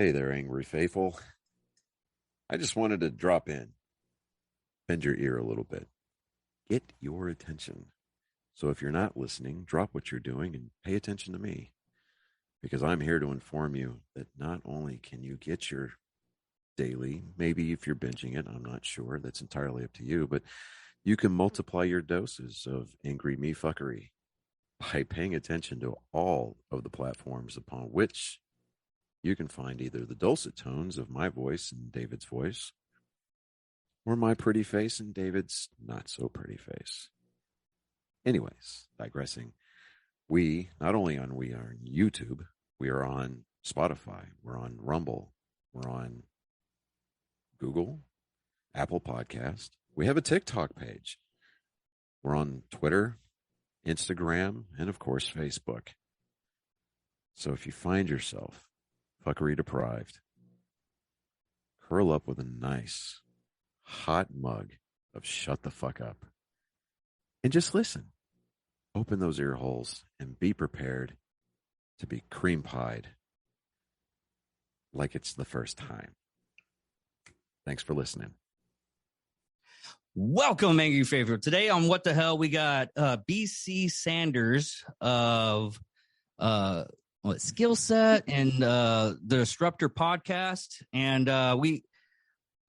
Hey there, Angry Faithful. I just wanted to drop in, bend your ear a little bit, get your attention. So if you're not listening, drop what you're doing and pay attention to me, because I'm here to inform you that not only can you get your daily, maybe if you're binging it, I'm not sure, that's entirely up to you, but you can multiply your doses of angry me fuckery by paying attention to all of the platforms upon which you can find either the dulcet tones of my voice and David's voice, or my pretty face and David's not so pretty face. Anyways, digressing, we are on YouTube, we are on Spotify, we're on Rumble, we're on Google, Apple Podcast. We have a TikTok page. We're on Twitter, Instagram, and of course, Facebook. So if you find yourself fuckery deprived, curl up with a nice hot mug of shut the fuck up and just listen. Open those ear holes and be prepared to be cream pied like it's the first time. Thanks for listening. Welcome, Angry Favorite. Today on What the Hell, we got BC Sanders of SKIILSET and the Disruptor podcast. And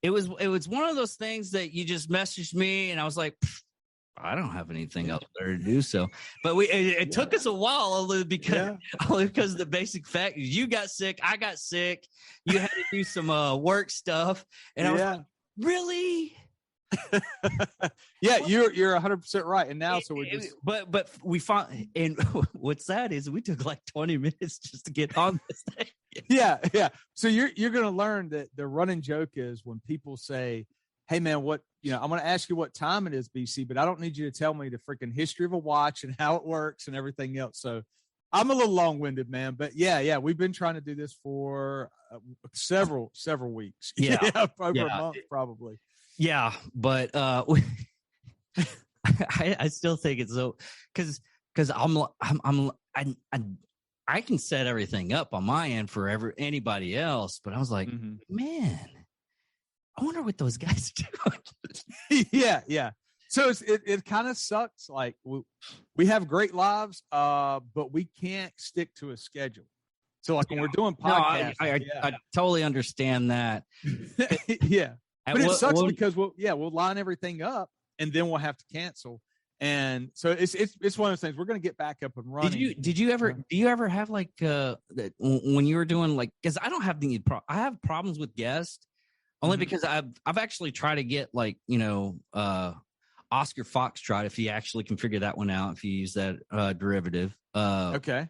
it was one of those things that you just messaged me and I was like, I don't have anything else better to do. So, but it took us a while because of the basic fact you got sick, I got sick, you had to do some work stuff, and I was like, really? Yeah, you're 100% right. And now, so we're just but we found, and what's sad is we took like 20 minutes just to get on this thing. Yeah. So you're gonna learn that the running joke is when people say, hey man, I'm going to ask you what time it is, BC, but I don't need you to tell me the freaking history of a watch and how it works and everything else. So I'm a little long-winded, man, but yeah, we've been trying to do this for several weeks. Over a month, probably. Yeah. But, I still think it's so, cause I can set everything up on my end for anybody else, but I was like, man, I wonder what those guys do. Yeah. So it kind of sucks. Like we have great lives, but we can't stick to a schedule. So like when we're doing podcasts, I totally understand that. Yeah, but it sucks because we'll line everything up and then we'll have to cancel. And so it's one of those things. We're going to get back up and running. Do you ever have like when you were doing like, because I don't have I have problems with guests. Only because I've actually tried to get like, Oscar Foxtrot, if you actually can figure that one out, if you use that derivative. Okay.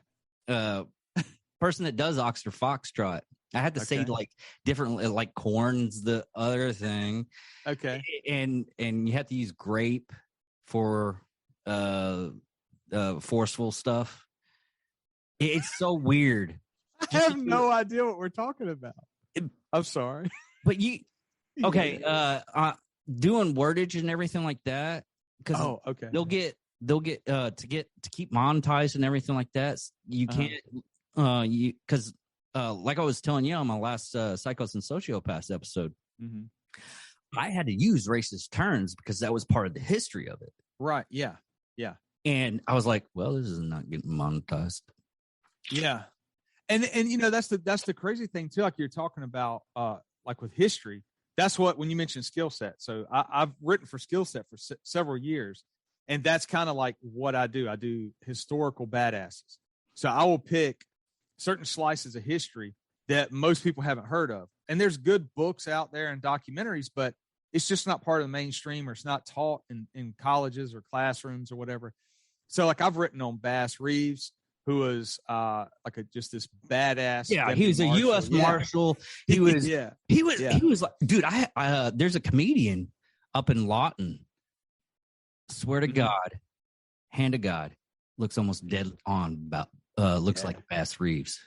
Person that does Oscar Foxtrot. I had to say like differently, like corn's the other thing. Okay. And you have to use grape for forceful stuff. It's so weird. I have no idea what we're talking about. I'm sorry. But doing wordage and everything like that, because they'll get to keep monetized and everything like that. You can't because like I was telling you on my last Psychos and Sociopaths episode, I had to use racist terms because that was part of the history of it. Right. Yeah. And I was like, well, this is not getting monetized. Yeah. And that's the crazy thing too. Like you're talking about, like with history, that's what, when you mentioned SKIILSET. So I've written for SKIILSET for several years, and that's kind of like what I do. I do historical badasses. So I will pick certain slices of history that most people haven't heard of. And there's good books out there and documentaries, but it's just not part of the mainstream, or it's not taught in colleges or classrooms or whatever. So like I've written on Bass Reeves, who was just this badass. Yeah, he was a U.S. Marshal. He was. He was like, dude. There's a comedian up in Lawton. Swear to God, hand to God, looks almost dead on about. Looks like Bass Reeves.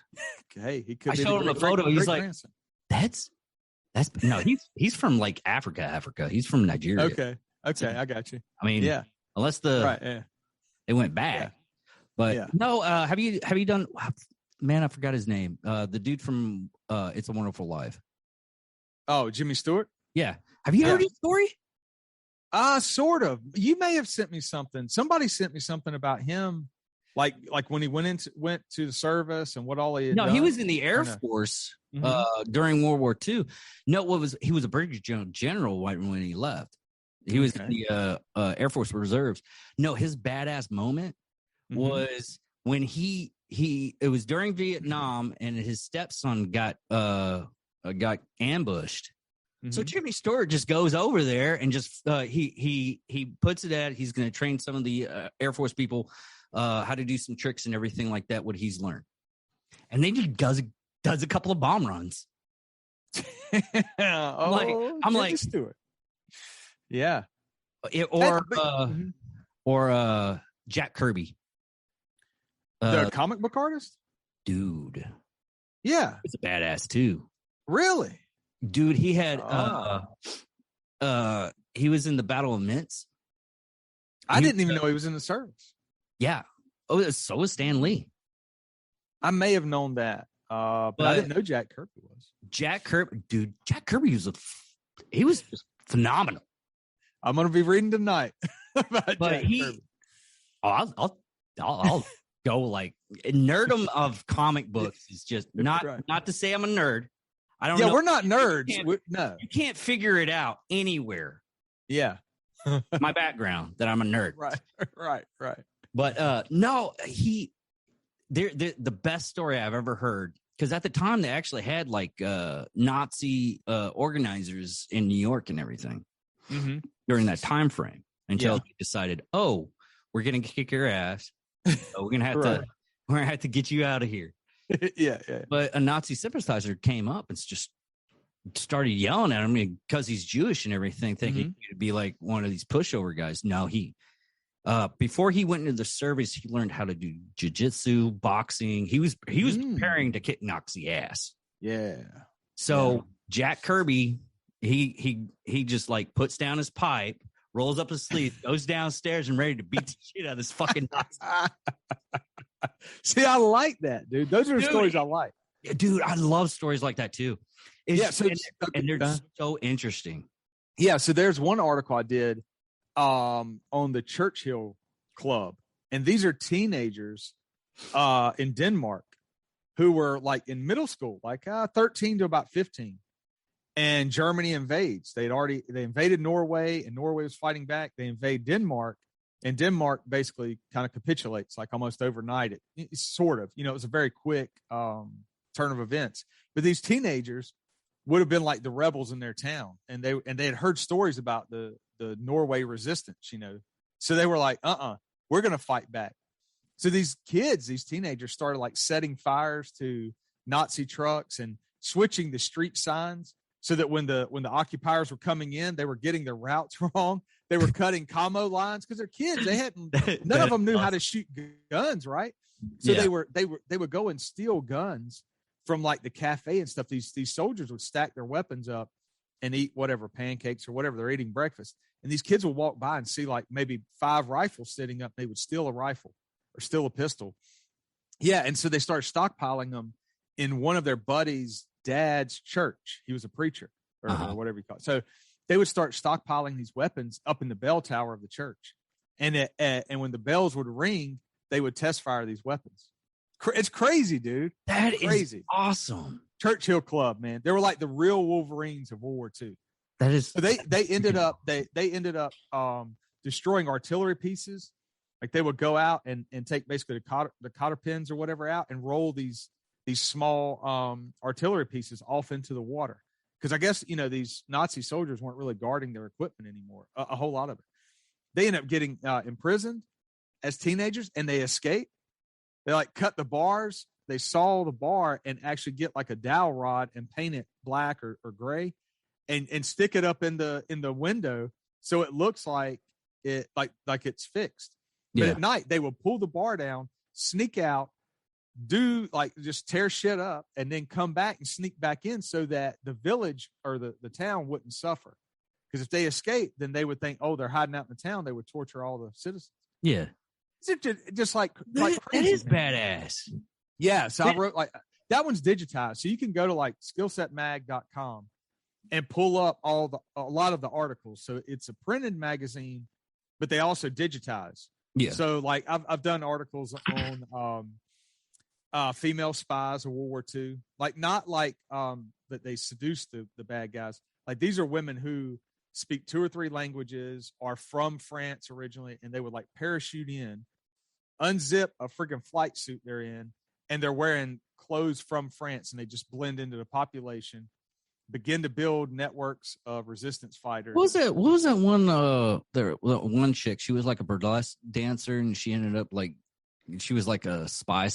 Okay, he could. I showed him a photo. He's like, that's no. He's from like Africa. He's from Nigeria. Okay, I got you. I mean, unless it went back. Yeah. But no, have you done? Man, I forgot his name. The dude from It's a Wonderful Life. Oh, Jimmy Stewart. Yeah. Have you heard his story? Sort of. You may have sent me something. Somebody sent me something about him, like when he went to the service and what all he had done. He was in the Air Force during World War II. No, he was a Brigadier General when he left. He was in the Air Force Reserves. No, his badass moment was when it was during Vietnam and his stepson got ambushed. So Jimmy Stewart just goes over there and just he puts it at he's going to train some of the Air Force people how to do some tricks and everything like that, what he's learned. And then he does a couple of bomb runs. I'm like Stewart. Yeah. Or Jack Kirby. The comic book artist? Dude. Yeah. It's a badass too. Really? Dude, he had he was in the Battle of Minsk. I didn't even know he was in the service. Yeah. Oh, so was Stan Lee. I may have known that. But I didn't know Jack Kirby was. Jack Kirby he was just phenomenal. I'm gonna be reading tonight about Jack Kirby. I'll go like nerdum of comic books is just not to say I'm a nerd. I don't know. Yeah, we're not nerds. You can't figure it out anywhere. Yeah. My background that I'm a nerd. Right. But no, the best story I've ever heard, because at the time they actually had like Nazi organizers in New York and everything during that time frame until they decided, we're gonna kick your ass. So we're gonna have to get you out of here. Yeah. But a Nazi sympathizer came up and just started yelling at him because he's Jewish and everything, thinking he'd be like one of these pushover guys. No, before he went into the service, he learned how to do jiu-jitsu, boxing. He was preparing to kick Nazi ass. Yeah. So Jack Kirby, he just like puts down his pipe, rolls up his sleeve, goes downstairs and ready to beat the shit out of this fucking Nazi. See, I like that, dude. Those are the stories I like. Dude, I love stories like that too. And they're so interesting. Yeah, so there's one article I did on the Churchill Club, and these are teenagers in Denmark who were like in middle school, like 13 to about 15. And Germany invades. They invaded Norway, and Norway was fighting back. They invade Denmark. And Denmark basically kind of capitulates like almost overnight. It's sort of, it was a very quick turn of events. But these teenagers would have been like the rebels in their town, and they had heard stories about the Norway resistance, So they were like, we're going to fight back. So these teenagers started like setting fires to Nazi trucks and switching the street signs so that when the occupiers were coming in, they were getting their routes wrong. They were cutting commo lines because they're kids. None of them knew how to shoot guns, right? So they would go and steal guns from like the cafe and stuff. These soldiers would stack their weapons up and eat whatever pancakes or whatever they're eating breakfast. And these kids would walk by and see like maybe 5 rifles sitting up. They would steal a rifle or steal a pistol. Yeah, and so they started stockpiling them in one of their buddies' dad's church. He was a preacher or whatever you call it. So they would start stockpiling these weapons up in the bell tower of the church. And when the bells would ring, they would test fire these weapons. It's crazy, dude. That is crazy. Awesome. Churchill Club, man. They were like the real Wolverines of World War II. That is. So they ended up destroying artillery pieces. Like they would go out and take basically the cotter pins or whatever out and roll these small artillery pieces off into the water. Because I guess, these Nazi soldiers weren't really guarding their equipment anymore, a whole lot of it. They end up getting imprisoned as teenagers, and they escape. They like cut the bars. They saw the bar and actually get like a dowel rod and paint it black or gray and stick it up in the window so it looks like it like it's fixed. Yeah. But at night they will pull the bar down, sneak out, do like just tear shit up, and then come back and sneak back in so that the village or the town wouldn't suffer. Because if they escape, then they would think, they're hiding out in the town. They would torture all the citizens. Yeah. It's just like that crazy, is badass. Yeah. So I wrote that one's digitized. So you can go to like skillsetmag.com and pull up a lot of the articles. So it's a printed magazine, but they also digitize. Yeah. So like I've done articles on female spies of World War II, like not like that they seduced the bad guys. Like these are women who speak 2 or 3 languages, are from France originally, and they would like parachute in, unzip a freaking flight suit they're in, and they're wearing clothes from France, and they just blend into the population, begin to build networks of resistance fighters. What was that one one chick? She was like a burlesque dancer, and she ended up like she was like a spy.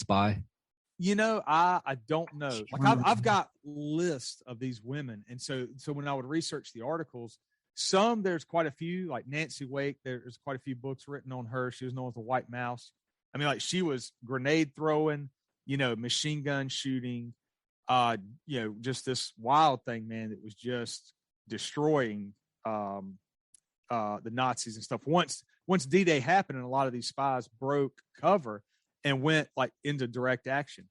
You know, I don't know. Like I've got lists of these women, and so when I would research the articles, there's quite a few, like Nancy Wake. There's quite a few books written on her. She was known as the White Mouse. I mean, like she was grenade throwing, machine gun shooting, just this wild thing, man, that was just destroying the Nazis and stuff. Once D-Day happened, and a lot of these spies broke cover and went like into direct action.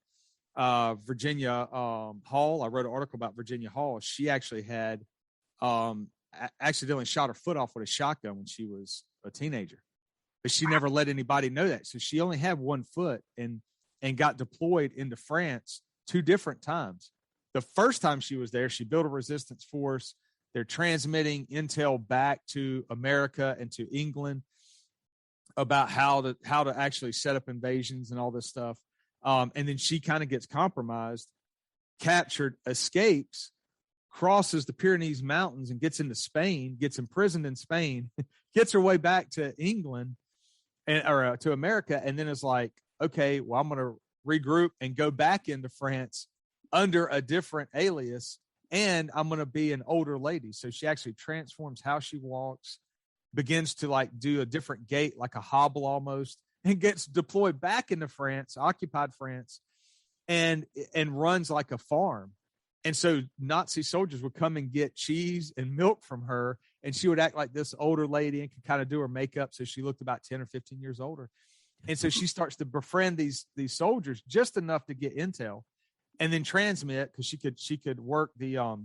Virginia Hall, I wrote an article about Virginia Hall. She actually had accidentally shot her foot off with a shotgun when she was a teenager, but she never let anybody know that. So she only had one foot and got deployed into France 2 different times. The first time she was there, she built a resistance force. They're transmitting intel back to America and to England about how to actually set up invasions and all this stuff. And then she kind of gets compromised, captured, escapes, crosses the Pyrenees Mountains and gets into Spain, gets imprisoned in Spain, gets her way back to England or to America. And then is like, okay, well, I'm going to regroup and go back into France under a different alias. And I'm going to be an older lady. So she actually transforms how she walks, begins to like do a different gait, like a hobble almost, and gets deployed back into France, occupied France, and runs like a farm. And so Nazi soldiers would come and get cheese and milk from her, and she would act like this older lady and could kind of do her makeup so she looked about 10 or 15 years older. And so she starts to befriend these soldiers just enough to get intel, and then transmit, because she could work the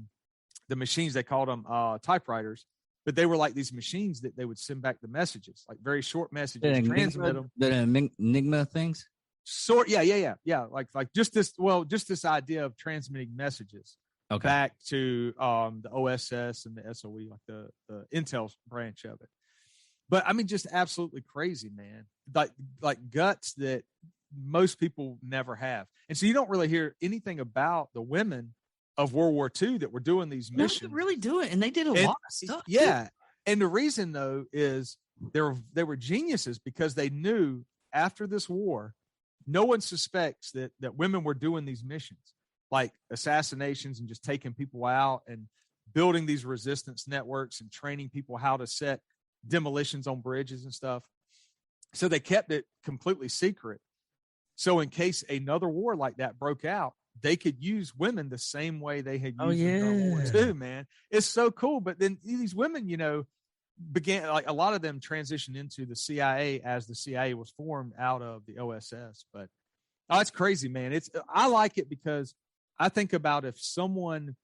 machines. They called them typewriters, but they were like these machines that they would send back the messages, like very short messages, transmit them. The Enigma things. Yeah. Like just this idea of transmitting messages back to the OSS and the SOE, like the intel branch of it. But I mean, just absolutely crazy, man. Like guts that most people never have. And so you don't really hear anything about the women of World War II that were doing these missions. They really do it, and they did a lot of stuff. Yeah. Too. And the reason, though, is they were geniuses, because they knew after this war, no one suspects that women were doing these missions, like assassinations and just taking people out and building these resistance networks and training people how to set demolitions on bridges and stuff. So they kept it completely secret. So in case another war like that broke out, they could use women the same way they had used in World War II, man. It's so cool. But then these women, began, like a lot of them transitioned into the CIA as the CIA was formed out of the OSS. But it's crazy, man. I like it because I think about if someone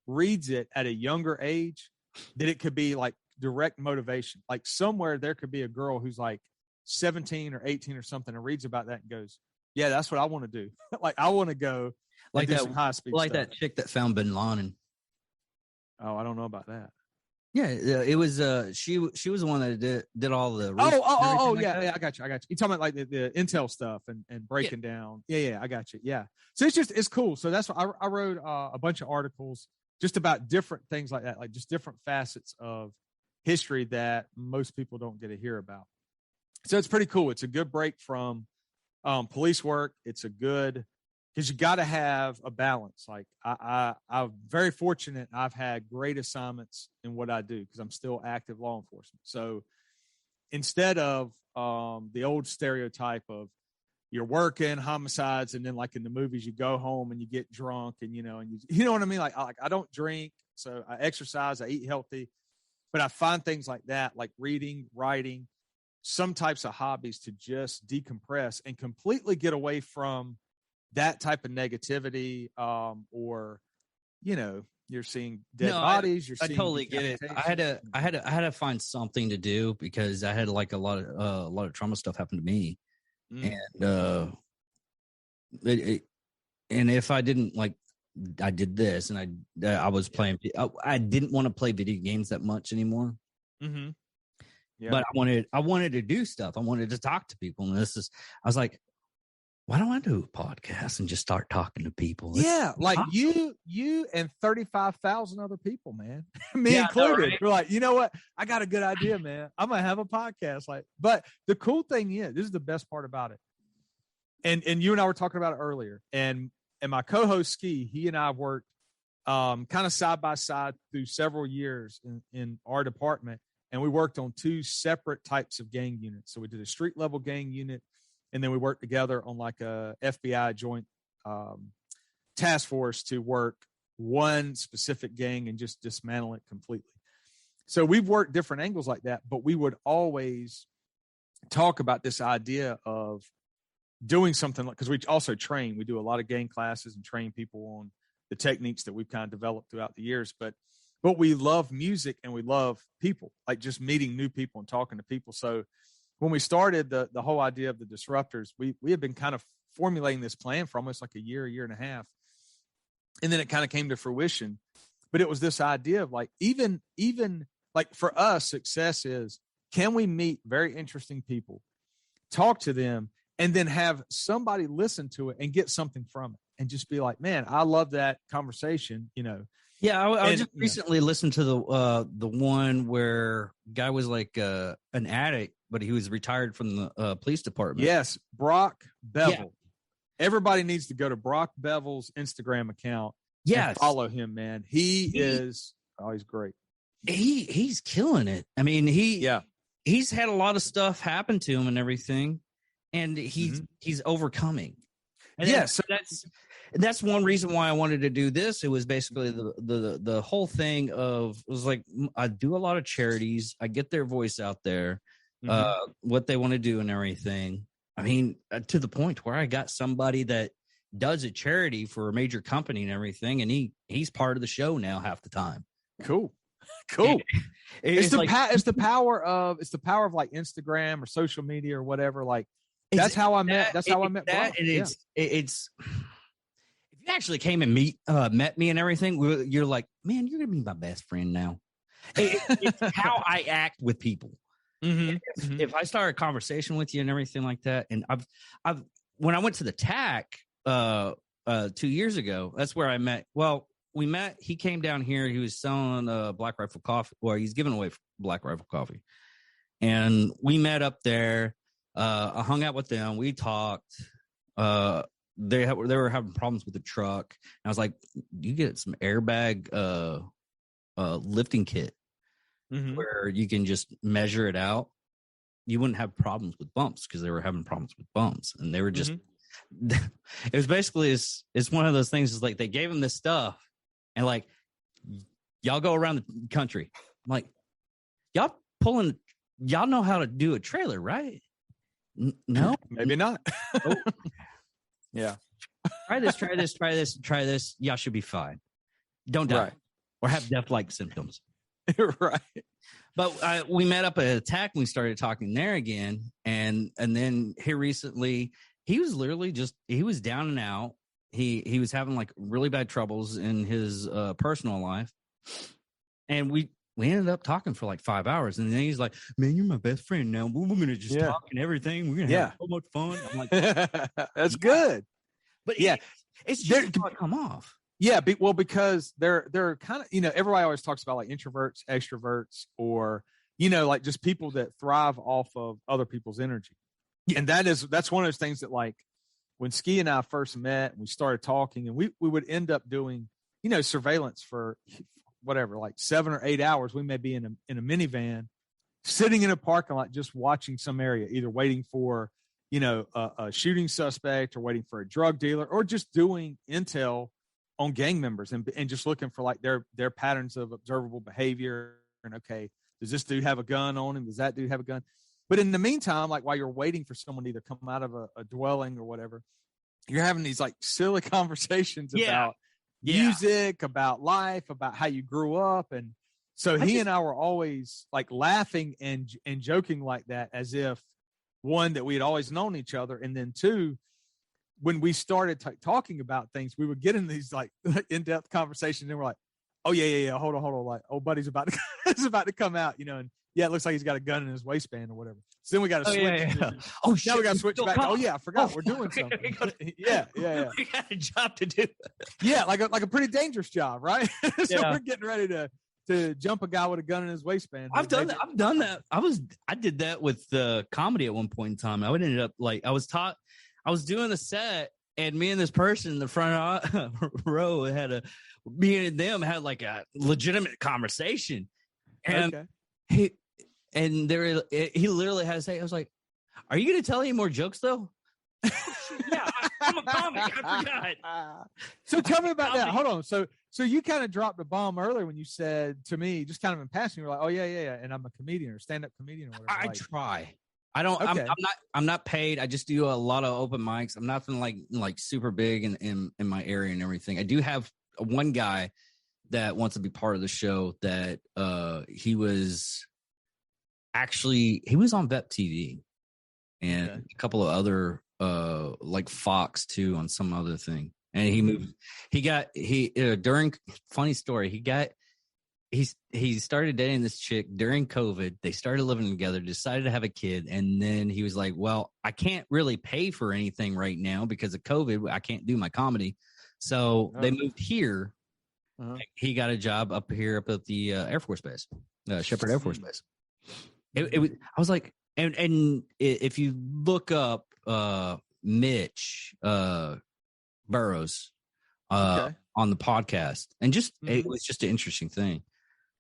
reads it at a younger age, that it could be like direct motivation. Like somewhere there could be a girl who's like 17 or 18 or something and reads about that and goes, yeah, that's what I want to do. Like I want to go like that high speed like stuff. that chick that found Bin Laden. Oh, I don't know about that. Yeah, it was she was the one that did all the yeah, I got you. You talking about like the intel stuff and breaking down. Yeah, I got you. Yeah. So it's cool. So that's what I wrote a bunch of articles just about different things like that, like just different facets of history that most people don't get to hear about. So it's pretty cool. It's a good break from police work. It's a good, because you got to have a balance. Like I'm very fortunate. I've had great assignments in what I do because I'm still active law enforcement. So instead of the old stereotype of you're working homicides, and then like in the movies, you go home and you get drunk and, you know what I mean? Like I don't drink. So I exercise, I eat healthy, but I find things like that, like reading, writing, some types of hobbies to just decompress and completely get away from that type of negativity, or, you're seeing dead bodies. I totally get it. I had to find something to do because I had like a lot of trauma stuff happen to me. And and if I didn't I did this, and I was playing. I didn't want to play video games that much anymore. Mm-hmm. Yeah. But I wanted to do stuff. I wanted to talk to people, and I was like, why don't I do a podcast and just start talking to people? Yeah, like awesome. you and 35,000 other people, man, me included. Right? We're like, you know what? I got a good idea, man. I'm gonna have a podcast. But the cool thing is, this is the best part about it. And you and I were talking about it earlier. And my co-host Ski, he and I worked kind of side by side through several years in our department, and we worked on 2 separate types of gang units. So we did a street level gang unit. And then we worked together on like a FBI joint task force to work one specific gang and just dismantle it completely. So we've worked different angles like that, but we would always talk about this idea of doing something because we also train. We do a lot of gang classes and train people on the techniques that we've kind of developed throughout the years. But we love music and we love people, like just meeting new people and talking to people. So when we started the whole idea of the Disruptors, we had been kind of formulating this plan for almost like a year and a half. And then it kind of came to fruition. But it was this idea of like, even like for us, success is, can we meet very interesting people, talk to them, and then have somebody listen to it and get something from it and just be like, man, I love that conversation, Yeah, I just recently listened to the one where guy was like an addict, but he was retired from the police department. Yes, Brock Bevel. Yeah. Everybody needs to go to Brock Bevel's Instagram account. And follow him, man. He's great. He's killing it. I mean, he's had a lot of stuff happen to him and everything, and he's overcoming. And that's one reason why I wanted to do this. It was basically the whole thing of, it was like, I do a lot of charities. I get their voice out there, what they want to do and everything. I mean, to the point where I got somebody that does a charity for a major company and everything. And he's part of the show now half the time. Cool. It's the power of like Instagram or social media or whatever. Like that's how I met Brock. It's if you actually came and met me and everything, you're like, man, you're gonna be my best friend now. It's how I act with people. If I start a conversation with you and everything like that, and I've when I went to the TAC 2 years ago, that's where I met. Well, we met. He came down here. He was selling Black Rifle coffee, or he's giving away Black Rifle coffee, and we met up there. I hung out with them. We talked. They were having problems with the truck. And I was like, you get some airbag lifting kit where you can just measure it out. You wouldn't have problems with bumps because they were having problems with bumps. And they were just, it was basically, it's one of those things. It's like they gave him this stuff and like, y'all go around the country. I'm like, y'all know how to do a trailer, right? No, maybe not. Oh. Yeah. Try this. Y'all should be fine. Don't die or have death-like symptoms. Right. But we met up at a TAC and we started talking there again. And then here recently, he was literally he was down and out. He was having like really bad troubles in his personal life. And we ended up talking for like 5 hours. And then he's like, man, you're my best friend now. We're going to just talk and everything. We're going to have so much fun. I'm like, that's good. But it's just to come off. Yeah. Because they're kind of, everybody always talks about like introverts, extroverts, or, like just people that thrive off of other people's energy. Yeah. And that's one of those things that like when Ski and I first met and we started talking, and we would end up doing, surveillance for whatever, like 7 or 8 hours. We may be in a minivan sitting in a parking lot, just watching some area, either waiting for, a shooting suspect or waiting for a drug dealer, or just doing intel on gang members and just looking for like their patterns of observable behavior. And okay, does this dude have a gun on him? Does that dude have a gun? But in the meantime, like while you're waiting for someone to either come out of a dwelling or whatever, you're having these like silly conversations Yeah. about music, about life, about how you grew up. And so he and I were always like laughing and joking like that, as if one, that we had always known each other. And then two, when we started talking about things, we would get in these like in-depth conversations and we're like, oh yeah. Hold on. Like, oh, buddy's about to, it's about to come out, you know, and yeah, it looks like he's got a gun in his waistband or whatever. So then we got to switch. Yeah. Oh shit. Now we got to switch back. Oh yeah, I forgot we're doing something. Yeah. We got a job to do. Yeah, like a pretty dangerous job, right? So we're getting ready to jump a guy with a gun in his waistband. I've done that. I did that with comedy at one point in time. I would ended up like I was doing the set, and me and this person in the front row me and them had like a legitimate conversation, and he literally had to say, I was like, "Are you going to tell any more jokes though?" Yeah, I'm a comic. I forgot. So tell me about that. Hold on. So you kind of dropped a bomb earlier when you said to me, just kind of in passing, you were like, "Oh yeah," and I'm a comedian or stand-up comedian or whatever. I try. I don't. Okay. I'm not paid. I just do a lot of open mics. I'm nothing like super big in my area and everything. I do have one guy that wants to be part of the show. That he was on Vet TV and a couple of other like Fox too on some other thing. And he moved. During funny story. He started dating this chick during COVID. They started living together, decided to have a kid. And then he was like, well, I can't really pay for anything right now because of COVID. I can't do my comedy. So they moved here. He got a job up at the Air Force Base, Shepherd Air Force Base. I was like, and if you look up Mitch Burrows on the podcast, and just it was just an interesting thing.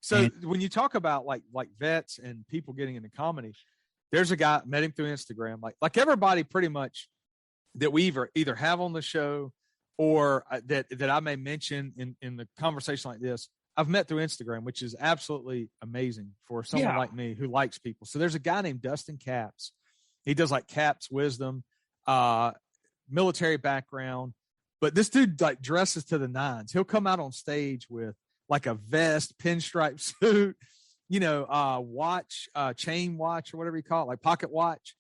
So when you talk about like vets and people getting into comedy, there's a guy, met him through Instagram, like everybody pretty much that we either have on the show or that I may mention in the conversation like this, I've met through Instagram, which is absolutely amazing for someone like me who likes people. So there's a guy named Dustin Capps. He does like Capps Wisdom, military background, but this dude like dresses to the nines. He'll come out on stage with like a vest, pinstripe suit, watch, chain watch or whatever you call it, like pocket watch.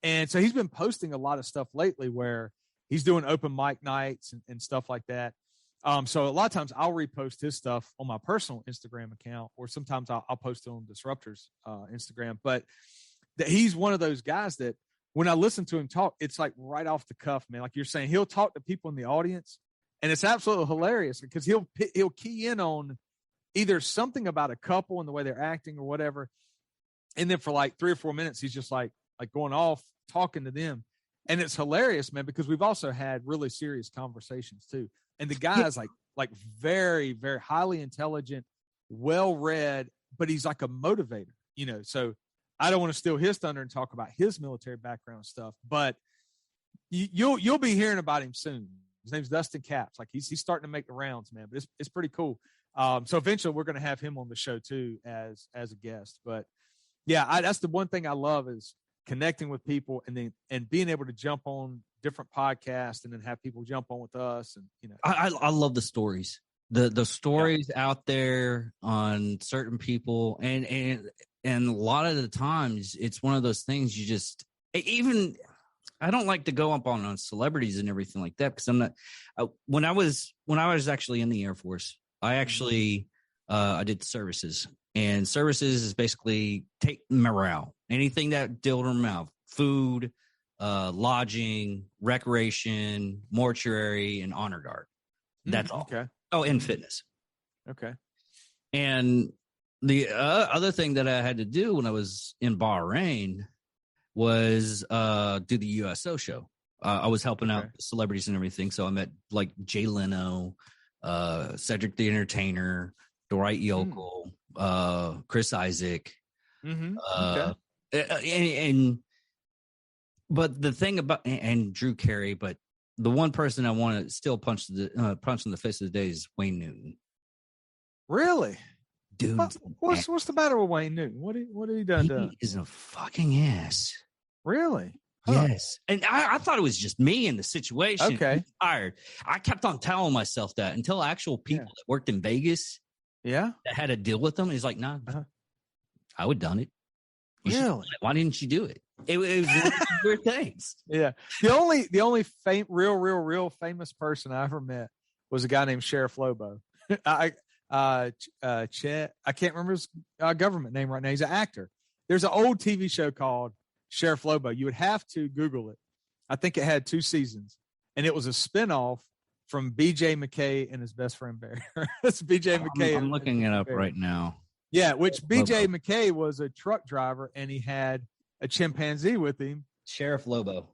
And so he's been posting a lot of stuff lately where he's doing open mic nights and stuff like that. So a lot of times I'll repost his stuff on my personal Instagram account, or sometimes I'll post it on Disruptors Instagram. But that he's one of those guys that when I listen to him talk, it's like right off the cuff, man. Like you're saying, he'll talk to people in the audience. And it's absolutely hilarious because he'll key in on either something about a couple and the way they're acting or whatever. And then for like 3 or 4 minutes, he's just like going off talking to them. And it's hilarious, man, because we've also had really serious conversations too. And the guy is like very, very highly intelligent, well-read, but he's like a motivator, so I don't want to steal his thunder and talk about his military background stuff, but you'll be hearing about him soon. His name's Dustin Capps. Like he's starting to make the rounds, man. But it's pretty cool. So eventually we're going to have him on the show too as a guest. But yeah, that's the one thing I love is connecting with people and being able to jump on different podcasts and then have people jump on with us. And I love the stories, the stories out there on certain people, and a lot of the times it's one of those things you just even. I don't like to go up on celebrities and everything like that because I'm not. When I was actually in the Air Force, I actually I did services, and services is basically take morale, anything that deal with morale, food, lodging, recreation, mortuary, and honor guard. That's all. Okay. Oh, and fitness. Okay. And the other thing that I had to do when I was in Bahrain was do the USO show. I was helping out celebrities and everything. So I met like Jay Leno, Cedric the Entertainer, Dwight Yoakam, Chris Isaac. But the thing about and Drew Carey, but the one person I want to still punch in the face of the day is Wayne Newton. Really? Dude, what's the matter with Wayne Newton? What he done? He is a fucking ass. Really? Yes. And I thought it was just me in the situation. Okay. Tired. I kept on telling myself that until actual people that worked in Vegas that had to deal with them. He's like, nah, I would have done it. Really? Why didn't you do it? It was one of those weird things. Yeah. The only real famous person I ever met was a guy named Sheriff Lobo. Chet, I can't remember his government name right now. He's an actor. There's an old TV show called Sheriff Lobo. You would have to Google it. I think it had 2 seasons, and it was a spinoff from BJ McKay and his best friend Bear. That's BJ McKay. I'm looking it up right now. Yeah, which BJ McKay was a truck driver, and he had a chimpanzee with him. Sheriff Lobo.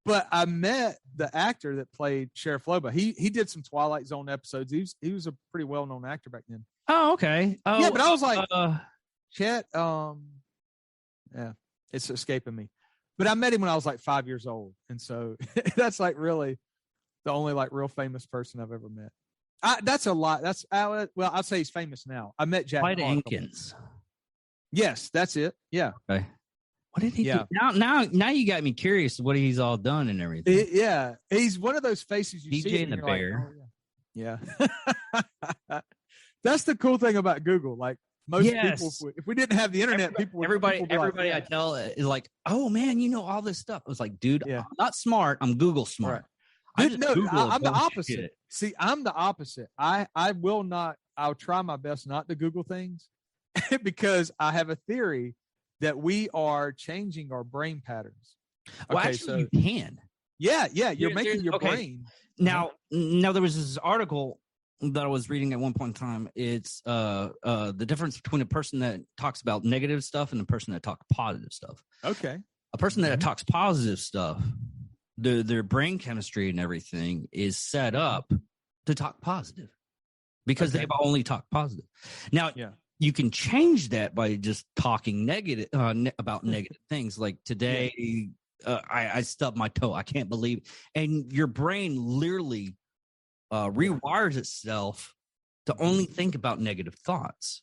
But I met the actor that played Sheriff Lobo. He did some Twilight Zone episodes. He was a pretty well-known actor back then. Oh, okay. Oh, yeah, but I was like, Chet, yeah, it's escaping me. But I met him when I was like 5 years old. And so that's like really the only like real famous person I've ever met. That's a lot. Well, I'll say he's famous now. I met Jack White Clark. Ankins. Yes, that's it. Yeah. Okay. What did he do? Now you got me curious what he's all done and everything. Yeah. He's one of those faces you see. DJ and the Bear. Like, oh, yeah. That's the cool thing about Google. Like most people, if we didn't have the internet, everybody like, I tell is like, oh man, you know all this stuff. I was like, dude, I'm not smart. I'm Google smart. Right. I'm the opposite. Shit. See, I'm the opposite. I'll try my best not to Google things because I have a theory that we are changing our brain patterns. Well, actually, you can. Yeah. You're making your brain. Now there was this article that I was reading at one point in time. It's the difference between a person that talks about negative stuff and a person that talks positive stuff. Okay. A person that talks positive stuff, their brain chemistry and everything is set up to talk positive because they've only talked positive. Now, you can change that by just talking negative about negative things. Like today, I stubbed my toe. I can't believe it. And your brain literally rewires itself to only think about negative thoughts.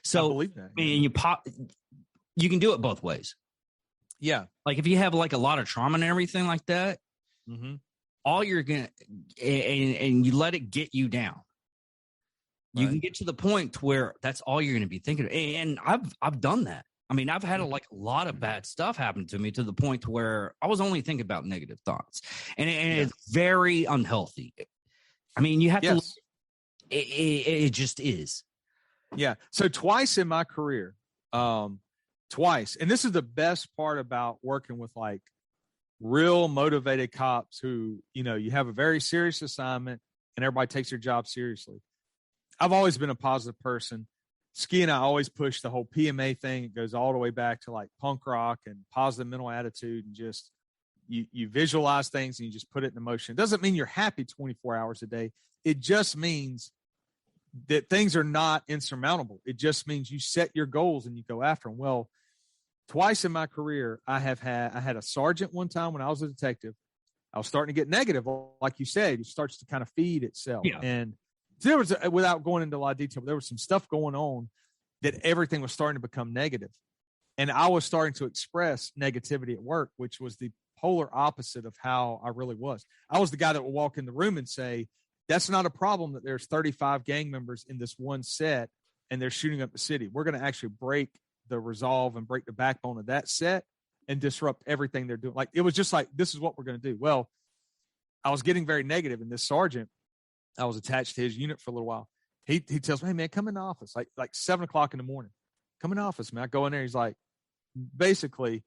So, I believe that. You can do it both ways. Yeah. Like if you have like a lot of trauma and everything like that, all you're going to, and you let it get you down. You can get to the point where that's all you're going to be thinking. And I've done that. I mean, I've had a lot of bad stuff happen to me to the point where I was only thinking about negative thoughts, and it's very unhealthy. I mean, you have to. It just is. Yeah. So twice in my career, and this is the best part about working with like real motivated cops who, you have a very serious assignment and everybody takes their job seriously. I've always been a positive person. Ski and I always push the whole PMA thing. It goes all the way back to like punk rock and positive mental attitude, and just you visualize things and you just put it in motion. It doesn't mean you're happy 24 hours a day. It just means that things are not insurmountable. It just means you set your goals and you go after them. Well, twice in my career, I had a sergeant one time when I was a detective. I was starting to get negative. Like you said, it starts to kind of feed itself. Yeah. And there was, without going into a lot of detail, there was some stuff going on that everything was starting to become negative. And I was starting to express negativity at work, which was the polar opposite of how I really was. I was the guy that would walk in the room and say, that's not a problem that there's 35 gang members in this one set and they're shooting up the city. We're going to actually break the resolve and break the backbone of that set and disrupt everything they're doing. Like, it was just like, this is what we're going to do. Well, I was getting very negative, and this sergeant, I was attached to his unit for a little while. He tells me, hey man, come in the office, like 7:00 in the morning. Come in the office, man. I go in there. He's like, basically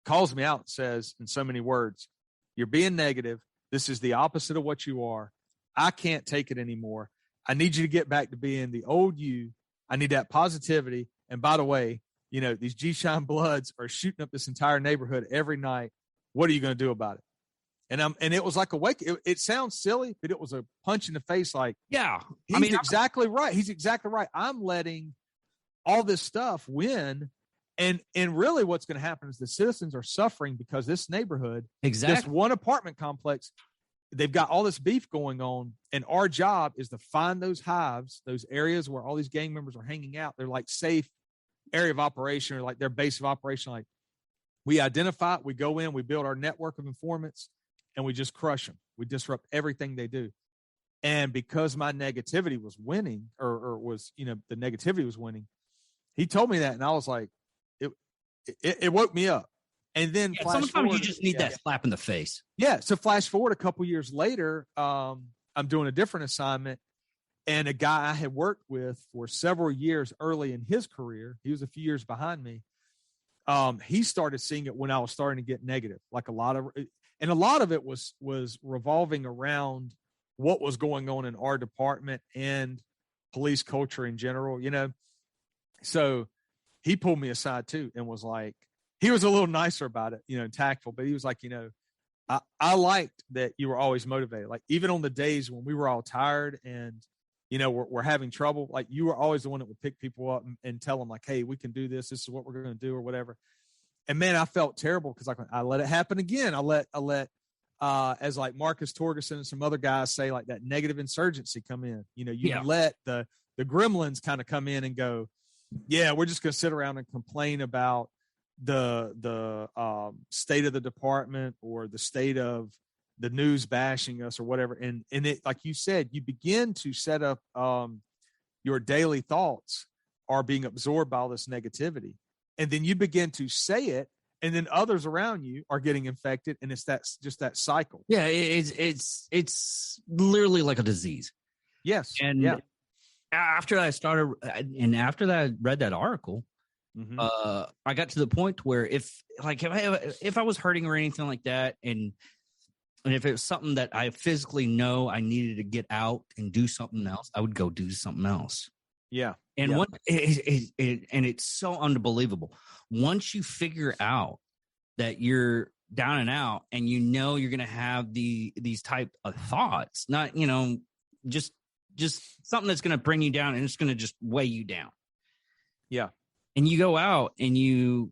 calls me out and says in so many words, you're being negative. This is the opposite of what you are. I can't take it anymore. I need you to get back to being the old you. I need that positivity. And by the way, these G-Shine Bloods are shooting up this entire neighborhood every night. What are you going to do about it? And it was like a wake. It sounds silly, but it was a punch in the face. Like, he's exactly right. He's exactly right. I'm letting all this stuff win. And really what's going to happen is the citizens are suffering because this neighborhood, this one apartment complex, they've got all this beef going on. And our job is to find those hives, those areas where all these gang members are hanging out. They're like safe area of operation, or like their base of operation. Like, We identify it, we go in, we build our network of informants, and we just crush them. We disrupt everything they do. And because my negativity was winning, or was, the negativity was winning, he told me that, and I was like, it woke me up. And then sometimes you just need that slap in the face. Yeah. So flash forward a couple years later, I'm doing a different assignment, and a guy I had worked with for several years early in his career, he was a few years behind me. He started seeing it when I was starting to get negative, like a lot of it was revolving around what was going on in our department and police culture in general, So he pulled me aside too and was like, he was a little nicer about it, and tactful, but he was like, I liked that you were always motivated. Like, even on the days when we were all tired and, we're having trouble, like, you were always the one that would pick people up and tell them, like, hey, we can do this. This is what we're going to do, or whatever. And man, I felt terrible because I let it happen again. I let as like Marcus Torgerson and some other guys say, like, that negative insurgency come in. Let the gremlins kind of come in and go, yeah, we're just going to sit around and complain about the state of the department or the state of the news bashing us or whatever. And it, like you said, you begin to set up your daily thoughts are being absorbed by all this negativity. And then you begin to say it, and then others around you are getting infected, and it's just that cycle. Yeah, it's literally like a disease. Yes. And after I read that article, mm-hmm. I got to the point where if I was hurting or anything like that, and if it was something that I physically know I needed to get out and do something else, I would go do something else. Yeah. And and it's so unbelievable. Once you figure out that you're down and out, and you're going to have these type of thoughts, not just something that's going to bring you down and it's going to just weigh you down. Yeah. And you go out and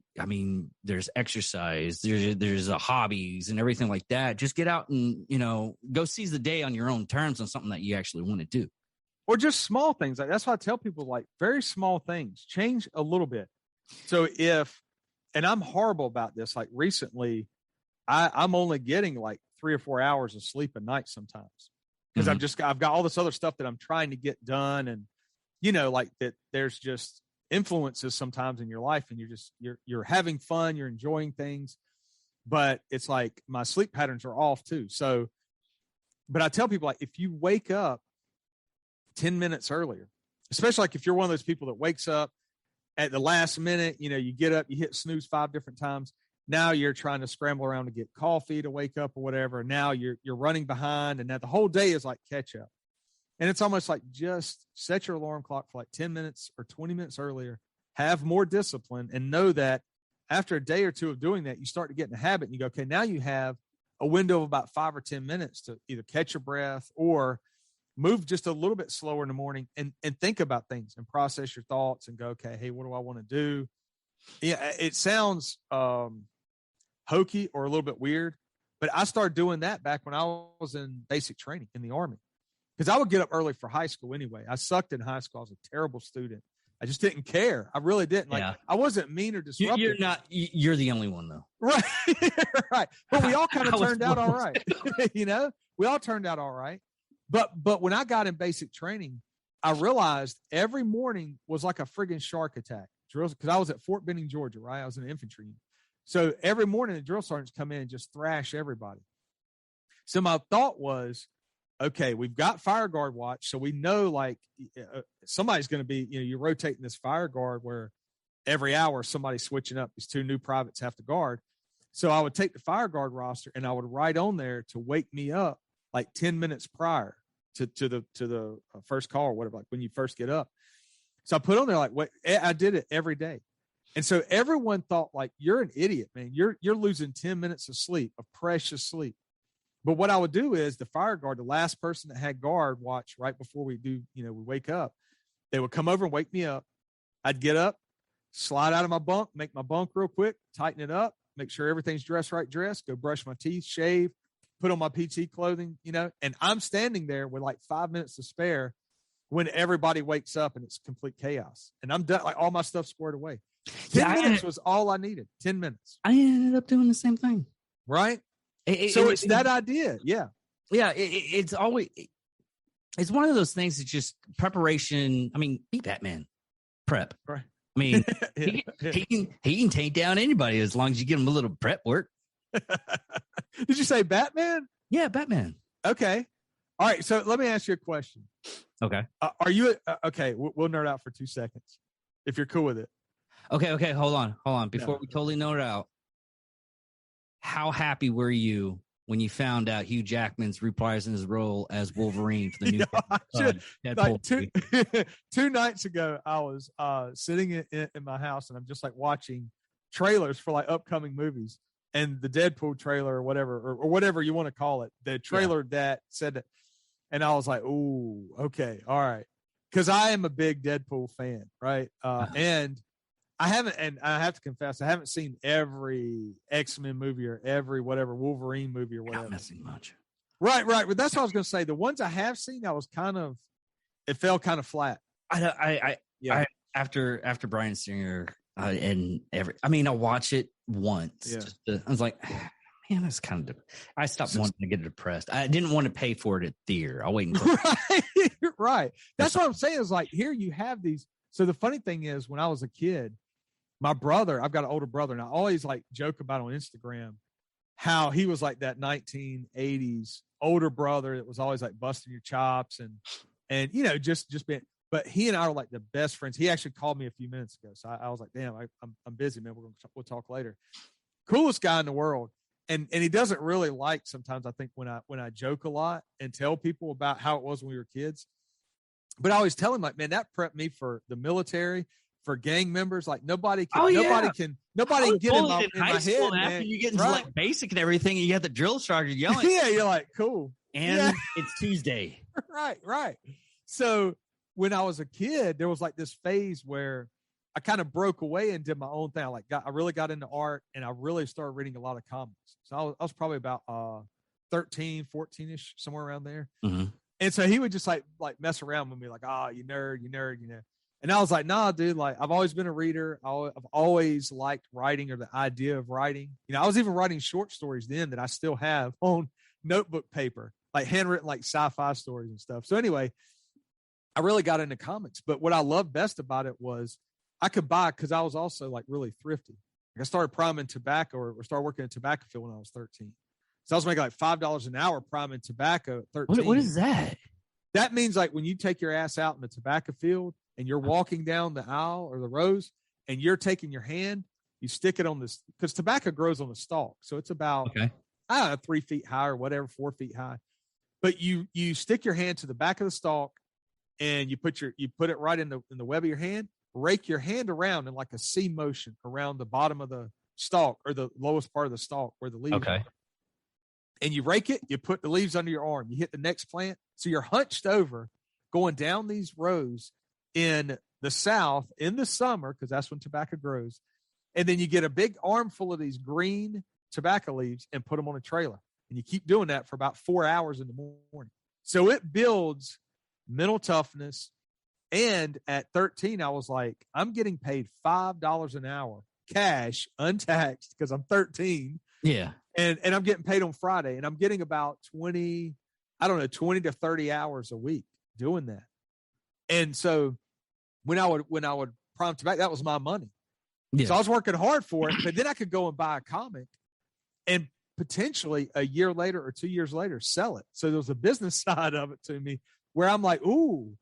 there's exercise, there's hobbies and everything like that. Just get out and, go seize the day on your own terms on something that you actually want to do. Or just small things. Like, that's why I tell people, like, very small things, change a little bit. So and I'm horrible about this, like recently, I'm only getting like 3 or 4 hours of sleep a night sometimes, because Mm-hmm. I've got all this other stuff that I'm trying to get done. And, like that there's just influences sometimes in your life, and you're having fun, you're enjoying things, but it's like my sleep patterns are off too. So, but I tell people, like, if you wake up 10 minutes earlier, especially like if you're one of those people that wakes up at the last minute, you get up, you hit snooze 5 different times. Now you're trying to scramble around to get coffee to wake up or whatever. And now you're running behind, and now the whole day is like catch up. And it's almost like, just set your alarm clock for like 10 minutes or 20 minutes earlier, have more discipline, and know that after a day or two of doing that, you start to get in a habit, and you go, okay, now you have a window of about 5 or 10 minutes to either catch your breath or move just a little bit slower in the morning and think about things and process your thoughts and go, okay, hey, what do I want to do? Yeah, it sounds hokey or a little bit weird, but I started doing that back when I was in basic training in the Army, because I would get up early for high school anyway. I sucked in high school. I was a terrible student. I just didn't care. I really didn't. Like, I wasn't mean or disruptive. You're the only one though. Right. Right. But we all kind of turned out all right. We all turned out all right. But when I got in basic training, I realized every morning was like a friggin' shark attack. Drills, because I was at Fort Benning, Georgia, right? I was in an infantry unit. So every morning the drill sergeants come in and just thrash everybody. So my thought was, okay, we've got fire guard watch, so we know, like, somebody's going to be, you're rotating this fire guard where every hour somebody's switching up. These 2 new privates have to guard. So I would take the fire guard roster and I would write on there to wake me up like 10 minutes prior to the first call or whatever, like when you first get up. So I put on there, like, what I did it every day. And so everyone thought, like, you're an idiot, man. You're losing 10 minutes of sleep, of precious sleep. But what I would do is the fire guard, the last person that had guard watch right before we do, we wake up, they would come over and wake me up. I'd get up, slide out of my bunk, make my bunk real quick, tighten it up, make sure everything's dressed, go brush my teeth, shave, put on my PT clothing, and I'm standing there with like 5 minutes to spare when everybody wakes up and it's complete chaos. And I'm done, like, all my stuff squared away. 10 minutes was all I needed. 10 minutes. I ended up doing the same thing. Right. It's that idea. Yeah. Yeah. It's always, it's one of those things that just preparation. I mean, be Batman. Prep. Right. I mean, he can take down anybody as long as you give him a little prep work. Did you say Batman? Yeah, Batman. Okay. All right. So let me ask you a question. Okay. Are you okay? We'll nerd out for 2 seconds if you're cool with it. Okay. Hold on. Before we totally nerd out, how happy were you when you found out Hugh Jackman's reprising his role as Wolverine for the new Deadpool? Like 2 nights ago, I was sitting in my house and I'm just like watching trailers for like upcoming movies, and the Deadpool trailer or whatever, or whatever you want to call it, the trailer that said it, and I was like, "Ooh, okay, all right," because I am a big Deadpool fan, right? And I haven't, and I have to confess, I haven't seen every X-Men movie or every whatever Wolverine movie or whatever. Not missing much. Right. But that's what I was going to say. The ones I have seen, it fell kind of flat. After Bryan Singer I'll watch it once. Yeah. I was like, man, that's kind of. I stopped wanting to get depressed. I didn't want to pay for it at theater. I'll wait until. Right. That's what I'm saying. Is like here you have these. So the funny thing is, when I was a kid, my brother, I've got an older brother, and I always like joke about on Instagram how he was like that 1980s older brother that was always like busting your chops and just being. But he and I are like the best friends. He actually called me a few minutes ago, so I was like, "Damn, I'm busy, man. We'll talk later." Coolest guy in the world, and he doesn't really like sometimes. I think when I joke a lot and tell people about how it was when we were kids, but I always tell him like, "Man, that prepped me for the military." For gang members, like nobody can get in my head. Man. After you get into like basic and everything, and you have the drill sergeant yelling. Yeah, you're like, cool. And it's Tuesday. Right. So when I was a kid, there was like this phase where I kind of broke away and did my own thing. I really got into art, and I really started reading a lot of comics. So I was probably about 13, 14-ish, somewhere around there. Mm-hmm. And so he would just like mess around with me, like, you nerd. And I was like, nah, dude, like I've always been a reader. I've always liked writing or the idea of writing. I was even writing short stories then that I still have on notebook paper, like handwritten, like sci-fi stories and stuff. So anyway, I really got into comics. But what I loved best about it was I could buy, because I was also like really thrifty. Like I started priming tobacco or started working in a tobacco field when I was 13. So I was making like $5 an hour priming tobacco at 13. What is that? That means like when you take your ass out in the tobacco field, and you're walking down the aisle or the rows, and you're taking your hand, you stick it on this, because tobacco grows on the stalk. So it's about, I don't know, 3 feet high or whatever, 4 feet high. But you stick your hand to the back of the stalk, and you put it right in the web of your hand, rake your hand around in like a C motion around the bottom of the stalk or the lowest part of the stalk where the leaves are. And you rake it, you put the leaves under your arm, you hit the next plant. So you're hunched over going down these rows in the South in the summer, because that's when tobacco grows. And then you get a big armful of these green tobacco leaves and put them on a trailer. And you keep doing that for about 4 hours in the morning. So it builds mental toughness. And at 13, I was like, I'm getting paid $5 an hour, cash, untaxed, because I'm 13. Yeah. And I'm getting paid on Friday. And I'm getting about 20 to 30 hours a week doing that. And so when I would prime tobacco, that was my money. Yeah. So I was working hard for it, but then I could go and buy a comic and potentially a year later or 2 years later sell it. So there was a business side of it to me where I'm like, ooh,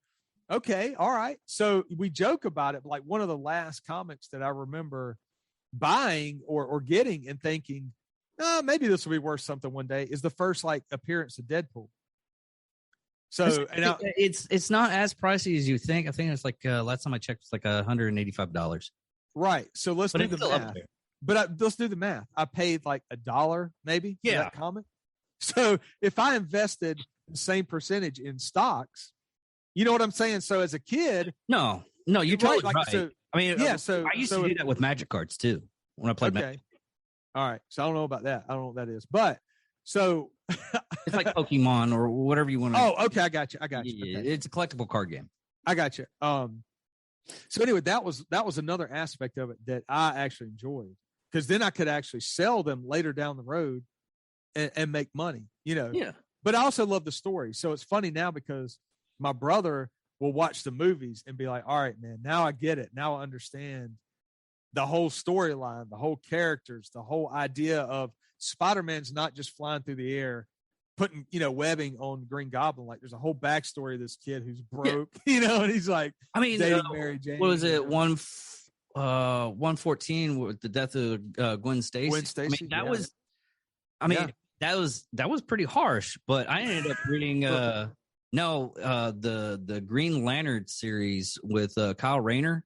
okay, all right. So we joke about it. But like one of the last comics that I remember buying or getting and thinking, maybe this will be worth something one day is the first like appearance of Deadpool. So it's not as pricey as you think. I think it's like last time I checked, it's like $185. Right. So let's do the math. Let's do the math. I paid like $1 maybe for that comic. So if I invested the same percentage in stocks, you know what I'm saying? So as a kid, no, you're totally right. So, I mean, yeah. I used to do that with Magic cards too when I played Magic. All right. So I don't know about that. I don't know what that is, but so it's like Pokemon or whatever you want to. Oh, okay. I got you. Yeah, okay. It's a collectible card game. I got you. So anyway, that was another aspect of it that I actually enjoyed, because then I could actually sell them later down the road and make money, Yeah. But I also love the story. So it's funny now because my brother will watch the movies and be like, all right, man, now I get it. Now I understand the whole storyline, the whole characters, the whole idea of Spider-Man's not just flying through the air, putting, webbing on Green Goblin. Like, there's a whole backstory of this kid who's broke, and he's like, I mean, dating Mary Jane. What was it? 114 with the death of Gwen Stacy. Gwen Stacy. That was pretty harsh, but I ended up reading the Green Lantern series with Kyle Rayner.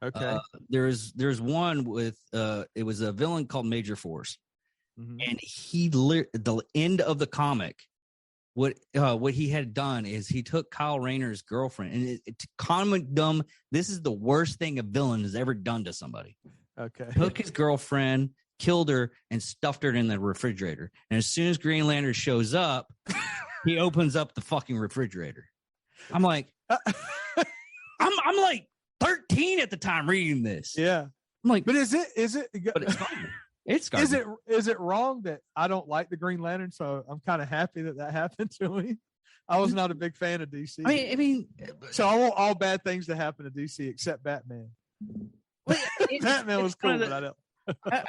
Okay. There's one with it was a villain called Major Force, and the end of the comic, what he had done is he took Kyle Rayner's girlfriend, and to comic dumb, this is the worst thing a villain has ever done to somebody. Okay. Took his girlfriend, killed her, and stuffed her in the refrigerator. And as soon as Green Lantern shows up, he opens up the fucking refrigerator. I'm like, I'm like 13 at the time reading this. Yeah. I'm like, but is it? But it's fine. It's garbage. Is it wrong that I don't like the Green Lantern? So I'm kind of happy that happened to me. I was not a big fan of DC. I mean, so I want all bad things to happen to DC except Batman. Batman was cool, but I don't.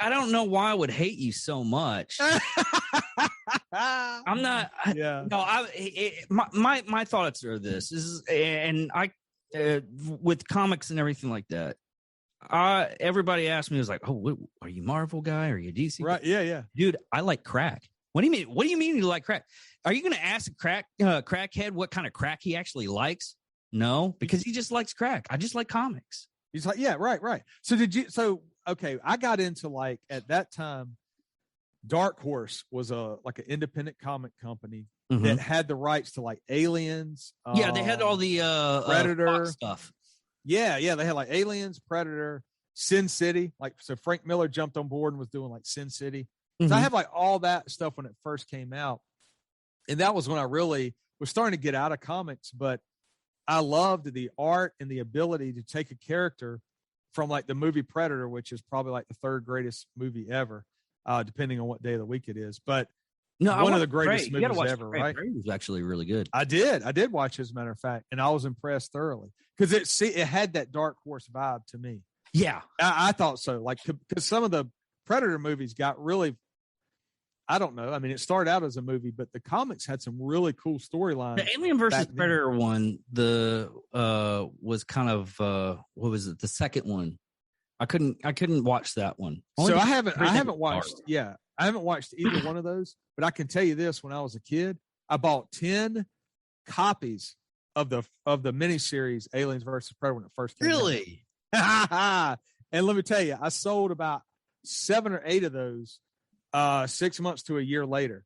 I don't know why I would hate you so much. I'm not. Yeah. No. My thoughts are this is, and I with comics and everything like that. Everybody asked me, was like, "Oh, what, are you Marvel guy? Or are you DC?" Right? Yeah. Dude, I like crack. What do you mean? What do you mean you like crack? Are you going to ask a crackhead what kind of crack he actually likes? No, because he just likes crack. I just like comics. He's like, yeah, right. So okay, I got into, like, at that time, Dark Horse was like an independent comic company that had the rights to, like, Aliens. Yeah, they had all the Predator stuff. Yeah, they had, like, Aliens, Predator, Sin City. Like, so Frank Miller jumped on board and was doing, like, Sin City. So I had, like, all that stuff when it first came out, and that was when I really was starting to get out of comics. But I loved the art and the ability to take a character from, like, the movie Predator, which is probably like the third greatest movie ever, depending on what day of the week it is. But one of the greatest movies ever, right? It was actually really good. I did watch it, as a matter of fact, and I was impressed thoroughly because it had that Dark Horse vibe to me. Yeah, I thought so. Like, because some of the Predator movies got really, I don't know. I mean, it started out as a movie, but the comics had some really cool storylines. The Alien versus Predator one, was kind of what was it? The second one. I couldn't watch that one. So I haven't watched. Yeah, I haven't watched either one of those. But I can tell you this: when I was a kid, I bought 10 copies of the miniseries Aliens versus Predator when it first came out. Really? And let me tell you, I sold about 7 or 8 of those 6 months to a year later,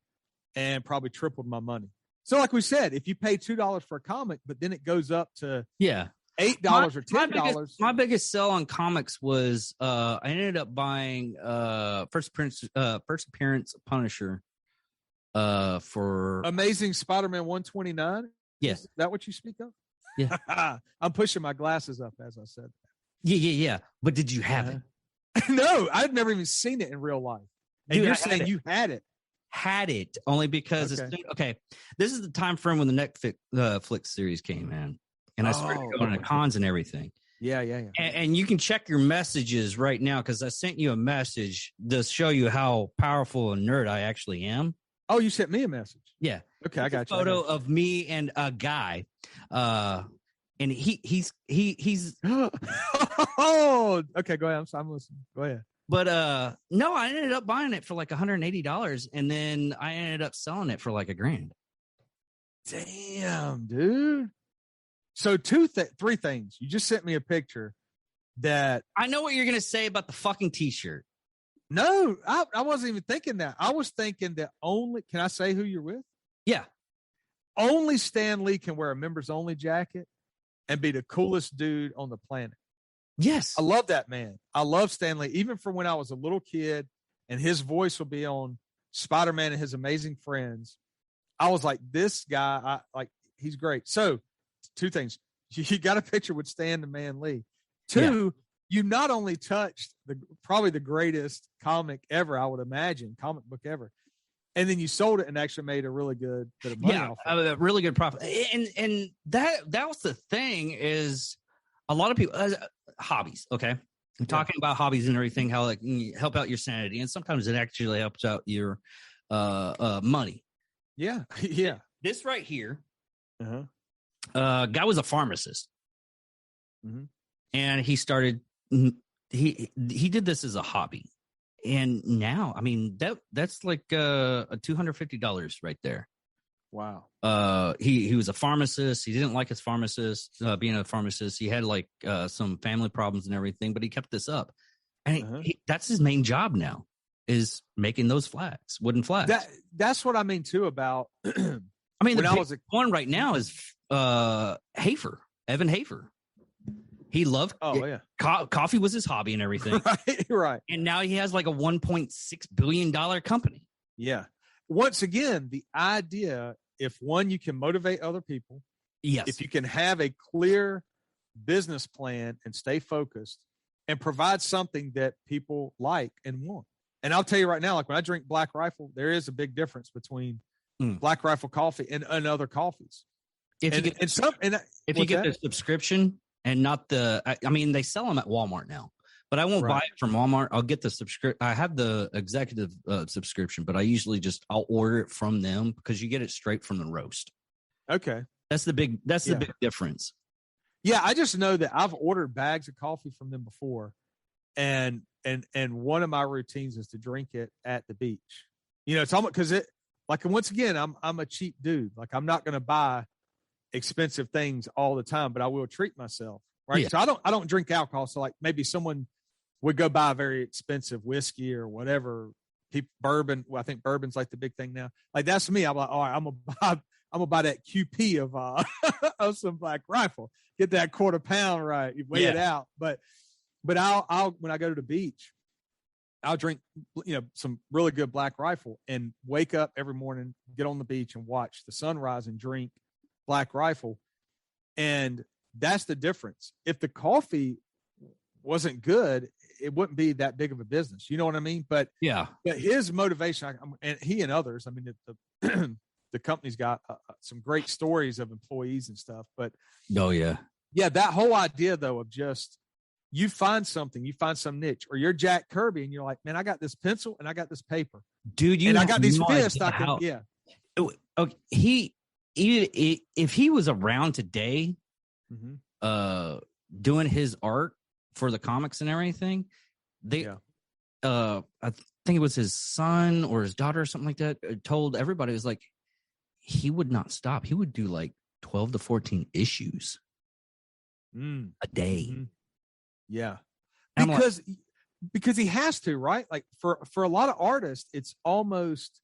and probably tripled my money. So, like we said, if you pay $2 for a comic, but then it goes up to $8 or $10. My biggest sell on comics was I ended up buying first appearance Punisher for Amazing Spider-Man 129. Yes, is that what you speak of? Yeah. I'm pushing my glasses up as I said. Yeah. But did you have it? No, I've never even seen it in real life. And you're saying you had it. Had it only because this is the time frame when the Netflix series came in, and I started going to cons and everything. Yeah. And you can check your messages right now because I sent you a message to show you how powerful a nerd I actually am. Oh, you sent me a message. Yeah. Okay, I got you. Photo of me and a guy, and he's. Oh, okay. Go ahead. I'm listening. Go ahead. But no, I ended up buying it for like $180, and then I ended up selling it for like $1,000. Damn, dude. So 3 things. You just sent me a picture that I know what you're gonna say about the fucking t-shirt. No, I wasn't even thinking that. I was thinking that only. Can I say who you're with? Yeah. Only Stan Lee can wear a members only jacket and be the coolest dude on the planet. Yes. I love that man. I love Stan Lee, even from when I was a little kid, and his voice will be on Spider-Man and His Amazing Friends. I was like, this guy, he's great. So 2 things. You got a picture with Stan the Man Lee. Two, you not only touched probably the greatest comic ever, I would imagine, comic book ever, and then you sold it and actually made a really good bit of money off of it. A really good profit. And that was the thing, is a lot of people hobbies. Okay, I'm talking about hobbies and everything, how like you help out your sanity, and sometimes it actually helps out your money. Yeah, yeah. This right here, guy was a pharmacist, and he started. He did this as a hobby, and now, I mean, that's like a $250 right there. Wow. He was a pharmacist. He didn't like his pharmacist being a pharmacist. He had like some family problems and everything, but he kept this up, and that's his main job now, is making those flags, wooden flags. That's what I mean too about. I mean, the one right now is Hafer, Evan Hafer. He loved coffee was his hobby and everything. Right. And now he has like a $1.6 billion company. Yeah. Once again, the idea, if one, you can motivate other people. Yes. If you can have a clear business plan and stay focused and provide something that people like and want. And I'll tell you right now, like when I drink Black Rifle, there is a big difference between Black Rifle coffee and other coffees. If you get the subscription and not I mean, they sell them at Walmart now, but I won't buy it from Walmart. I'll get the subscription. I have the executive subscription, but I usually I'll order it from them because you get it straight from the roast. Okay. That's the big difference. Yeah. I just know that I've ordered bags of coffee from them before. And one of my routines is to drink it at the beach. You know, it's almost because once again, I'm a cheap dude. Like, I'm not going to buy expensive things all the time, but I will treat myself. Right. Yeah. So I don't drink alcohol. So like maybe someone would go buy a very expensive whiskey or whatever. Bourbon. Well, I think bourbon's like the big thing now. Like, that's me. I'm like, all right, I'm gonna buy that QP of of some Black Rifle. Get that quarter pound right. You weigh it out. But I'll when I go to the beach, I'll drink, some really good Black Rifle and wake up every morning, get on the beach and watch the sunrise and drink Black Rifle. And that's the difference. If the coffee wasn't good, it wouldn't be that big of a business. You know what I mean? But his motivation, and he and others, I mean, the company's got some great stories of employees and stuff. But that whole idea though of just, you find some niche, or you're Jack Kirby and you're like, man, I got this pencil and I got this paper, dude. I got these fists. If he was around today, doing his art for the comics and everything, I think it was his son or his daughter or something like that, told everybody, it was like, he would not stop. He would do like 12 to 14 issues a day. Yeah. Because he has to, right? Like for a lot of artists, it's almost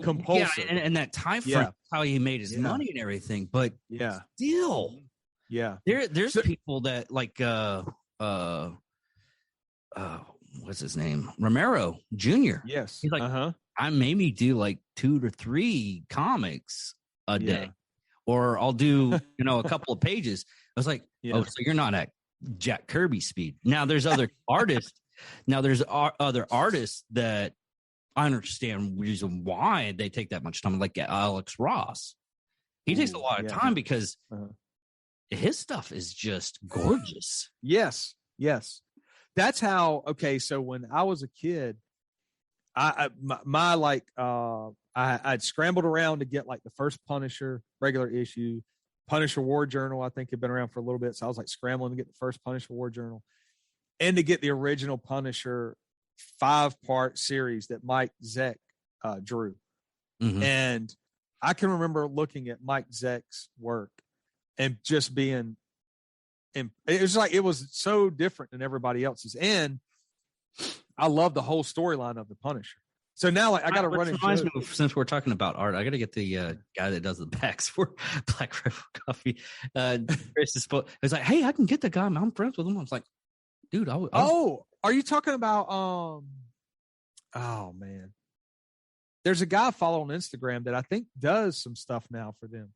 compulsive. Yeah, and that time frame, how he made his money and everything. But still, there's people that like what's his name? Romero Jr. Yes. He's like, I maybe do like 2 to 3 comics a day, or I'll do, a couple of pages. I was like, oh, so you're not at Jack Kirby speed. Now there's other artists. Now there's other artists that I understand reason why they take that much time. Like Alex Ross, he takes a lot of time because his stuff is just gorgeous. Yes. That's how. Okay, so when I was a kid, I'd scrambled around to get like the first Punisher regular issue. Punisher War Journal, I think, had been around for a little bit. So I was like scrambling to get the first Punisher War Journal and to get the original Punisher 5-part series that Mike Zeck drew. And I can remember looking at Mike Zeck's work and just being, it was like, it was so different than everybody else's. And I love the whole storyline of the Punisher. So now, like, I got to run into it. Since we're talking about art, I got to get the guy that does the backs for Black Rifle Coffee. Chris is like, hey, I can get the guy. I'm friends with him. I was like, dude, are you talking about? Oh man, there's a guy I follow on Instagram that I think does some stuff now for them.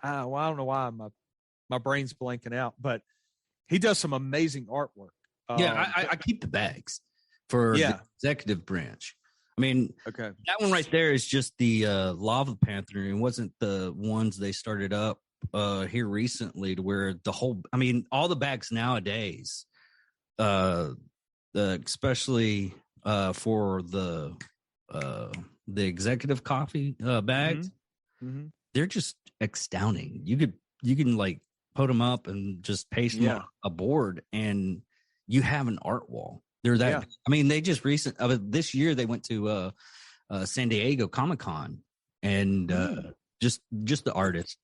I don't know why my brain's blanking out, but he does some amazing artwork. I keep the bags for the executive branch. I mean, okay, that one right there is just the Lava Panther. It wasn't the ones they started up here recently to where the whole, I mean, all the bags nowadays, especially for the executive coffee bags, they're just astounding. You can like put them up and just paste them on a board and you have an art wall. They're that. I mean, they just this year they went to San Diego Comic-Con and just the artists.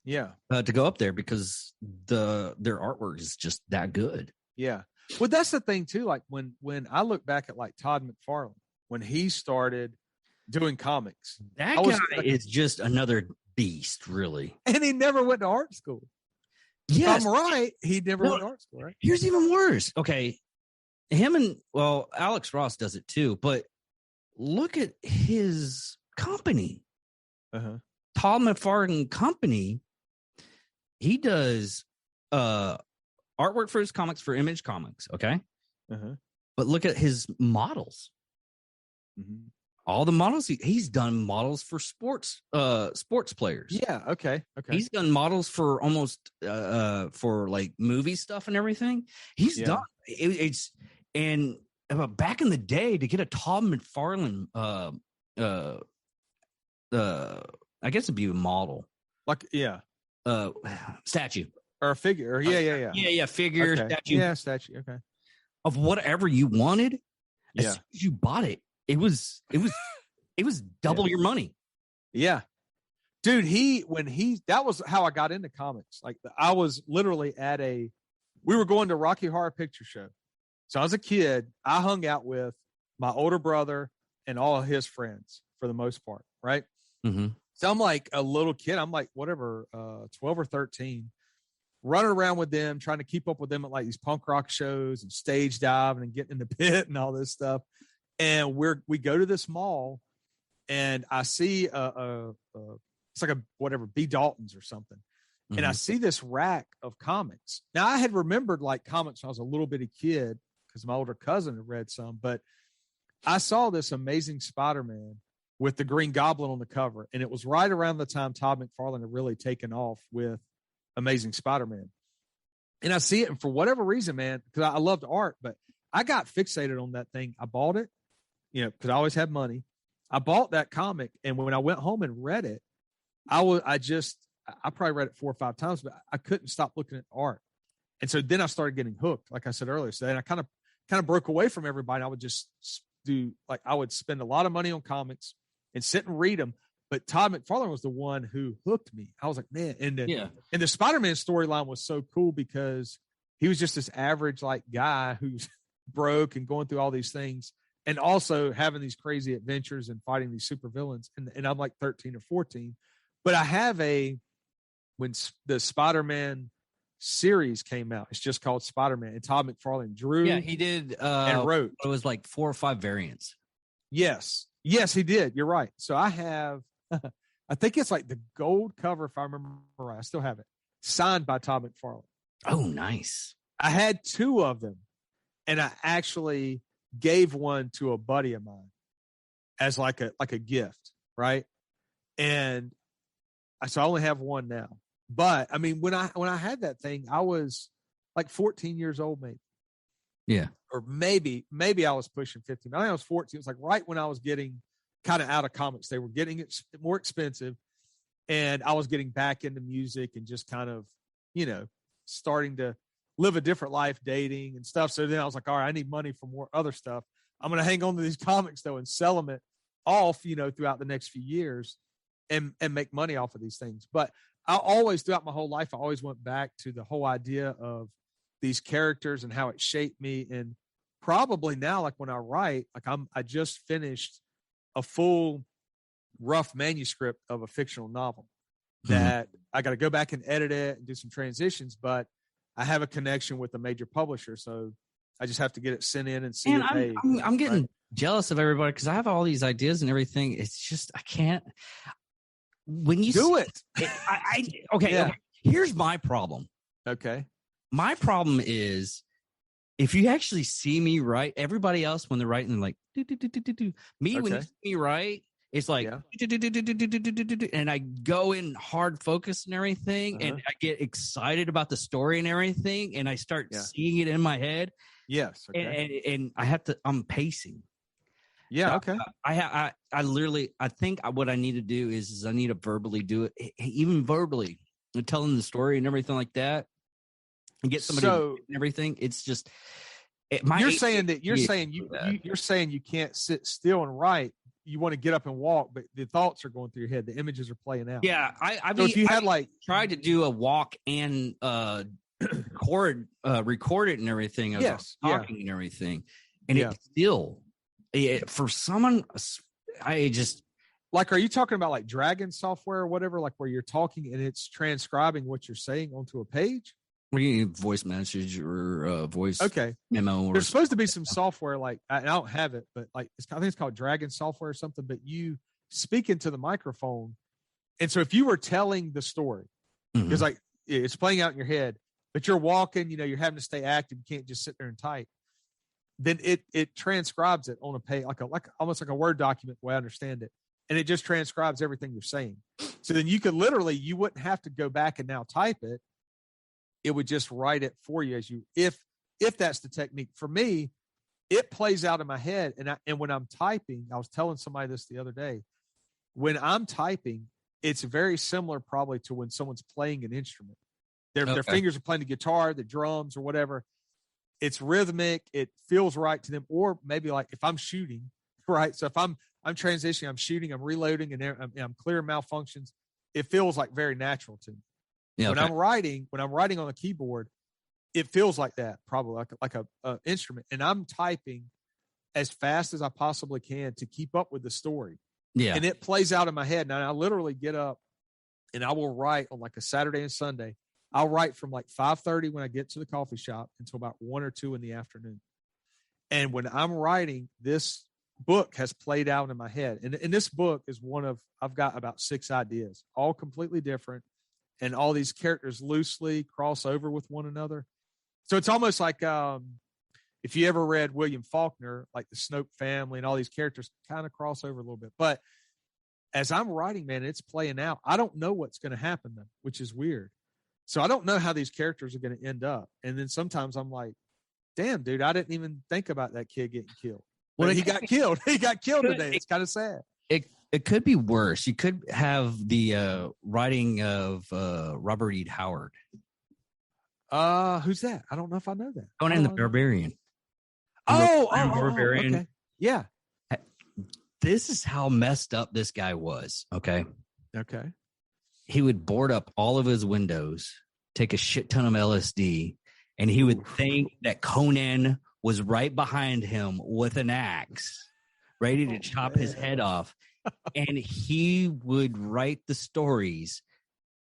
Yeah. To go up there because their artwork is just that good. Yeah. Well, that's the thing too. Like when I look back at like Todd McFarlane, when he started doing comics, that guy is just another beast, really. And he never went to art school. Yes. If I'm right, he never went to art school, right? Here's even worse. Okay. Alex Ross does it too, but look at his company. Todd McFarlane Company. He does artwork for his comics for Image Comics, okay? But look at his models. All the models he's done models for sports players. Yeah, okay. He's done models for almost for like movie stuff and everything. He's done it's and back in the day to get a Todd McFarlane I guess it'd be a model. Like statue. Or a figure. Figure, okay. statue. Yeah, statue. Okay. Of whatever you wanted. As soon as you bought it, it was double your money. Yeah. Dude, that was how I got into comics. Like I was literally we were going to Rocky Horror Picture Show. So I was a kid. I hung out with my older brother and all of his friends for the most part. Right. So I'm like a little kid. I'm like, whatever, 12 or 13, running around with them, trying to keep up with them at like these punk rock shows and stage diving and getting in the pit and all this stuff. And we go to this mall and I see it's like B. Dalton's or something. And I see this rack of comics. Now I had remembered like comics when I was a little bitty kid because my older cousin had read some, but I saw this Amazing Spider-Man with the Green Goblin on the cover. And it was right around the time Todd McFarlane had really taken off with Amazing Spider-Man. And I see it. And for whatever reason, man, because I loved art, but I got fixated on that thing. I bought it, because I always had money. I bought that comic. And when I went home and read it, I probably read it 4 or 5 times, but I couldn't stop looking at art. And so then I started getting hooked, like I said earlier. So then I kind of broke away from everybody. I would just I would spend a lot of money on comics and sit and read them. But Todd McFarlane was the one who hooked me. I was like, man. And the Spider-Man storyline was so cool because he was just this average like guy who's broke and going through all these things and also having these crazy adventures and fighting these supervillains. And I'm like 13 or 14. But I have when the Spider-Man series came out, it's just called Spider-Man. And Todd McFarlane drew. Yeah, he did. And wrote. It was like 4 or 5 variants. Yes, he did. You're right. So I have, I think it's like the gold cover, if I remember right. I still have it, signed by Todd McFarlane. Oh, nice. I had 2 of them, and I actually gave one to a buddy of mine as like a gift, right? And so I only have one now. But I mean, when I had that thing, I was like 14 years old, maybe. Yeah. Or maybe I was pushing 15. I think I was 14. It was like right when I was getting kind of out of comics. They were getting it more expensive. And I was getting back into music and just kind of, starting to live a different life, dating and stuff. So then I was like, all right, I need money for more other stuff. I'm going to hang on to these comics though and sell them off, throughout the next few years and make money off of these things. But I always, throughout my whole life, I always went back to the whole idea of these characters and how it shaped me. And probably now, like when I write, like I just finished a full rough manuscript of a fictional novel that I got to go back and edit it and do some transitions, but I have a connection with a major publisher. So I just have to get it sent in and see it made. I'm getting jealous of everybody because I have all these ideas and everything. It's just, I can't. When you do it. Okay. Here's my problem. Okay. My problem is if you actually see me write, everybody else when they're writing, they're like, do, do, do, do, do, do. Me, when you Okay. see me write, it's like, Yeah. do, do, do, do, do, do, do, do, do, do, and I go in hard focus and everything, and I get excited about the story and everything, and I start seeing it in my head. Yes. Okay. And I have to, I'm pacing. Yeah. So Okay. I literally, I think what I need to do is I need to verbally do it, even verbally, telling the story and everything like that, and get somebody and everything. It's just, you're saying you can't sit still and write. You want to get up and walk, but the thoughts are going through your head. The images are playing out. Yeah, I mean, if you had tried to do a walk and record it and everything, talking and everything, and it still, for someone, I just like, are you talking about like Dragon software or whatever, like where you're talking and it's transcribing what you're saying onto a page? What do you need, voice message or voice memo? There's supposed to be some software like, I don't have it, but like I think it's called Dragon software or something. But you speak into the microphone, and so if you were telling the story, because like it's playing out in your head, but you're walking, you're having to stay active. You can't just sit there and type. Then it transcribes it on a page, like almost like a Word document, the way I understand it, and it just transcribes everything you're saying. So then you wouldn't have to go back and now type it. It would just write it for you if that's the technique. For me, it plays out in my head. And when I'm typing, I was telling somebody this the other day, when I'm typing, it's very similar probably to when someone's playing an instrument. Their fingers are playing the guitar, the drums or whatever. It's rhythmic. It feels right to them. Or maybe like if I'm shooting, right? So if I'm transitioning, I'm shooting, I'm reloading, and I'm clearing malfunctions, it feels like very natural to me. Yeah, when I'm writing on the keyboard, it feels like that, probably like a instrument. And I'm typing as fast as I possibly can to keep up with the story. Yeah. And it plays out in my head. Now I literally get up and I will write on like a Saturday and Sunday. I'll write from like 5:30 when I get to the coffee shop until about 1 or 2 in the afternoon. And when I'm writing, this book has played out in my head. And this book is I've got about 6 ideas, all completely different. And all these characters loosely cross over with one another. So it's almost like if you ever read William Faulkner, like the Snoke family and all these characters kind of cross over a little bit. But as I'm writing, man, it's playing out. I don't know what's going to happen, though, which is weird. So I don't know how these characters are going to end up. And then sometimes I'm like, damn, dude, I didn't even think about that kid getting killed. Well, he got killed. He got killed today. It's kind of sad. It could be worse. You could have the writing of Robert E. Howard. Who's that? I don't know if I know that. Conan the Barbarian. Barbarian. Okay. Yeah. This is how messed up this guy was. Okay. Okay. He would board up all of his windows, take a shit ton of LSD, and he would think that Conan was right behind him with an axe, ready to chop his head off. And he would write the stories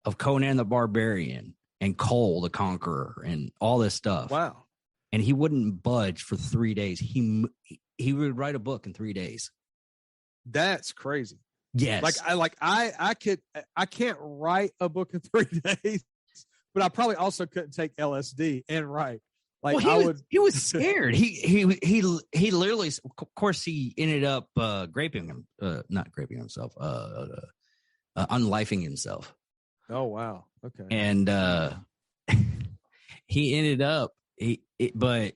of Conan the Barbarian and Cole the Conqueror and all this stuff. Wow. And he wouldn't budge for 3 days. He would write a book in 3 days. That's crazy. Yes. I can't write a book in 3 days, but I probably also couldn't take LSD and write. Like, well, he was scared. He literally, of course, he ended up not raping himself, unlifing himself. Oh wow, okay. And he ended up, but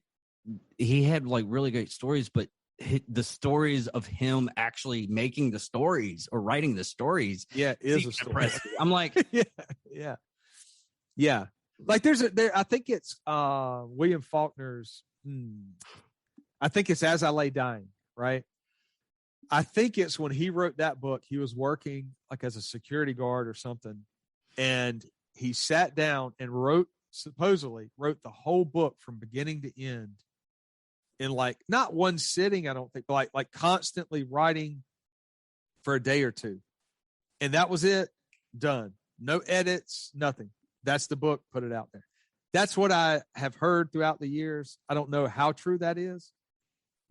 he had like really great stories, but the stories of him actually making the stories or writing the stories, is a story. Impressive. I'm like, yeah. Like I think it's William Faulkner's. I think it's As I Lay Dying, right? I think it's when he wrote that book. He was working like as a security guard or something, and he sat down and supposedly wrote the whole book from beginning to end in like not one sitting, I don't think, but like constantly writing for a day or two, and that was it. Done. No edits, nothing. That's the book, put it out there. That's what I have heard throughout the years. I don't know how true that is,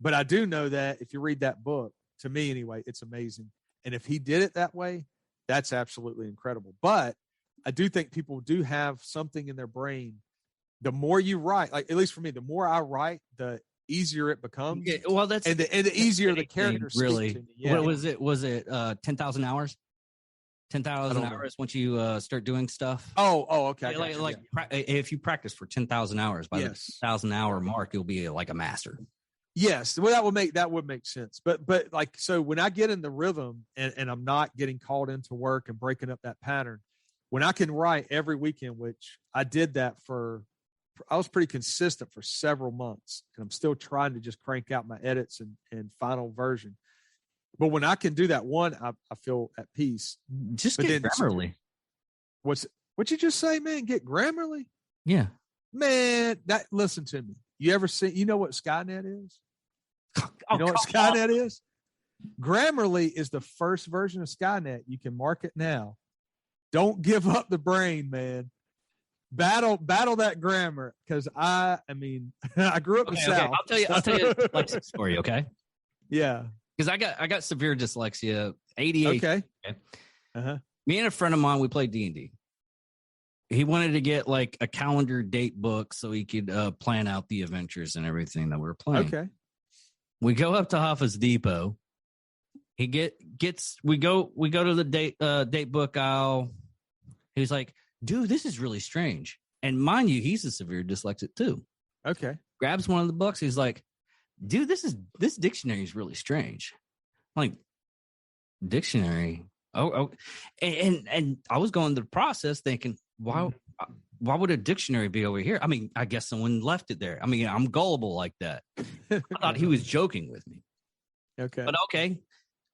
but I do know that if you read that book, to me anyway, it's amazing. And if he did it that way, that's absolutely incredible. But I do think people do have something in their brain the more you write, like at least for me, the more I write, the easier it becomes. Yeah, well, that's and the easier the characters really. speak to me. Yeah. What was it? Was it 10,000 hours? 10,000 hours once you start doing stuff. Okay. If you practice for 10,000 hours, by the 10,000 hour mark, you'll be like a master. Yes, well, that would make sense. But like, so when I get in the rhythm and I'm not getting called into work and breaking up that pattern, when I can write every weekend, which I did that I was pretty consistent for several months, and I'm still trying to just crank out my edits and final version. But when I can do that, I feel at peace. Just get Grammarly. What you just say, man? Get Grammarly? Yeah, man. Listen to me. You ever see? You know what Skynet is? You know what Skynet is? Grammarly is the first version of Skynet. You can mark it now. Don't give up the brain, man. Battle that grammar, because I mean I grew up in the South. I'll tell you a dyslexia story, okay? Yeah. Because I got severe dyslexia, ADHD. Okay. Uh-huh. Me and a friend of mine, we played D&D. He wanted to get like a calendar date book so he could plan out the adventures and everything that we were playing. Okay. We go up to Office Depot. We go to the date book aisle. He's like, dude, this is really strange. And mind you, he's a severe dyslexic too. Okay. Grabs one of the books. He's like, dude, this dictionary is really strange. I'm like, dictionary? Oh, and I was going through the process thinking, why would a dictionary be over here? I mean, I guess someone left it there. I mean, I'm gullible like that. I thought he was joking with me. Okay. But okay.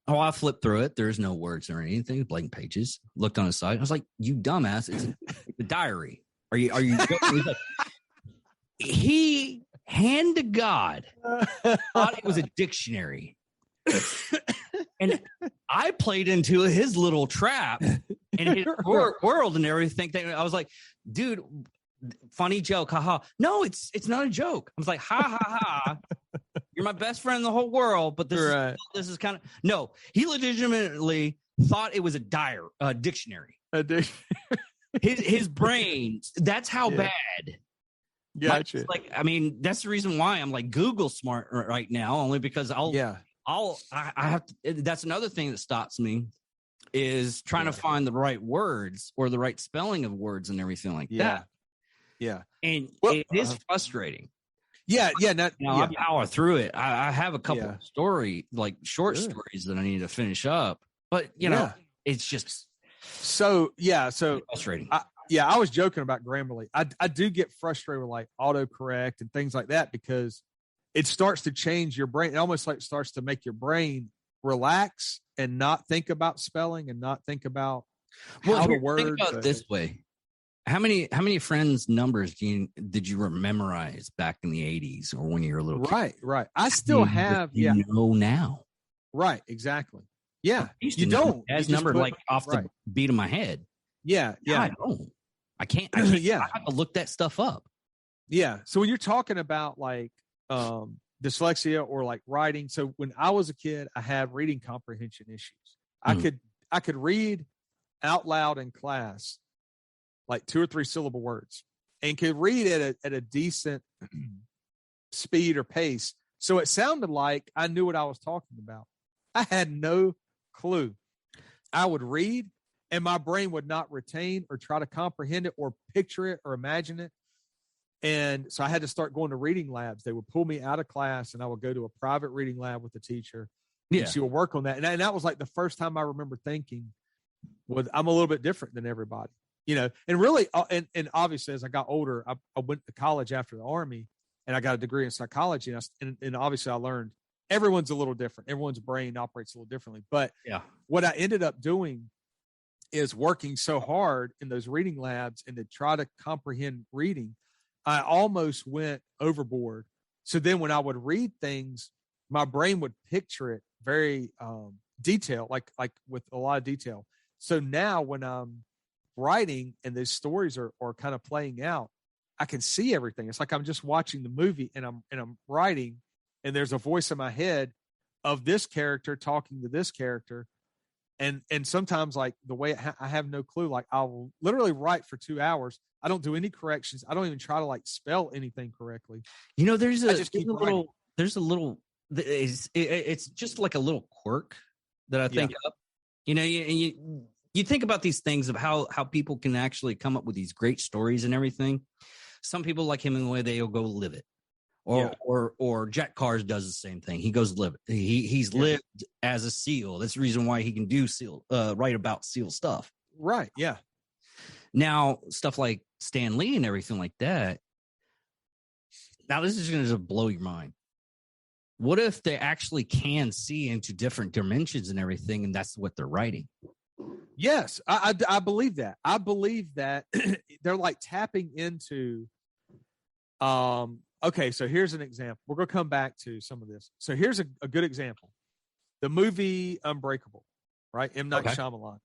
Oh, I flipped through it. There's no words or anything, blank pages. Looked on his side. I was like, you dumbass. It's a diary. Are you like, he, hand to God, thought it was a dictionary. And I played into his little trap and his world and everything. I was like, dude, funny joke. Haha. No, it's not a joke. I was like, ha ha ha. You're my best friend in the whole world, but this is kind of no. He legitimately thought it was a dictionary. His brain. That's how bad. Gotcha. Like, I mean, that's the reason why I'm like Google smart right now, only because I have to. That's another thing that stops me is trying to find the right words or the right spelling of words and everything like that. Yeah. And it is frustrating. Yeah. I power through it. I have a couple of short stories that I need to finish up, but it's just so frustrating. I was joking about Grammarly. I do get frustrated with like autocorrect and things like that because it starts to change your brain. It almost like starts to make your brain relax and not think about spelling and not think about how the words. Think about it this way. How many friends' numbers did you memorize back in the 80s or when you were a little kid? Right. I still have. Now. Right. Exactly. Yeah. You don't. As number like off the beat of my head. Yeah. I don't. I can't. I have to look that stuff up. Yeah. So when you're talking about like dyslexia or like writing, so when I was a kid, I had reading comprehension issues. I could read out loud in class like 2 or 3 syllable words and could read it at a decent speed or pace. So it sounded like I knew what I was talking about. I had no clue. I would read and my brain would not retain or try to comprehend it or picture it or imagine it. And so I had to start going to reading labs. They would pull me out of class and I would go to a private reading lab with the teacher. Yeah. And she would work on that. And that was like the first time I remember thinking, well, I'm a little bit different than everybody. And really, and obviously, as I got older, I went to college after the Army, and I got a degree in psychology. And obviously, I learned everyone's a little different. Everyone's brain operates a little differently. But what I ended up doing is working so hard in those reading labs and to try to comprehend reading, I almost went overboard. So then when I would read things, my brain would picture it very detailed, like with a lot of detail. So now when I'm writing and these stories are kind of playing out, I can see everything. It's like I'm just watching the movie and I'm writing, and there's a voice in my head of this character talking to this character, And sometimes like the way I have no clue, like I'll literally write for 2 hours. I don't do any corrections. I don't even try to like spell anything correctly. You know, there's I just keep it's just like a little quirk that I think up. You know, you think about these things of how people can actually come up with these great stories and everything. Some people like Hemingway, they'll go live it. Or Jack Cars does the same thing. He goes live it. He's lived as a SEAL. That's the reason why he can do write about SEAL stuff. Right. Yeah. Now, stuff like Stan Lee and everything like that. Now, this is going to just blow your mind. What if they actually can see into different dimensions and everything, and that's what they're writing? Yes, I believe that. I believe that they're like tapping into. Okay, so here's an example. We're going to come back to some of this. So here's a good example. The movie Unbreakable, right? M. Night Shyamalan.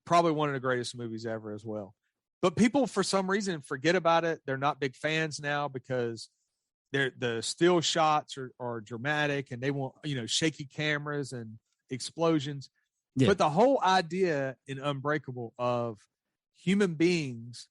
Probably one of the greatest movies ever as well. But people, for some reason, forget about it. They're not big fans now because the still shots are dramatic and they want, shaky cameras and explosions. Yeah. But the whole idea in Unbreakable of human beings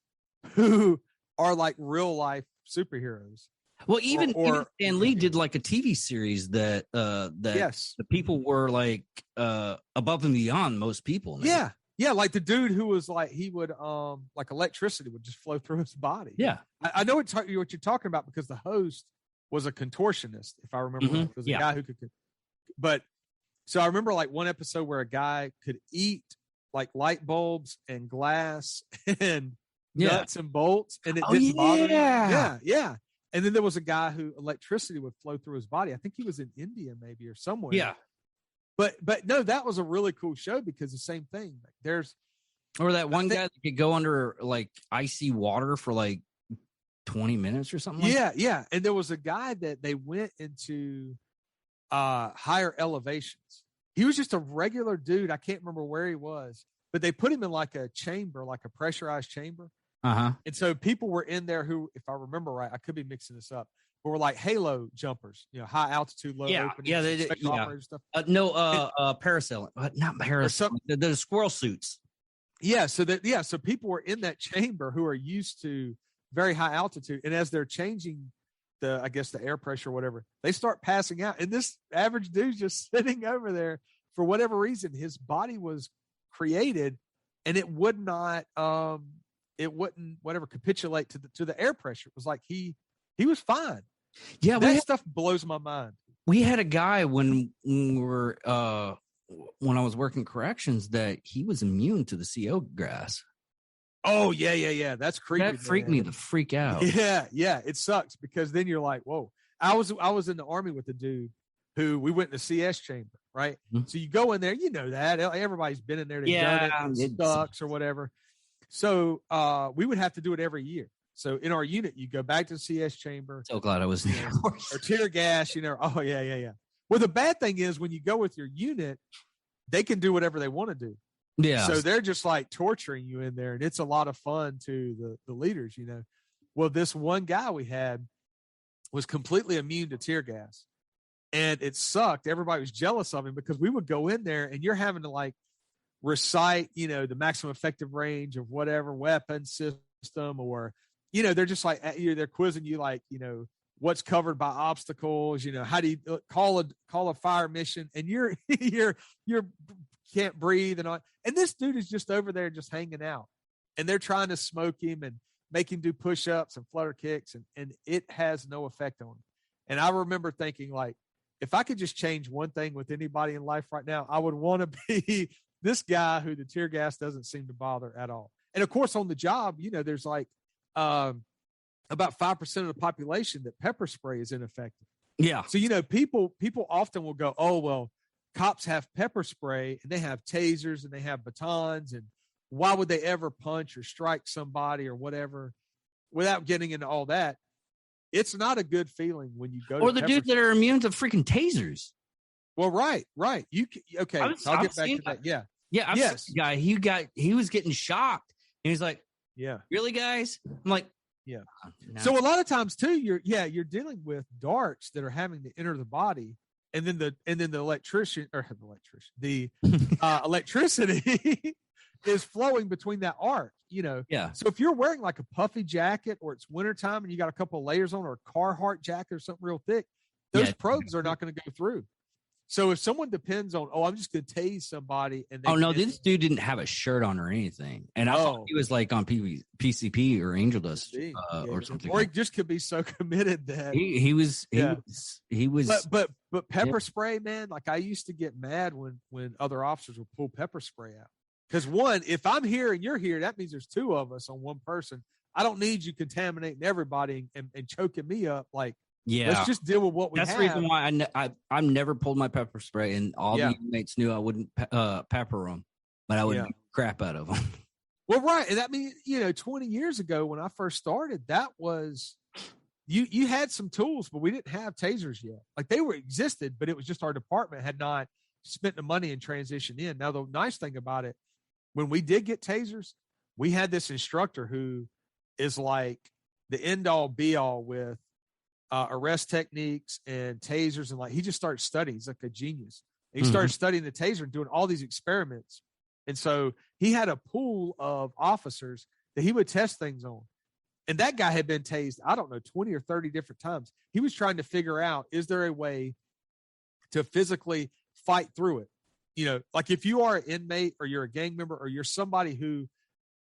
who are like real life superheroes. Well, even Stan Lee did like a TV series that yes, the people were like above and beyond most people. Yeah. Yeah, like the dude who was like, he would like electricity would just flow through his body. Yeah. I know what you're talking about because the host was a contortionist, if I remember right. It was a guy who could, but so I remember like one episode where a guy could eat like light bulbs and glass and nuts and bolts, and it didn't bother him. Yeah, yeah. And then there was a guy who electricity would flow through his body. I think he was in India maybe or somewhere. Yeah. But no, that was a really cool show because the same thing. Like or that one guy that could go under like icy water for like 20 minutes or something. Yeah. And there was a guy that they went into higher elevations. He was just a regular dude. I can't remember where he was, but they put him in like a chamber, like a pressurized chamber. Uh-huh. And so people were in there who, if I remember right, I could be mixing this up, but were like halo jumpers, high altitude, low opening. Yeah, they did. Stuff. Parasailing, not parasailing. The squirrel suits. Yeah, so people were in that chamber who are used to very high altitude, and as they're changing the air pressure or whatever, they start passing out, and this average dude's just sitting over there for whatever reason. His body was created, and it would not, it wouldn't capitulate to the air pressure. It was like he was fine. Yeah, that stuff blows my mind. We had a guy when we were when I was working corrections that he was immune to the CO gas. Oh yeah. That's creepy. That freaked me the freak out. Yeah. It sucks because then you're like, whoa. I was in the Army with a dude who we went in the CS chamber, right? Mm-hmm. So you go in there, you know that everybody's been in there. Done it sucks or whatever. So we would have to do it every year. So in our unit, you go back to the CS chamber. So glad I was there. Or tear gas, Oh yeah. Well, the bad thing is when you go with your unit, they can do whatever they want to do. Yeah. So they're just like torturing you in there, and it's a lot of fun to the leaders, Well, this one guy we had was completely immune to tear gas, and it sucked. Everybody was jealous of him because we would go in there, and you're having to like recite, the maximum effective range of whatever weapon system, or they're just like they're quizzing you like what's covered by obstacles, how do you call a fire mission, and you're can't breathe and all. And this dude is just over there just hanging out, and they're trying to smoke him and make him do push-ups and flutter kicks, and it has no effect on him. And I remember thinking, like, if I could just change one thing with anybody in life right now, I would want to be this guy who the tear gas doesn't seem to bother at all. And of course, on the job, there's like about 5% of the population that pepper spray is ineffective. Yeah. So, people often will go, oh, well, cops have pepper spray and they have tasers and they have batons, and why would they ever punch or strike somebody or whatever without getting into all that? It's not a good feeling when you go or the dudes that are immune to freaking tasers. Well, right. I'll get back to that. Yeah. Yeah. I've seen a guy, he was getting shocked, and he's like, yeah, really, guys? I'm like, yeah. No. So a lot of times too, you're dealing with darts that are having to enter the body. and then the electricity is flowing between that arc, Yeah. So if you're wearing like a puffy jacket or it's wintertime and you got a couple of layers on, or a Carhartt jacket or something real thick, those probes are not going to go through. So if someone depends on, I'm just going to tase somebody, and this dude didn't have a shirt on or anything, and I thought he was like on PCP or Angel Dust or something, or he just could be so committed that he was. But pepper spray, man. Like, I used to get mad when other officers would pull pepper spray out, because one, if I'm here and you're here, that means there's two of us on one person. I don't need you contaminating everybody and choking me up. Like, let's just deal with what we have. That's the reason why I've never pulled my pepper spray, and all the inmates knew I wouldn't pepper them, but I would beat the crap out of them. Well, right. And that means, 20 years ago when I first started, that was, you had some tools, but we didn't have tasers yet. Like, they existed, but it was just our department had not spent the money and transitioned in. Now, the nice thing about it, when we did get tasers, we had this instructor who is like the end all be all with arrest techniques and tasers, and like, he just started studying. He's like a genius. And he started studying the taser and doing all these experiments. And so he had a pool of officers that he would test things on. And that guy had been tased, I don't know, 20 or 30 different times. He was trying to figure out, is there a way to physically fight through it? Like, if you are an inmate or you're a gang member or you're somebody who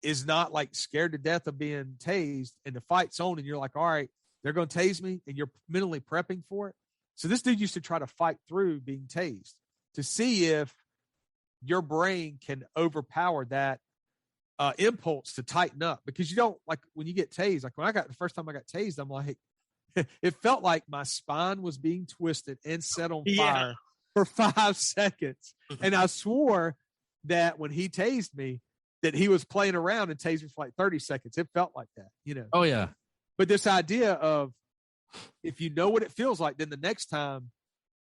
is not like scared to death of being tased, and the fight's on, and you're like, all right, they're going to tase me, and you're mentally prepping for it. So this dude used to try to fight through being tased to see if your brain can overpower that impulse to tighten up, because you don't, like, when you get tased, like when the first time I got tased, I'm like, it felt like my spine was being twisted and set on fire for 5 seconds. And I swore that when he tased me, that he was playing around and tased me for like 30 seconds. It felt like that, Oh yeah. But this idea of, if you know what it feels like, then the next time,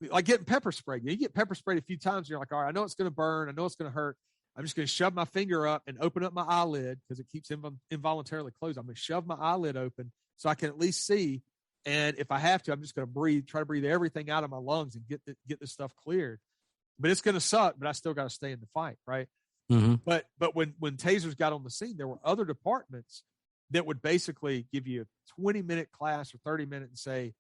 like getting pepper sprayed, you get pepper sprayed a few times, and you're like, all right, I know it's going to burn. I know it's going to hurt. I'm just going to shove my finger up and open up my eyelid, because it keeps involuntarily closed. I'm going to shove my eyelid open so I can at least see. And if I have to, I'm just going to try to breathe everything out of my lungs and get this stuff cleared. But it's going to suck, but I still got to stay in the fight. Right. Mm-hmm. But when tasers got on the scene, there were other departments that would basically give you a 20-minute class or 30-minute and say,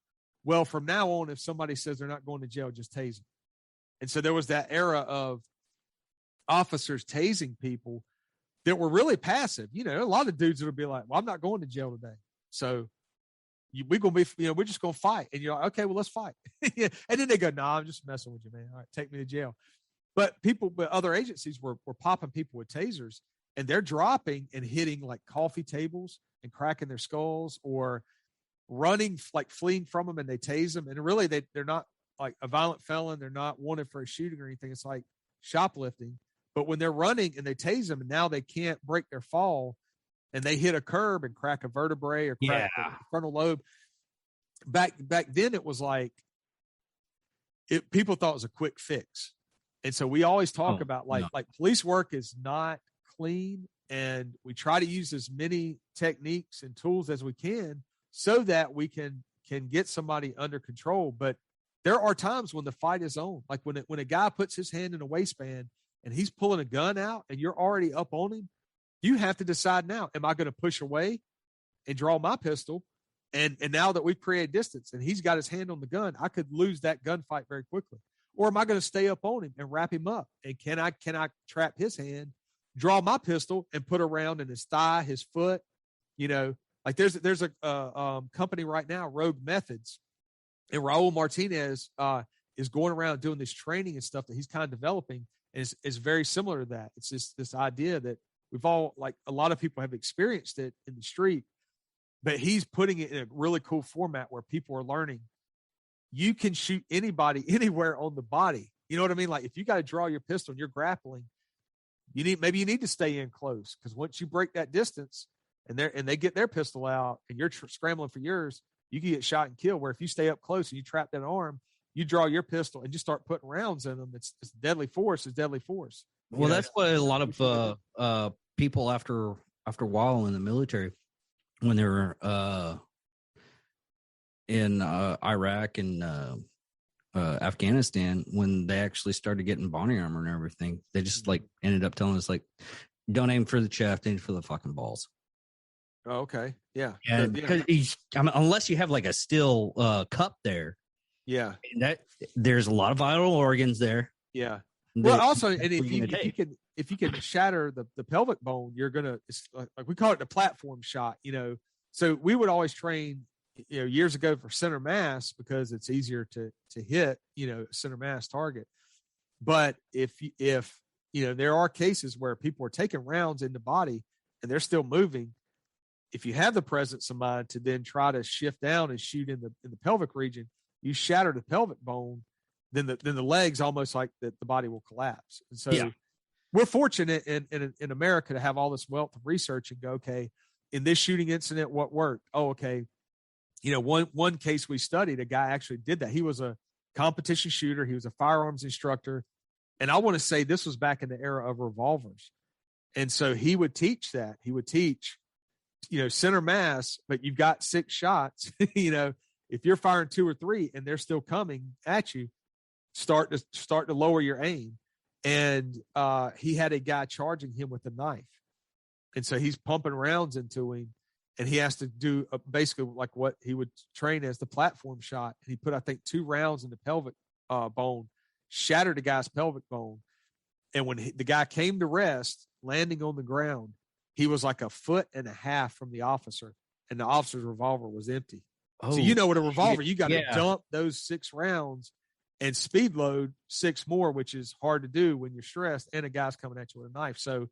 well, from now on, if somebody says they're not going to jail, just tase them. And so there was that era of officers tasing people that were really passive. A lot of dudes that would be like, well, I'm not going to jail today. So we're going to be, we're just going to fight. And you're like, okay, well, let's fight. And then they go, no, I'm just messing with you, man. All right, take me to jail. But other agencies were popping people with tasers, and they're dropping and hitting like coffee tables and cracking their skulls, or running, like fleeing from them, and they tase them. And really, they're not like a violent felon. They're not wanted for a shooting or anything. It's like shoplifting. But when they're running and they tase them, and now they can't break their fall, and they hit a curb and crack a vertebrae or crack the frontal lobe. Back then, it was like, people thought it was a quick fix. And so we always talk about like police work is not clean, and we try to use as many techniques and tools as we can so that we can get somebody under control. But there are times when the fight is on, like when a guy puts his hand in a waistband and he's pulling a gun out and you're already up on him, you have to decide now, am I going to push away and draw my pistol? And now that we've created distance and he's got his hand on the gun, I could lose that gunfight very quickly. Or am I going to stay up on him and wrap him up? And can I trap his hand, draw my pistol, and put a round in his thigh, his foot? Like there's a company right now, Rogue Methods, and Raul Martinez is going around doing this training and stuff that he's kind of developing, and it's very similar to that. It's this idea that we've all, like, a lot of people have experienced it in the street, but he's putting it in a really cool format where people are learning. You can shoot anybody anywhere on the body. You know what I mean? Like, if you got to draw your pistol and you're grappling, maybe you need to stay in close, because once you break that distance and they get their pistol out and you're scrambling for yours, you can get shot and killed. Where if you stay up close and you trap that arm, you draw your pistol and just start putting rounds in them. It's deadly force is deadly force. Well, that's what a lot of people after a while in the military, when they were in Iraq and Afghanistan, when they actually started getting body armor and everything, they just like ended up telling us like, don't aim for the chest, aim for the fucking balls. Oh, okay. Yeah. And because unless you have like a steel cup there, yeah, that there's a lot of vital organs there. Yeah. Well, also, and if you can shatter the pelvic bone, you're gonna, it's like we call it the platform shot. So we would always train, years ago for center mass because it's easier to hit, center mass target. But if there are cases where people are taking rounds in the body and they're still moving, if you have the presence of mind to then try to shift down and shoot in the pelvic region, you shatter the pelvic bone, then the legs almost like the body will collapse. And so we're fortunate in America to have all this wealth of research and go, okay, in this shooting incident, what worked? Oh, okay. One case we studied, a guy actually did that. He was a competition shooter. He was a firearms instructor. And I want to say this was back in the era of revolvers. And so he would teach that. He would teach, center mass, but you've got 6 shots. If you're firing 2 or 3 and they're still coming at you, start to lower your aim. And he had a guy charging him with a knife. And so he's pumping rounds into him, and he has to do basically like what he would train as the platform shot. And he put, I think, 2 rounds in the pelvic bone, shattered the guy's pelvic bone. And when the guy came to rest, landing on the ground, he was like 1.5 feet from the officer, and the officer's revolver was empty. Oh, so with a revolver, you got to dump those 6 rounds and speed load 6 more, which is hard to do when you're stressed and a guy's coming at you with a knife. So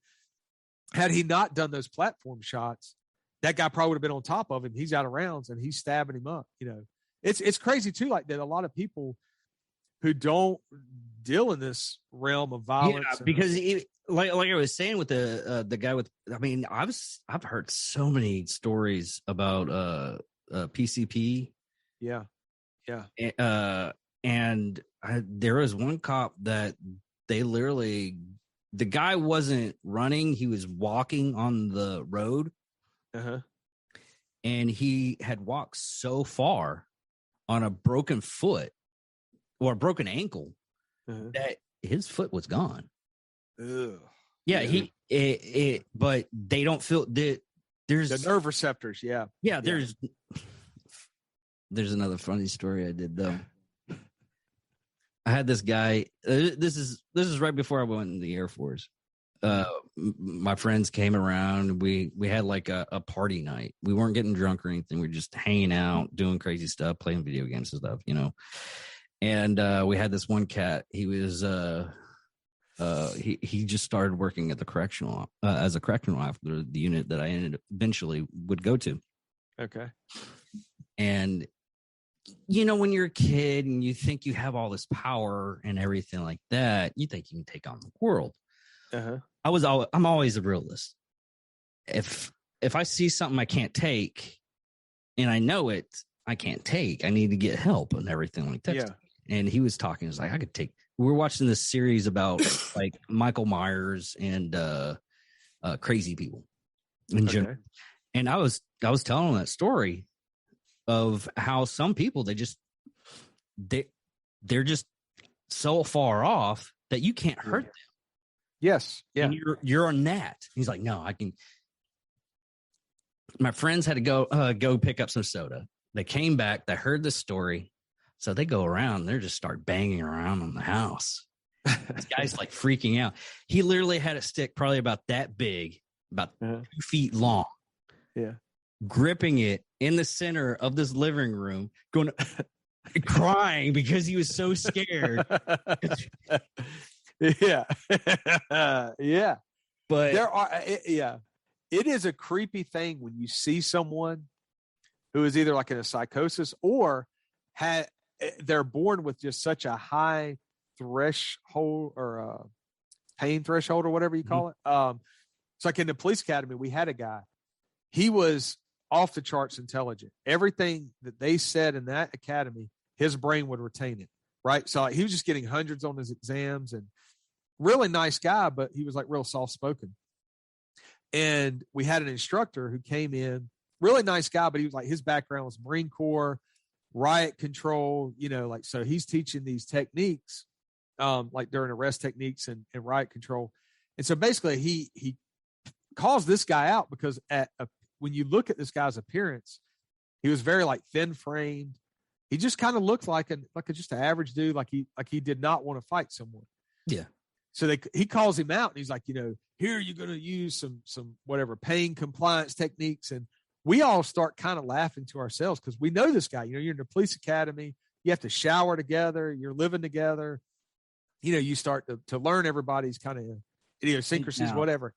had he not done those platform shots, that guy probably would have been on top of him. He's out of rounds and he's stabbing him up. It's crazy too, like that. A lot of people who don't deal in this realm of violence, because like I was saying with the guy with, I've heard so many stories about PCP. Yeah. And there was one cop that they literally, the guy wasn't running, he was walking on the road. And he had walked so far on a broken foot or a broken ankle that his foot was gone. Ugh. Yeah, but they don't feel that there's the nerve receptors. Yeah. There's another funny story I did though. I had this guy. This is right before I went in the Air Force. My friends came around. We had like a party night. We weren't getting drunk or anything. We were just hanging out, doing crazy stuff, playing video games and stuff, And we had this one cat. He was he just started working at the correctional as a correctional officer, the unit that I eventually would go to. Okay. And when you're a kid and you think you have all this power and everything like that, you think you can take on the world. I'm always a realist. If I see something I can't take and I know it, I can't take, I need to get help and everything like that. Yeah. And he was talking, he was like, I could take, we were watching this series about like Michael Myers and crazy people in general. And I was telling him that story of how some people, they're just so far off that you can't hurt them. Yes. Yeah. And you're a gnat. He's like, no, I can. My friends had to go pick up some soda. They came back. They heard the story. So they go around. They just start banging around on the house. This guy's like freaking out. He literally had a stick probably about that big, about 2 feet long. Yeah. Gripping it in the center of this living room, going crying because he was so scared. Yeah. Yeah. But it is a creepy thing when you see someone who is either like in a psychosis or they're born with just such a high threshold or pain threshold or whatever you call it. It's like in the police academy, we had a guy. He was off the charts intelligent. Everything that they said in that academy, his brain would retain it. Right. So he was just getting hundreds on his exams and really nice guy, but he was like real soft spoken. And we had an instructor who came in, really nice guy, but he was like, his background was Marine Corps, riot control, like, so he's teaching these techniques, like during arrest techniques and riot control. And so basically he calls this guy out because when you look at this guy's appearance, he was very like thin framed. He just kind of looked like just an average dude, like he did not want to fight someone. Yeah. So he calls him out and he's like, here you're going to use some whatever pain compliance techniques. And we all start kind of laughing to ourselves because we know this guy. You're in the police academy. You have to shower together. You're living together. You start to learn everybody's kind of idiosyncrasies, whatever.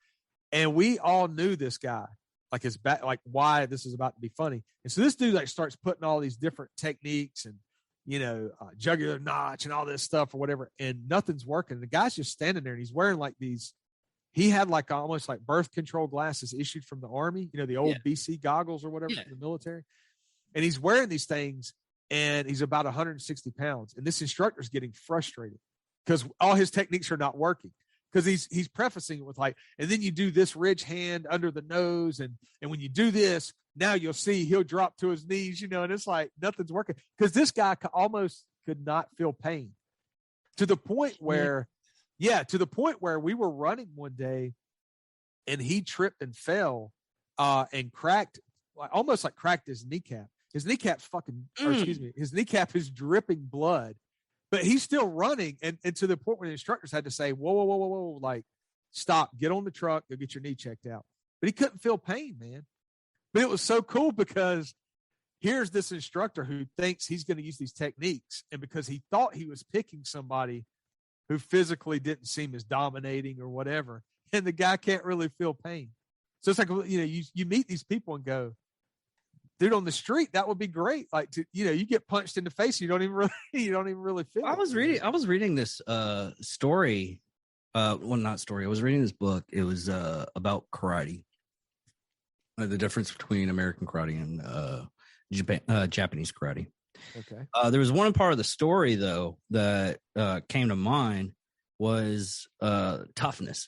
And we all knew this guy, like his back, like why this is about to be funny. And so this dude like starts putting all these different techniques and, jugular notch and all this stuff or whatever, and nothing's working. The guy's just standing there and he's wearing like he had like almost like birth control glasses issued from the Army, the old BC goggles or whatever from the military. And he's wearing these things and he's about 160 pounds. And this instructor's getting frustrated because all his techniques are not working. Because he's prefacing it with like, and then you do this ridge hand under the nose, and when you do this, now you'll see he'll drop to his knees, and it's like nothing's working because this guy almost could not feel pain to the point where, we were running one day, and he tripped and fell, and cracked, almost like cracked his kneecap. His kneecap's his kneecap is dripping blood. But he's still running, and to the point where the instructors had to say, whoa, like, stop, get on the truck, go get your knee checked out. But he couldn't feel pain, man. But it was so cool because here's this instructor who thinks he's going to use these techniques, and because he thought he was picking somebody who physically didn't seem as dominating or whatever, and the guy can't really feel pain. So it's like, you meet these people and go, dude, on the street, that would be great. Like, you get punched in the face, you don't even really feel. I was reading this story. Not story. I was reading this book. It was about karate, the difference between American karate and Japanese karate. Okay. There was one part of the story though that came to mind was toughness.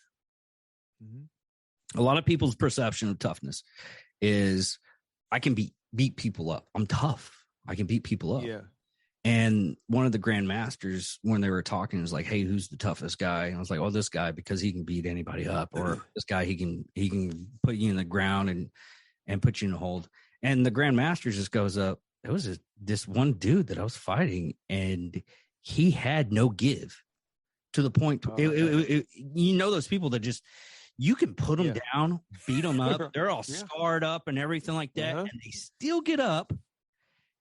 Mm-hmm. A lot of people's perception of toughness is I can beat people up. I'm tough. I can beat people up. Yeah. And one of the grandmasters, when they were talking, was like, "Hey, who's the toughest guy?" And I was like, "Oh, this guy, because he can beat anybody up." Or this guy, he can put you in the ground and put you in a hold. And the grandmaster just goes up. It was this one dude that I was fighting, and he had no give to the point. Those people that just. You can put them down, beat them up. They're all scarred up and everything like that. And they still get up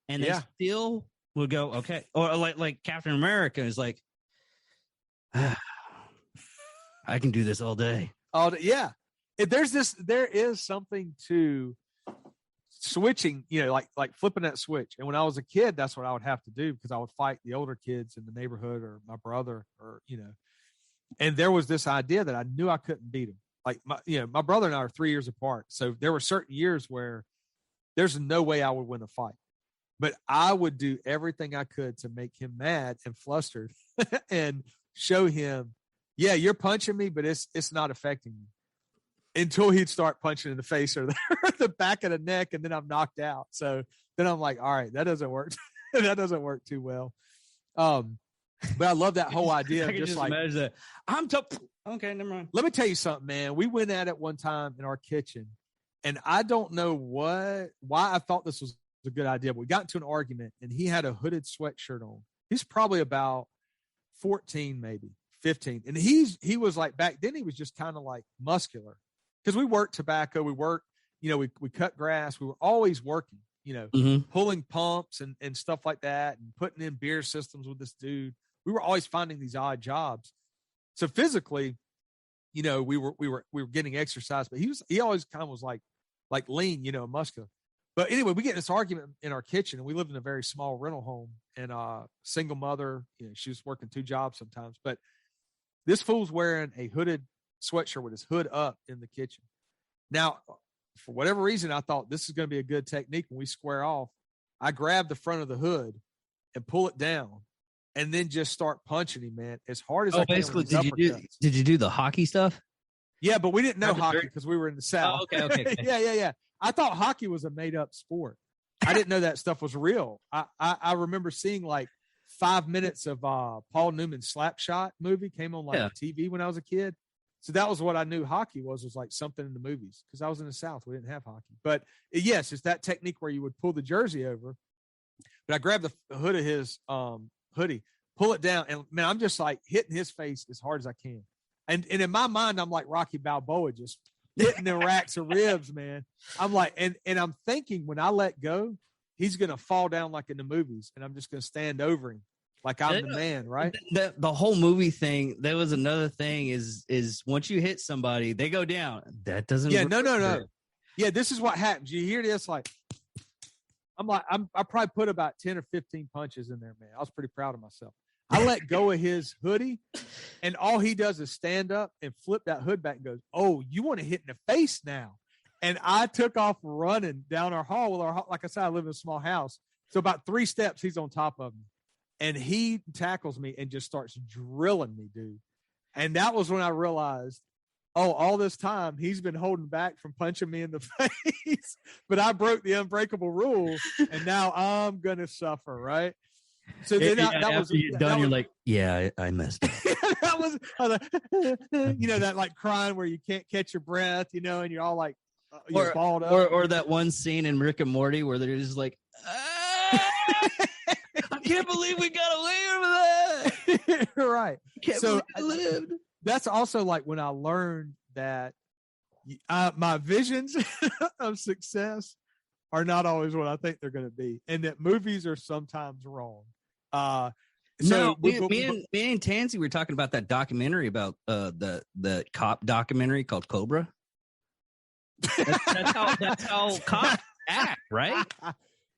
and they still will go, okay. Or like Captain America is like, I can do this all day. Yeah. There is something to switching, like flipping that switch. And when I was a kid, that's what I would have to do because I would fight the older kids in the neighborhood or my brother and there was this idea that I knew I couldn't beat him. Like my brother and I are 3 years apart. So there were certain years where there's no way I would win a fight, but I would do everything I could to make him mad and flustered and show him, you're punching me, but it's not affecting me until he'd start punching in the face or the back of the neck. And then I'm knocked out. So then I'm like, all right, that doesn't work. That doesn't work too well. But I love that whole idea. I can just like, imagine that. I'm tough. Okay, never mind. Let me tell you something, man. We went at it one time in our kitchen, and I don't know why I thought this was a good idea, but we got into an argument, and he had a hooded sweatshirt on. He's probably about 14, maybe 15. And he was like, back then he was just kind of like muscular because we worked tobacco. We worked, we cut grass. We were always working, pulling pumps and stuff like that and putting in beer systems with this dude. We were always finding these odd jobs. So physically, we were getting exercise, but he always kind of was like lean, muscular. But anyway, we get in this argument in our kitchen, and we lived in a very small rental home, and single mother, she was working 2 jobs sometimes, but this fool's wearing a hooded sweatshirt with his hood up in the kitchen. Now, for whatever reason, I thought this is going to be a good technique when we square off. I grab the front of the hood and pull it down. And then just start punching him, man, as hard as I can. Basically, did you do the hockey stuff? Yeah, but we didn't know hockey because we were in the South. Oh, okay. Yeah. I thought hockey was a made-up sport. I didn't know that stuff was real. I remember seeing like 5 minutes of Paul Newman's Slapshot movie came on like TV when I was a kid. So that was what I knew hockey was like something in the movies, because I was in the South. We didn't have hockey. But yes, it's that technique where you would pull the jersey over. But I grabbed the hood of his hoodie, pull it down, and man, I'm just like hitting his face as hard as I can. And in my mind, I'm like Rocky Balboa, just hitting the racks of ribs, man. I'm like, and I'm thinking when I let go, he's going to fall down like in the movies, and I'm just going to stand over him like I'm the man, right? The whole movie thing, there was another thing is once you hit somebody, they go down. That doesn't. Yeah, no. Yeah, this is what happens. You hear this, like, I probably put about 10 or 15 punches in there, man. I was pretty proud of myself. I let go of his hoodie, and all he does is stand up and flip that hood back and goes, "Oh, you want to hit in the face now?" And I took off running down our hall. Well, like I said, I live in a small house. So about 3 steps, he's on top of me. And he tackles me and just starts drilling me, dude. And that was when I realized, oh, all this time he's been holding back from punching me in the face. But I broke the unbreakable rule, and now I'm going to suffer, right? So then after you're done, you're like, yeah, I messed up. That was, that like crying where you can't catch your breath, and you're all like, you're balled up. Or that one scene in Rick and Morty where they're just like, I can't believe we got away with that. Right. So I lived. That's also like when I learned that my visions of success are not always what I think they're going to be, and that movies are sometimes wrong. Me and Tansy were talking about that documentary about the cop documentary called Cobra. That's how cops act, right?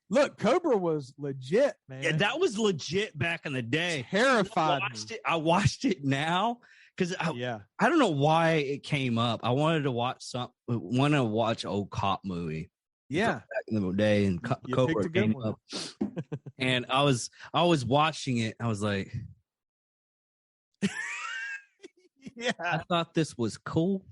Look, Cobra was legit, man. Yeah, that was legit back in the day. Terrified me. I watched it now because I don't know why it came up. I wanted to watch old cop movie. Yeah, back in the day, and Cobra came up, and I was watching it. I was like, yeah, I thought this was cool.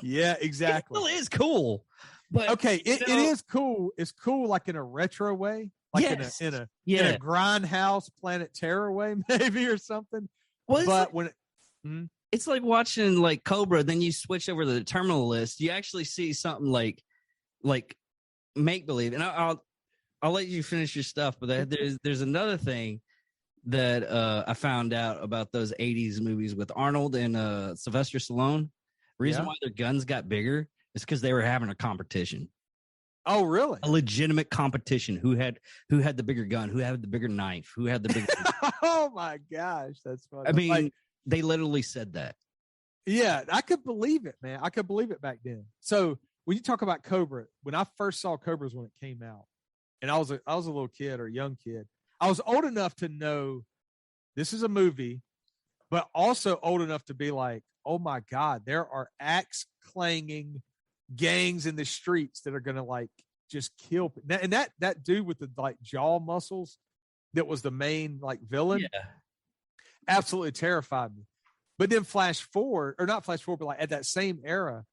Yeah, exactly. It still is cool. But okay, it is cool. It's cool, like in a retro way, like in a grindhouse Planet Terror way, maybe, or something. Well, but it's like watching like Cobra, then you switch over to the Terminal List. You actually see something like make believe, and I'll let you finish your stuff. But there's another thing that I found out about those '80s movies with Arnold and Sylvester Stallone. Reason why their guns got bigger is because they were having a competition. Oh, really? A legitimate competition. Who had the bigger gun? Who had the bigger knife? Who had the bigger? Oh my gosh, that's funny. I mean, they literally said that. Yeah, I could believe it, man. I could believe it back then. So when you talk about Cobra, when I first saw Cobra was when it came out, and I was a little kid or a young kid. I was old enough to know this is a movie, but also old enough to be like, oh my God, there are axe clanging gangs in the streets that are going to like just kill. And that dude with the like jaw muscles that was the main like villain absolutely terrified me. But then not flash forward, but like at that same era,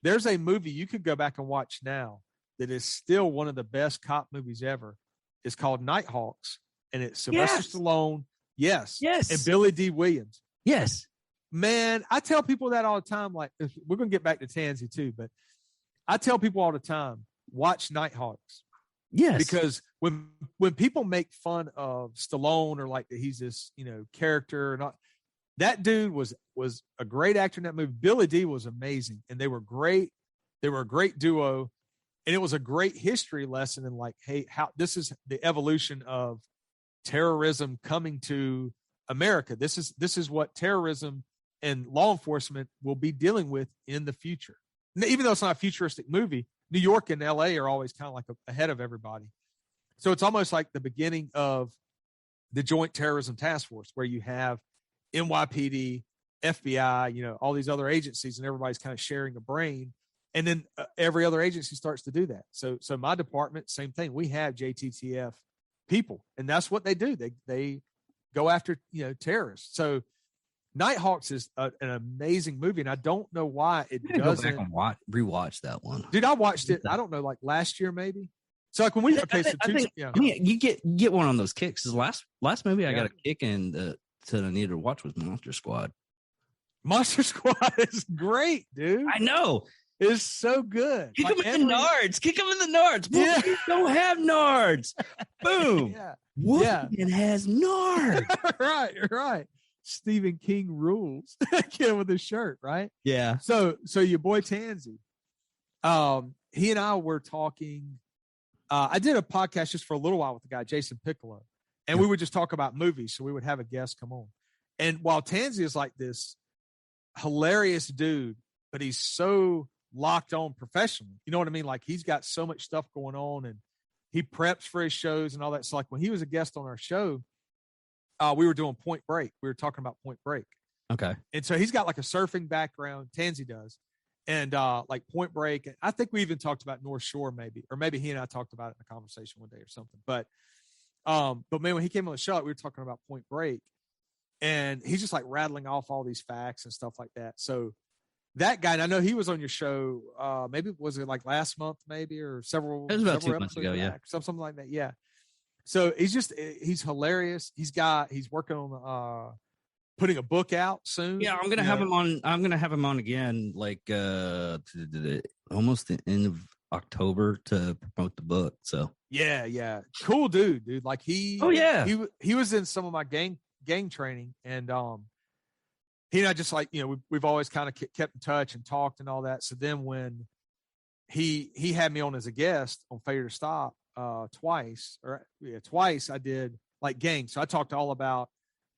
there's a movie you could go back and watch now that is still one of the best cop movies ever. It's called Nighthawks, and it's Sylvester Stallone. Yes. And Billy D. Williams. Yes. Man, I tell people that all the time. Like, we're going to get back to Tansy too, but I tell people all the time, watch Nighthawks. Yes. Because when people make fun of Stallone or like that he's this, character or not, that dude was a great actor in that movie. Billy D was amazing, and they were great. They were a great duo, and it was a great history lesson in like, hey, how this is the evolution of terrorism coming to America. This is what terrorism and law enforcement will be dealing with in the future. And even though it's not a futuristic movie, New York and LA are always kind of like ahead of everybody. So it's almost like the beginning of the Joint Terrorism Task Force, where you have NYPD, FBI, all these other agencies, and everybody's kind of sharing a brain. And then every other agency starts to do that. So my department, same thing. We have JTTF people, and that's what they do. They go after, terrorists. So Nighthawks is an amazing movie, and I don't know why it doesn't. Go back and rewatch that one, dude. I watched it. I don't know, like last year maybe, So like when we I think you get one on those kicks. The last movie I got a kick in that I needed to watch was Monster Squad. Monster Squad is great, dude. I know. It's so good. Kick them in the nards. Kick them in the nards. Yeah. You don't have nards. Boom. Yeah. Wolfman has nards. Right. Stephen King rules. Kid with his shirt, right? Yeah. So your boy Tansy, he and I were talking. I did a podcast just for a little while with the guy, Jason Piccolo, and we would just talk about movies. So we would have a guest come on. And while Tansy is like this hilarious dude, but he's so locked on professionally. You know what I mean? Like he's got so much stuff going on and he preps for his shows and all that. So like when he was a guest on our show, we were doing Point Break. We were talking about Point Break. Okay. And so he's got like a surfing background. Tansy does. And like Point Break. I think we even talked about North Shore maybe, or maybe he and I talked about it in a conversation one day or something. But man, when he came on the show, we were talking about Point Break and he's just like rattling off all these facts and stuff like that. So that guy, and I know he was on your show. Maybe was it like last month, maybe, or several? It was about 2 months ago, yeah, something like that, yeah. So he's hilarious. He's working on putting a book out soon. Yeah, I'm gonna have him on. I'm gonna have him on again, like almost the end of October to promote the book. So yeah, cool dude. Like he was in some of my gang training, and he and I just like, we've always kind of kept in touch and talked and all that. So then when he had me on as a guest on Failure to Stop twice, I did like gang. So I talked all about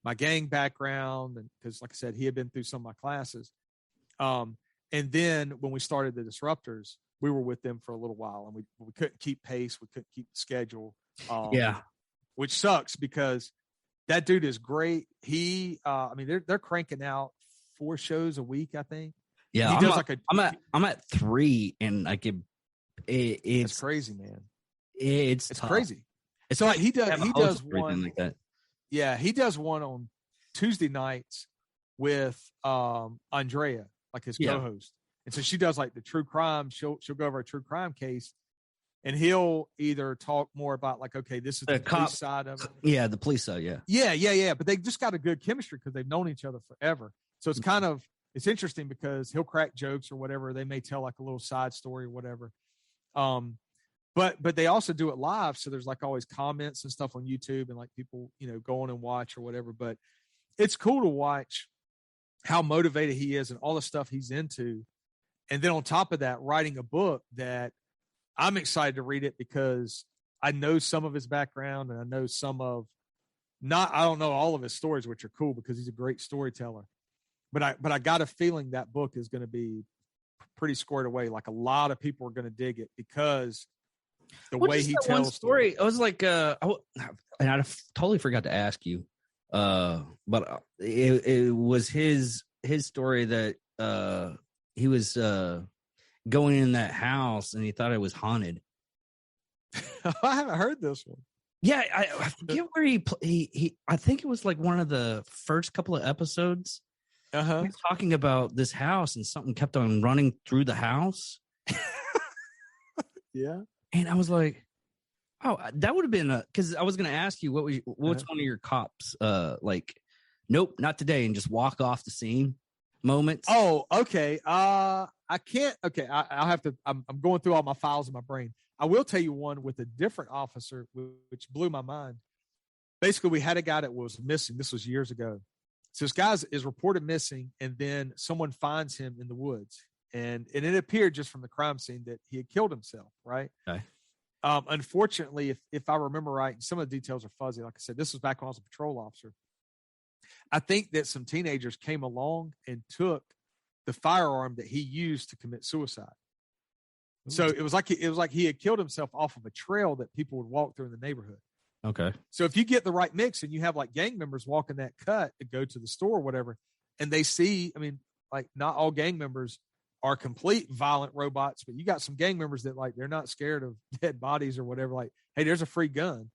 my gang background, and because like I said, he had been through some of my classes. And then when we started the Disruptors, we were with them for a little while, and we couldn't keep pace. We couldn't keep the schedule. Which sucks because that dude is great. He, they're cranking out 4 shows a week, I think. Yeah, I'm at 3, and I could. It's crazy, man. It's crazy. So like, he does one like that. Yeah, he does one on Tuesday nights with Andrea, like his co-host, and so she does like the true crime. She'll go over a true crime case. And he'll either talk more about like, okay, this is the police side of it. Yeah, the police side, yeah. Yeah. But they just got a good chemistry because they've known each other forever. So it's it's interesting because he'll crack jokes or whatever. They may tell like a little side story or whatever. But they also do it live. So there's like always comments and stuff on YouTube and like people, go on and watch or whatever. But it's cool to watch how motivated he is and all the stuff he's into. And then on top of that, writing a book that I'm excited to read it because I know some of his background and I know I don't know all of his stories, which are cool because he's a great storyteller. But I got a feeling that book is going to be pretty squared away. Like a lot of people are going to dig it because the way he tells one story. I was like, and I totally forgot to ask you, but it was his story that he was going in that house and he thought it was haunted. I haven't heard this one. Yeah, I forget where he I think it was like one of the first couple of episodes. He was talking about this house and something kept on running through the house. Yeah. And I was like, oh, that would have been because I was going to ask you what's one of your cops like, nope, not today, and just walk off the scene moments. Oh, okay. I can't. Okay, I'll have to. I'm going through all my files in my brain. I will tell you one with a different officer, which blew my mind. Basically, we had a guy that was missing. This was years ago. So this guy is reported missing, and then someone finds him in the woods, and it appeared just from the crime scene that he had killed himself. Right. Okay. Unfortunately, if I remember right, some of the details are fuzzy. Like I said, this was back when I was a patrol officer. I think that some teenagers came along and took the firearm that he used to commit suicide. So it was like he had killed himself off of a trail that people would walk through in the neighborhood. Okay. So if you get the right mix and you have like gang members walking that cut to go to the store or whatever, and they see, like not all gang members are complete violent robots, but you got some gang members that like, they're not scared of dead bodies or whatever. Like, hey, there's a free gun.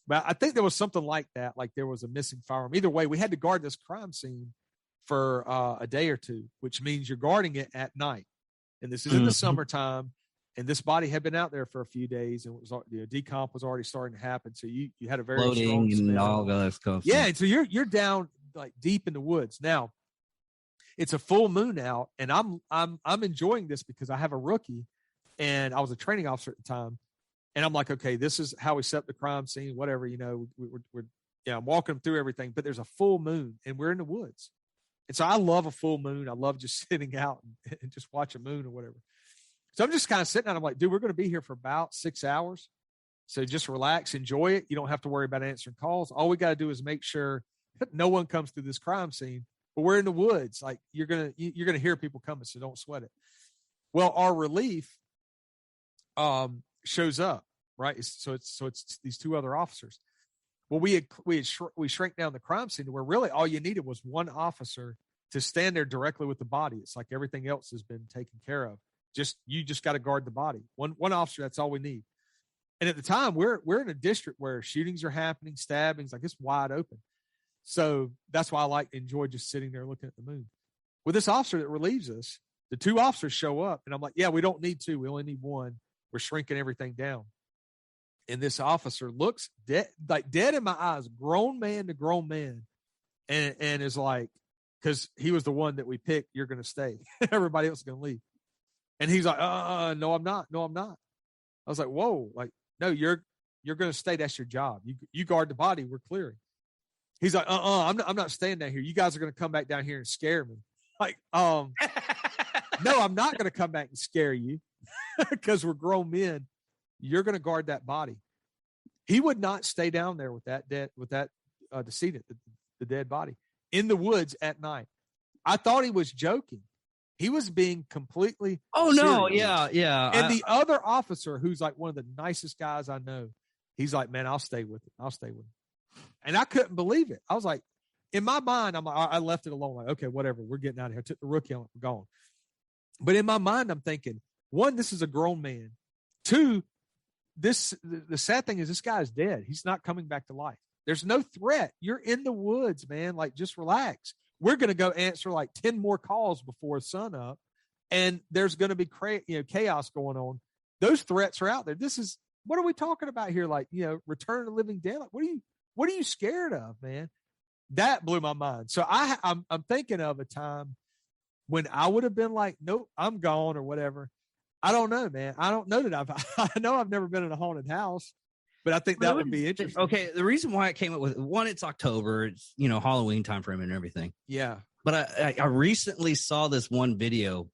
But I think there was something like that. Like there was a missing firearm. Either way, we had to guard this crime scene for a day or two, which means you're guarding it at night. And this is in the summertime. And this body had been out there for a few days, and it was, decomp was already starting to happen. So you had a very Floating strong and smell. all that stuff. Yeah, and so you're down like deep in the woods. Now, it's a full moon out, and I'm enjoying this because I have a rookie, and I was a training officer at the time, and I'm like, okay, this is how we set up the crime scene, whatever, we're I'm walking them through everything, but there's a full moon, and we're in the woods, and so I love a full moon. I love just sitting out and just watch a moon or whatever. So I'm just kind of sitting out. I'm like, dude, we're going to be here for about 6 hours. So just relax, enjoy it. You don't have to worry about answering calls. All we got to do is make sure that no one comes through this crime scene. But we're in the woods. Like you're gonna hear people coming, so don't sweat it. Well, our relief shows up, right? So it's these two other officers. Well, we shrank down the crime scene to where really all you needed was one officer to stand there directly with the body. It's like everything else has been taken care of. You just got to guard the body. One officer, that's all we need. And at the time, we're in a district where shootings are happening, stabbings, like it's wide open. So that's why I enjoy just sitting there looking at the moon. With this officer that relieves us, the two officers show up, and I'm like, yeah, we don't need two. We only need one. We're shrinking everything down. And this officer looks dead in my eyes, grown man to grown man, and is like, because he was the one that we picked, you're going to stay. Everybody else is going to leave. And he's like, no, I'm not. No, I'm not. I was like, whoa, no, you're going to stay. That's your job. You guard the body. We're clearing. He's like, I'm not staying down here. You guys are going to come back down here and scare me. Like, no, I'm not going to come back and scare you because we're grown men. You're going to guard that body. He would not stay down there with that decedent, the dead body in the woods at night. I thought he was joking. He was being completely no, serious. yeah. And the other officer, who's like one of the nicest guys I know, he's like, man, I'll stay with him. And I couldn't believe it. I was like, in my mind, I'm like, I left it alone. Like, okay, whatever. We're getting out of here. I took the rookie on. We're gone. But in my mind, I'm thinking, one, this is a grown man. Two, the sad thing is this guy is dead. He's not coming back to life. There's no threat. You're in the woods, man. Like, just relax. We're going to go answer like 10 more calls before sun up, and there's going to be chaos going on. Those threats are out there. What are we talking about here? Like, return to living dead. Like, what are you scared of, man? That blew my mind. So I'm thinking of a time when I would have been like, nope, I'm gone or whatever. I don't know, man. I don't know that I know I've never been in a haunted house. But I think that would be interesting. Okay, the reason why I came up with one, it's October, it's Halloween time frame and everything. Yeah. But I recently saw this one video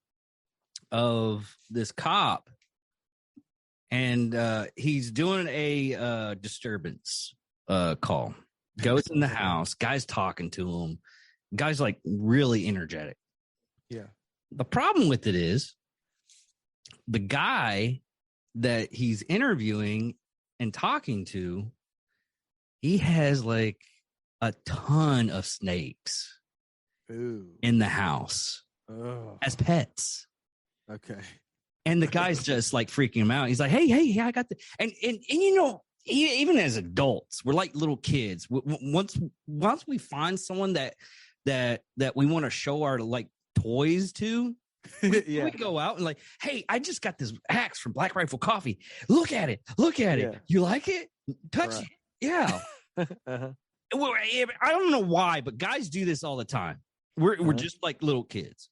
of this cop, and he's doing a disturbance call. Goes in the house, guy's talking to him, guy's like really energetic. Yeah. The problem with it is the guy that he's interviewing and talking to, he has like a ton of snakes in the house as pets. Okay. And the guy's just like freaking him out. He's like, hey, I got the, and even as adults, we're like little kids. Once we find someone that we want to show our like toys to, we go out and like, hey, I just got this axe from Black Rifle Coffee. Look at it. Yeah. You like it? Touch it. Yeah. Uh-huh. I don't know why, but guys do this all the time. We're just like little kids.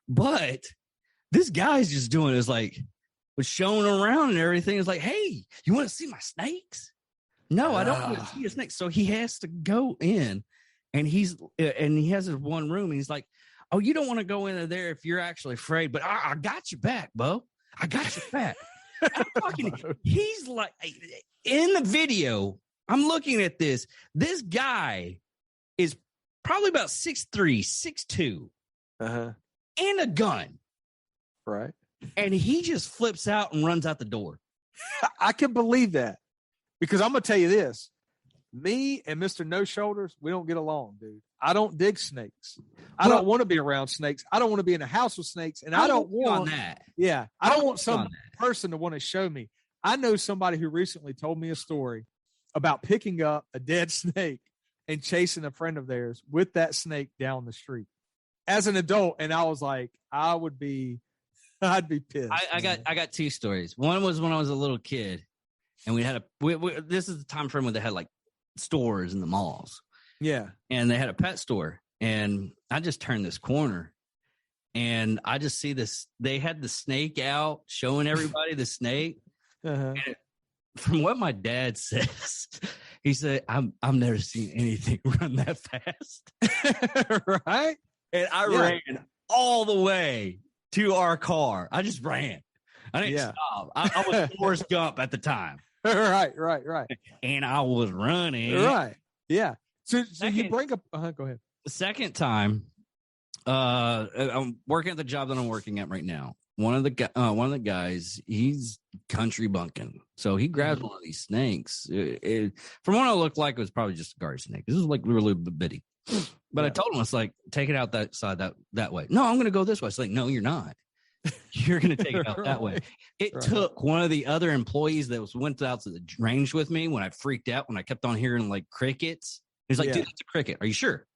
But this guy's just doing is like, was showing around and everything. It's like, hey, you want to see my snakes? No, I don't want to see your snakes. So he has to go in, and he has his one room, and he's like, oh, you don't want to go in there if you're actually afraid, but I got you back, Bo. I got you back. I'm talking, he's like, in the video, I'm looking at this. This guy is probably about 6'3", 6'2", and a gun. Right. And he just flips out and runs out the door. I can believe that, because I'm going to tell you this. Me and Mr. No Shoulders, we don't get along, dude. I don't dig snakes. I don't want to be around snakes. I don't want to be in a house with snakes. And I don't want that. Yeah. I don't want some person to want to show me. I know somebody who recently told me a story about picking up a dead snake and chasing a friend of theirs with that snake down the street as an adult. And I was like, I would be I'd be pissed. I got two stories. One was when I was a little kid, and we had this is the time frame when they had like stores in the malls. Yeah. And they had a pet store, and I just turned this corner, and I just see this. They had the snake out, showing everybody the snake. Uh-huh. And from what my dad says, he said, I've never seen anything run that fast. Right? And I ran all the way to our car. I just ran. I didn't stop. I was Forrest Gump at the time. Right. And I was running. Right. Yeah. So you bring up, go ahead. The second time, I'm working at the job that I'm working at right now. One of the guys, he's country bunking. So he grabs one of these snakes. From what it looked like, it was probably just a garden snake. This is like really bitty. But I told him, it's like, take it out that side, that way. No, I'm going to go this way. It's like, no, you're not. You're going to take it out that way. It took one of the other employees that went out to the range with me when I freaked out, when I kept on hearing like crickets. He's like, dude, it's a cricket. Are you sure?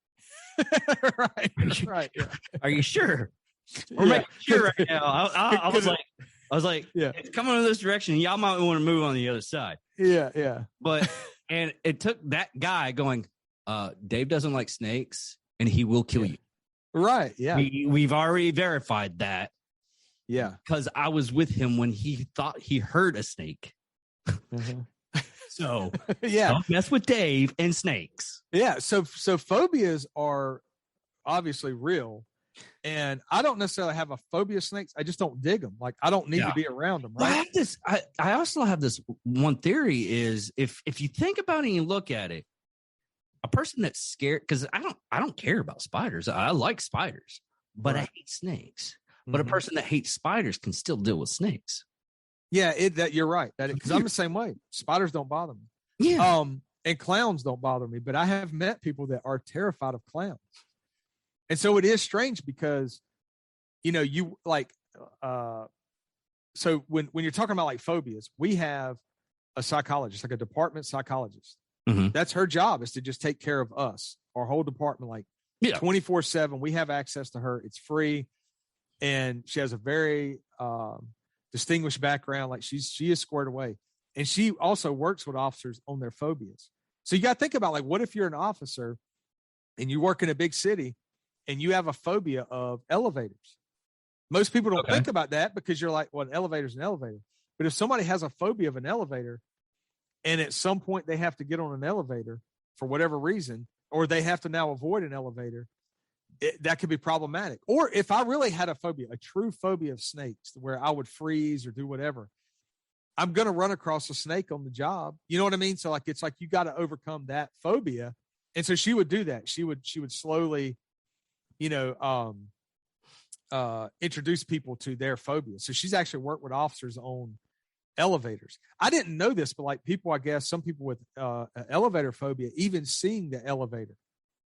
Right. Are you sure? We're making sure right now. I was like, it's coming in this direction. Y'all might want to move on the other side. Yeah. But, and it took that guy going, Dave doesn't like snakes and he will kill you. Right. Yeah. We've already verified that. Yeah. Because I was with him when he thought he heard a snake. So don't mess with Dave and snakes. Yeah. So phobias are obviously real. And I don't necessarily have a phobia of snakes. I just don't dig them. Like, I don't need to be around them. Right. Well, I also have this one theory is if you think about it and you look at it, a person that's scared, because I don't care about spiders. I like spiders, but I hate snakes. But a person that hates spiders can still deal with snakes. Yeah, you're right. Because I'm the same way. Spiders don't bother me. Yeah. And clowns don't bother me. But I have met people that are terrified of clowns. And so it is strange because, you like, so when you're talking about like phobias, we have a psychologist, like a department psychologist. Mm-hmm. That's her job, is to just take care of us, our whole department, like 24/7. We have access to her. It's free. And she has a very distinguished background. Like she is squared away. And she also works with officers on their phobias. So you got to think about, like, what if you're an officer and you work in a big city and you have a phobia of elevators? Most people don't think about that because you're like, well, an elevator's an elevator. But if somebody has a phobia of an elevator and at some point they have to get on an elevator for whatever reason, or they have to now avoid an elevator, that could be problematic. Or if I really had a phobia, a true phobia of snakes, where I would freeze or do whatever, I'm going to run across a snake on the job. You know what I mean? So like, it's like, you got to overcome that phobia. And so she would do that. She would slowly, introduce people to their phobia. So she's actually worked with officers on elevators. I didn't know this, but like people, I guess some people with an elevator phobia, even seeing the elevator,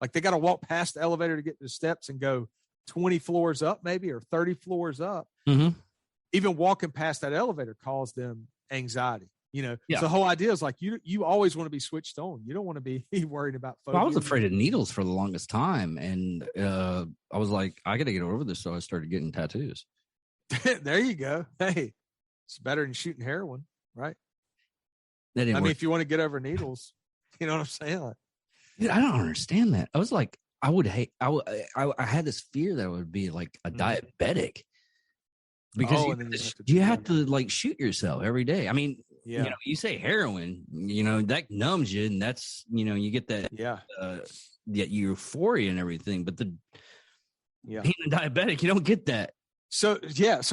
like they got to walk past the elevator to get to the steps and go 20 floors up maybe, or 30 floors up. Mm-hmm. Even walking past that elevator caused them anxiety. So the whole idea is like, you always want to be switched on. You don't want to be worried about phobia. Well, I was afraid of needles for the longest time. And I was like, I got to get over this. So I started getting tattoos. There you go. Hey, it's better than shooting heroin, right? I mean, if you want to get over needles, you know what I'm saying? Like, dude, I don't understand that. I was like, I had this fear that I would be like a diabetic because you have to like shoot yourself every day. I mean, you say heroin, that numbs you, and that's, you get that, that euphoria and everything. But being a diabetic, you don't get that. So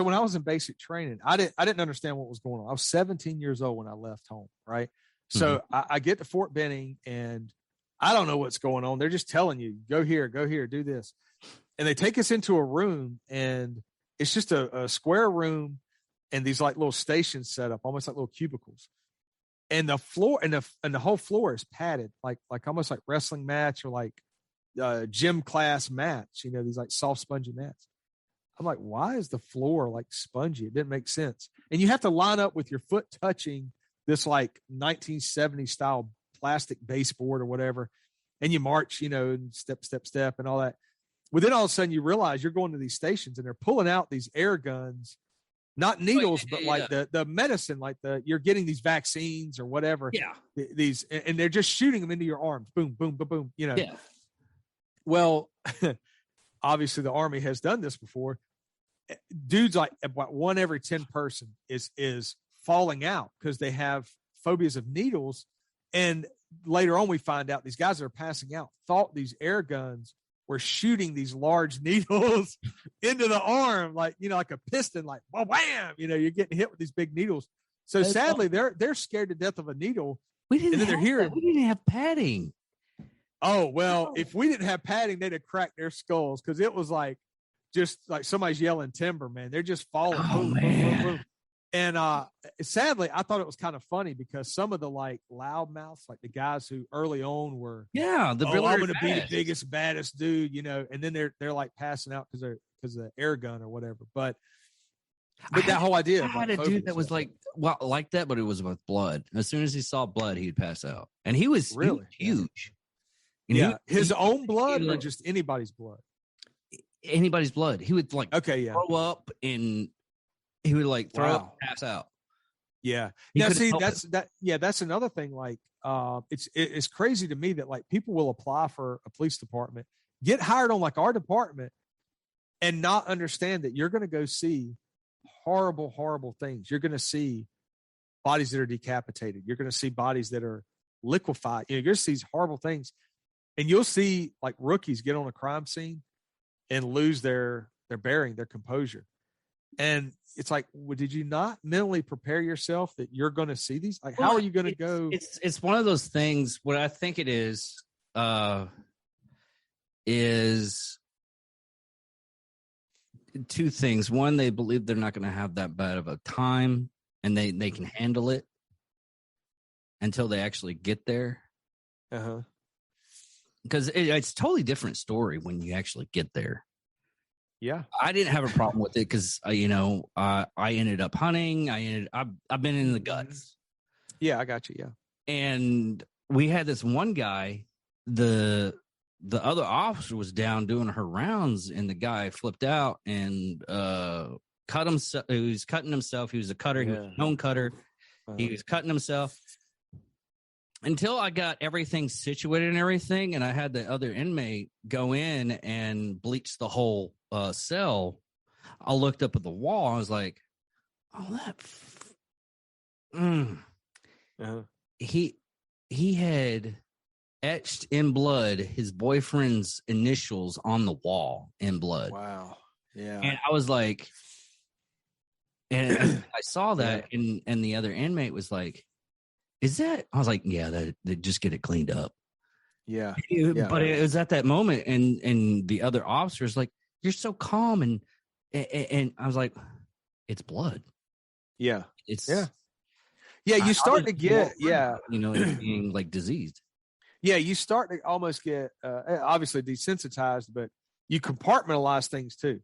when I was in basic training, I didn't understand what was going on. I was 17 years old when I left home, right? So I get to Fort Benning and I don't know what's going on. They're just telling you, go here, do this. And they take us into a room, and it's just a square room and these like little stations set up, almost like little cubicles. And the floor and the whole floor is padded, like almost like wrestling match or like gym class mats, these like soft spongy mats. I'm like, why is the floor like spongy? It didn't make sense. And you have to line up with your foot touching this like 1970s style plastic baseboard or whatever. And you march, and step and all that. Well, then all of a sudden you realize you're going to these stations and they're pulling out these air guns not needles, but like the medicine, like you're getting these vaccines or whatever. Yeah. These, and they're just shooting them into your arms. Boom, boom, boom, boom. You know. Yeah. Well, obviously the Army has done this before. Dudes, like about 1 every 10 person is falling out because they have phobias of needles. And later on, we find out these guys that are passing out thought these air guns were shooting these large needles into the arm, like, you know, like a piston, like wham, you know, you're getting hit with these big needles. So sadly, they're scared to death of a needle. We didn't have padding. Oh, well, if we didn't have padding, they'd have cracked their skulls, because it was like just like somebody's yelling timber, man. They're just falling. Oh, boom, man. boom, boom, boom. And sadly, I thought it was kind of funny because some of the like loudmouths, like the guys who early on were, I'm going to be the biggest, baddest dude, you know, and then they're like passing out because of the air gun or whatever. But that whole idea. I had a dude that was like that, but it was with blood. As soon as he saw blood, he'd pass out, and he was really huge. Yeah, his own blood or just anybody's blood. Anybody's blood. He would like throw up and he would like throw up, pass out. Yeah. Now see, that's another thing. Like, it's crazy to me that like people will apply for a police department, get hired on like our department, and not understand that you're going to go see horrible, horrible things. You're going to see bodies that are decapitated. You're going to see bodies that are liquefied. You know, you're going to see these horrible things, and you'll see like rookies get on a crime scene and lose their bearing, their composure. And it's like, well, did you not mentally prepare yourself that you're going to see these? Like, how are you going to go? It's one of those things. What I think it is two things. One, they believe they're not going to have that bad of a time, and they can handle it until they actually get there. Because it's a totally different story when you actually get there. Yeah, I didn't have a problem with it because I ended up hunting. I've been in the guts. Yeah, I got you. Yeah, and we had this one guy. The other officer was down doing her rounds, and the guy flipped out and cut himself. He was cutting himself. He was a cutter. He was a known cutter. He was cutting himself. Until I got everything situated and everything, and I had the other inmate go in and bleach the whole cell, I looked up at the wall. I was like, "Oh, that." He had etched in blood his boyfriend's initials on the wall in blood. Wow. Yeah. And I was like, and I saw that, and the other inmate was like, "Is that?" I was like, "Yeah, they just get it cleaned up." Yeah. But it was at that moment, and the other officer's like, "You're so calm," and I was like, "It's blood." Yeah. It's You start to get it's being like diseased. Yeah, you start to almost get obviously desensitized, but you compartmentalize things too.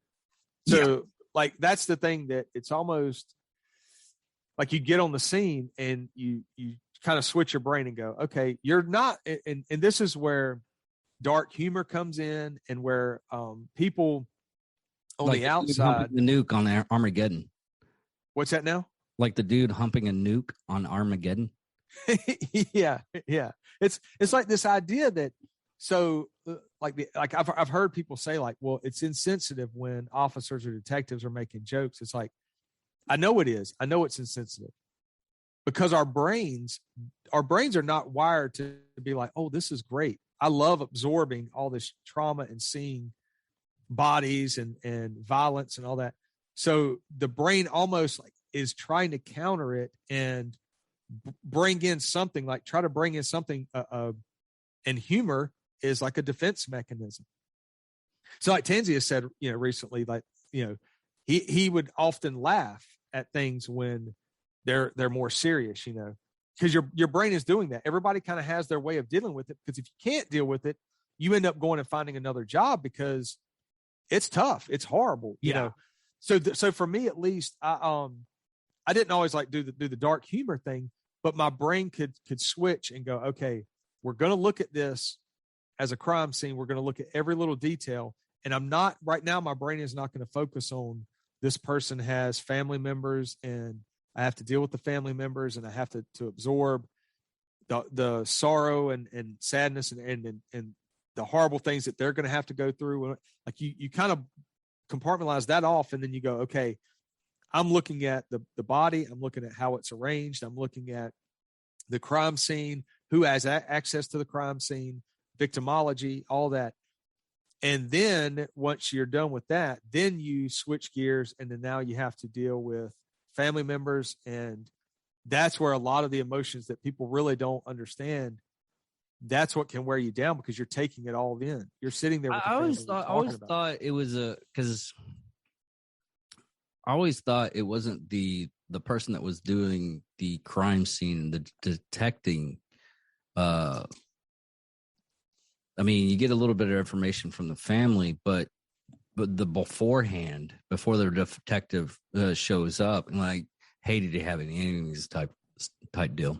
So like that's the thing, that it's almost like you get on the scene and you kind of switch your brain and go, okay, you're not, and this is where dark humor comes in, and where people on like the outside, the nuke on Armageddon. What's that now? Like the dude humping a nuke on Armageddon. yeah. It's like this idea that, so like I've heard people say like, well, it's insensitive when officers or detectives are making jokes. It's like, I know it is. I know it's insensitive, because our brains are not wired to be like, oh, this is great. I love absorbing all this trauma and seeing bodies and violence and all that. So the brain almost like is trying to counter it and bring in something, like try to bring in something, and humor is like a defense mechanism. So like Tanzia said, recently, like, he would often laugh at things when they're more serious, because your brain is doing that. Everybody kind of has their way of dealing with it, because if you can't deal with it, you end up going and finding another job, because it's tough. It's horrible, you know? So for me, at least, I didn't always like do the dark humor thing, but my brain could switch and go, okay, we're going to look at this as a crime scene. We're going to look at every little detail. And I'm not right now, my brain is not going to focus on this person has family members, and I have to deal with the family members, and I have to absorb the sorrow and sadness and the horrible things that they're going to have to go through. Like you kind of compartmentalize that off, and then you go, okay, I'm looking at the body. I'm looking at how it's arranged. I'm looking at the crime scene, who has access to the crime scene, victimology, all that. And then once you're done with that, then you switch gears, and then now you have to deal with family members. And that's where a lot of the emotions that people really don't understand, that's what can wear you down, because you're taking it all in. You're sitting there with the I family always thought it was because I always thought it wasn't the person that was doing the crime scene, the detecting. I mean, you get a little bit of information from the family, but the beforehand, before the detective shows up, and like, hey, did you have any enemies type deal?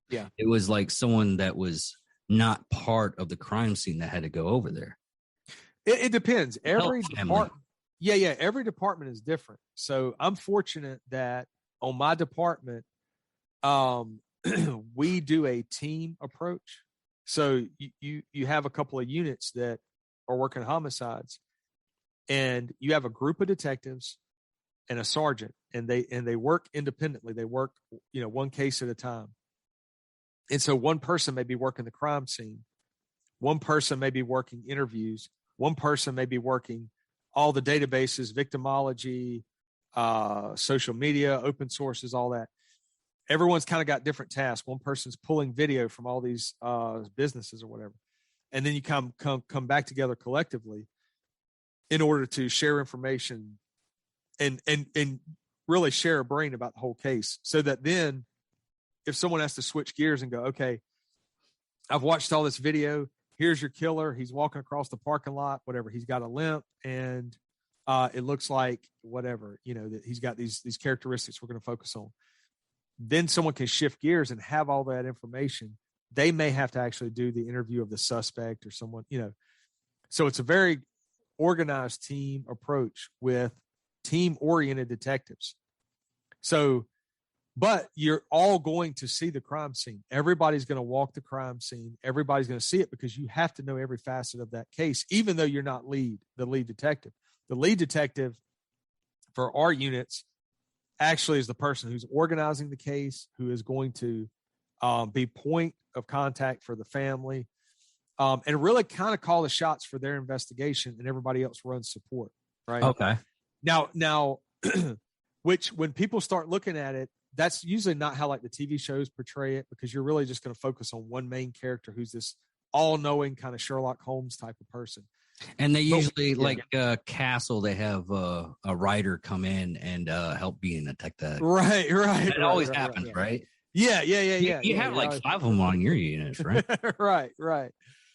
Yeah, it was like someone that was not part of the crime scene that had to go over there. It depends. Every department, every department is different. So I'm fortunate that on my department, we do a team approach. So you have a couple of units that are working homicides, and you have a group of detectives and a sergeant, and they work independently. They work, one case at a time. And so one person may be working the crime scene. One person may be working interviews. One person may be working all the databases, victimology, social media, open sources, all that. Everyone's kind of got different tasks. One person's pulling video from all these businesses or whatever. And then you come back together collectively in order to share information and really share a brain about the whole case, so that then if someone has to switch gears and go, okay, I've watched all this video. Here's your killer. He's walking across the parking lot, whatever. He's got a limp, and it looks like whatever, that he's got these characteristics we're going to focus on. Then someone can shift gears and have all that information. They may have to actually do the interview of the suspect or someone, So it's a very organized team approach with team-oriented detectives. So, but you're all going to see the crime scene. Everybody's going to walk the crime scene. Everybody's going to see it, because you have to know every facet of that case, even though you're not the lead detective. The lead detective for our units actually is the person who's organizing the case, who is going to be point of contact for the family, and really kind of call the shots for their investigation, and everybody else runs support. Right. Okay. Now, which when people start looking at it, that's usually not how like the TV shows portray it, because you're really just going to focus on one main character who's this all-knowing kind of Sherlock Holmes type of person. And they usually Castle, they have a writer come in and help being a detective. Right. It always happens, right? Yeah. You have like 5 of them on your units, right? Right.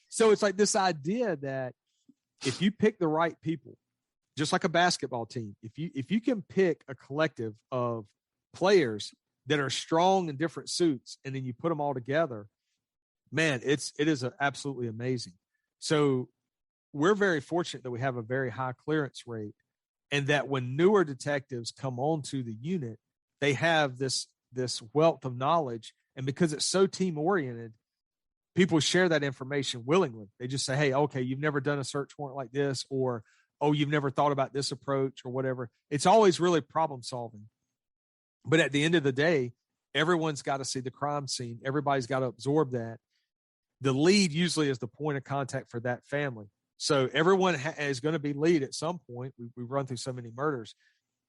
So it's like this idea that if you pick the right people, just like a basketball team, if you can pick a collective of players that are strong in different suits, and then you put them all together, man, it is absolutely amazing. So we're very fortunate that we have a very high clearance rate, and that when newer detectives come onto the unit, they have this wealth of knowledge. And because it's so team oriented, people share that information willingly. They just say, hey, okay, you've never done a search warrant like this, or, oh, you've never thought about this approach or whatever. It's always really problem solving. But at the end of the day, everyone's got to see the crime scene. Everybody's got to absorb that. The lead usually is the point of contact for that family. So everyone is going to be lead at some point. We run through so many murders.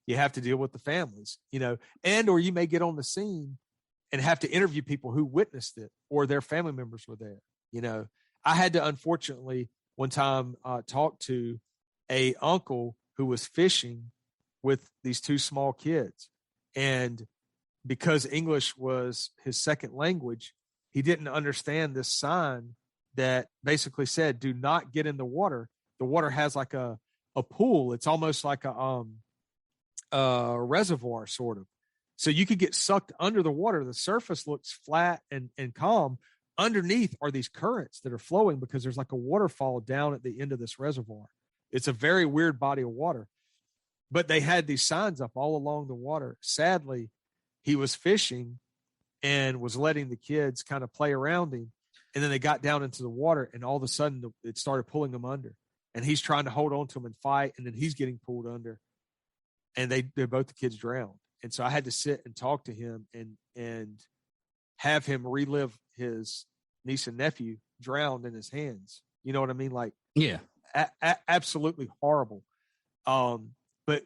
You have to deal with the families, or you may get on the scene and have to interview people who witnessed it or their family members were there. I had to, unfortunately, one time talk to a uncle who was fishing with these 2 small kids. And because English was his second language, he didn't understand this sign that basically said, do not get in the water. The water has like a pool. It's almost like a reservoir, sort of. So you could get sucked under the water. The surface looks flat and calm. Underneath are these currents that are flowing, because there's like a waterfall down at the end of this reservoir. It's a very weird body of water. but they had these signs up all along the water. Sadly, he was fishing and was letting the kids kind of play around him. And then they got down into the water, and all of a sudden it started pulling them under. And he's trying to hold on to them and fight, and then he's getting pulled under. And they're both the kids drowned. And so I had to sit and talk to him and have him relive his niece and nephew drowned in his hands. You know what I mean? Like, yeah, absolutely horrible. But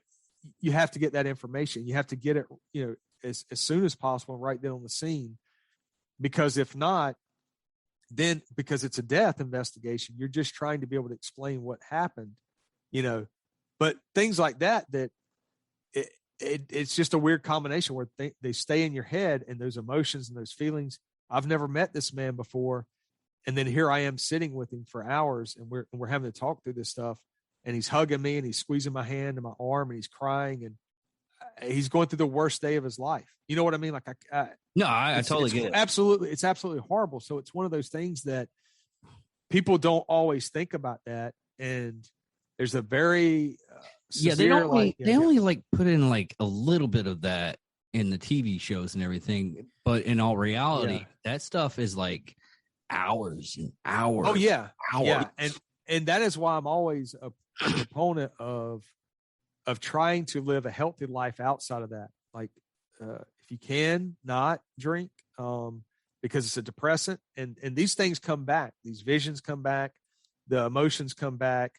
you have to get that information. You have to get it, as soon as possible, right then on the scene, because if not, then because it's a death investigation, you're just trying to be able to explain what happened, but things like that it's just a weird combination where they stay in your head, and those emotions and those feelings. I've never met this man before. And then here I am sitting with him for hours, and we're having to talk through this stuff, and he's hugging me and he's squeezing my hand and my arm, and he's crying, and he's going through the worst day of his life. You know what I mean? Like, I totally get it. Absolutely. It's absolutely horrible. So it's one of those things that people don't always think about that. And there's a very, they only put in like a little bit of that in the TV shows and everything. But in all reality, that stuff is like hours and hours. Oh yeah. Hours. Yeah. And that is why I'm always a proponent of trying to live a healthy life outside of that. Like, if you can not drink, because it's a depressant, and these things come back, these visions come back, the emotions come back.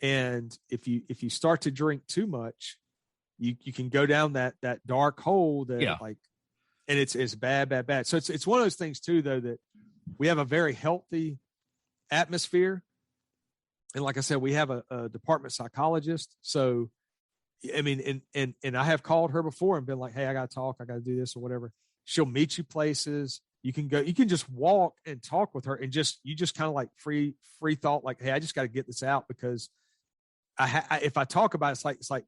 And if you start to drink too much, you can go down that dark hole that and it's bad. So it's one of those things too, though, that we have a very healthy atmosphere. And like I said, we have a department psychologist. So, I mean, and I have called her before and been like, hey, I got to talk. I got to do this or whatever. She'll meet you places. You can just walk and talk with her, and you just kind of like free thought. Like, hey, I just got to get this out, because if I talk about it, it's like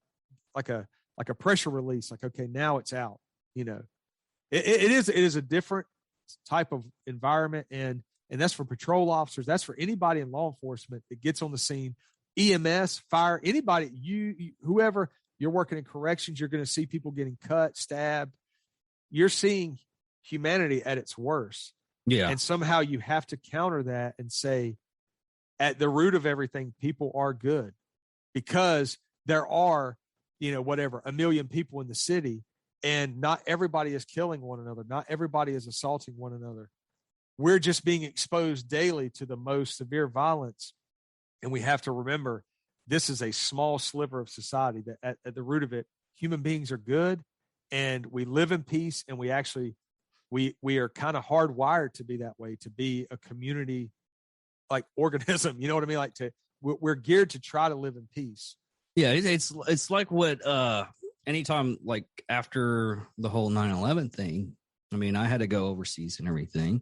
a pressure release. Like, okay, now it's out. It is a different type of environment. And that's for patrol officers. That's for anybody in law enforcement that gets on the scene, EMS, fire, anybody, whoever. You're working in corrections, you're going to see people getting cut, stabbed. You're seeing humanity at its worst. Yeah. And somehow you have to counter that and say, at the root of everything, people are good, because there are, whatever, 1 million people in the city, and not everybody is killing one another. Not everybody is assaulting one another. We're just being exposed daily to the most severe violence. And we have to remember, this is a small sliver of society that at the root of it, human beings are good, and we live in peace. And we actually, we are kind of hardwired to be that way, to be a community like organism. You know what I mean? Like we're geared to try to live in peace. Yeah. It's like what, anytime, like after the whole 9/11 thing, I mean, I had to go overseas and everything,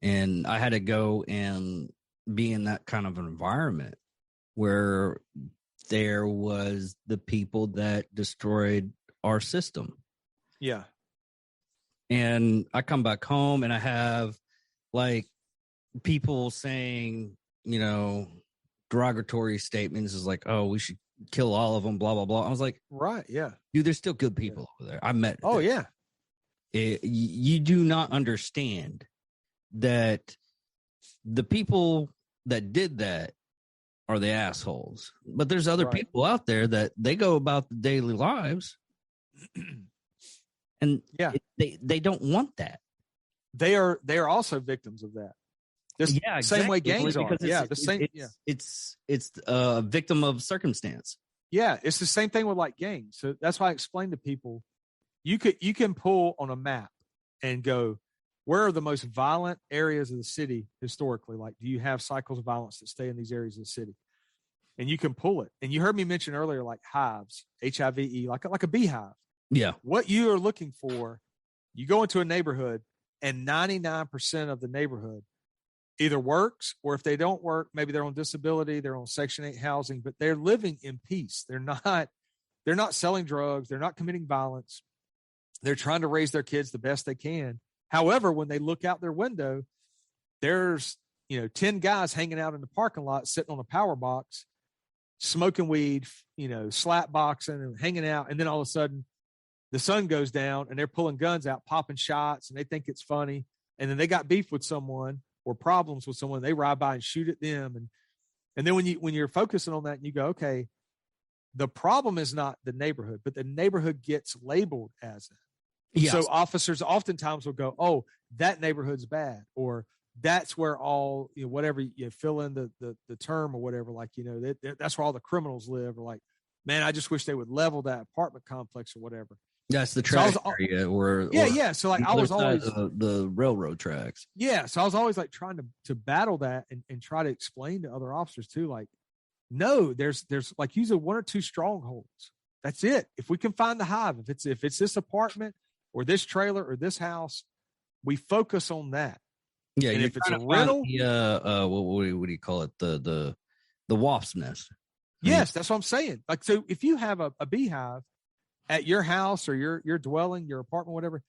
and I had to go and be in that kind of environment where there was the people that destroyed our system. Yeah. And I come back home and I have like people saying, derogatory statements is like, oh, we should kill all of them, blah, blah, blah. I was like, right. Yeah. Dude, there's still good people over there. I met. Oh, them. Yeah. You do not understand that the people that did that are the assholes, but there's other people out there that they go about the daily lives, and they don't want that. They are also victims of that. Exactly. Same way gangs are. It's a victim of circumstance. Yeah, it's the same thing with like gangs. So that's why I explain to people, you can pull on a map and go, where are the most violent areas of the city historically? Like, do you have cycles of violence that stay in these areas of the city? And you can pull it. And you heard me mention earlier, like hives, HIVE, like a beehive. Yeah. What you are looking for, you go into a neighborhood, and 99% of the neighborhood either works, or if they don't work, maybe they're on disability, they're on Section 8 housing, but they're living in peace. They're not selling drugs. They're not committing violence. They're trying to raise their kids the best they can. However, when they look out their window, there's 10 guys hanging out in the parking lot, sitting on a power box, smoking weed, slap boxing and hanging out. And then all of a sudden the sun goes down and they're pulling guns out, popping shots, and they think it's funny. And then they got beef with someone or problems with someone. They ride by and shoot at them. And then when you're focusing on that and you go, okay, the problem is not the neighborhood, but the neighborhood gets labeled as it. Yes. So officers oftentimes will go, oh, that neighborhood's bad, or that's where all, whatever you fill in the term or whatever, like, that's where all the criminals live, or like, man, I just wish they would level that apartment complex or whatever. That's the track area, yeah. So like I was always the railroad tracks. Yeah. So I was always like trying to battle that and try to explain to other officers too, like, no, there's like usually one or two strongholds. That's it. If we can find the hive, if it's this apartment or this trailer or this house, we focus on that. Yeah. And if it's a rental, what do you call it? The wasp's nest. Yes, that's what I'm saying. Like, so if you have a beehive at your house or your dwelling, your apartment, whatever,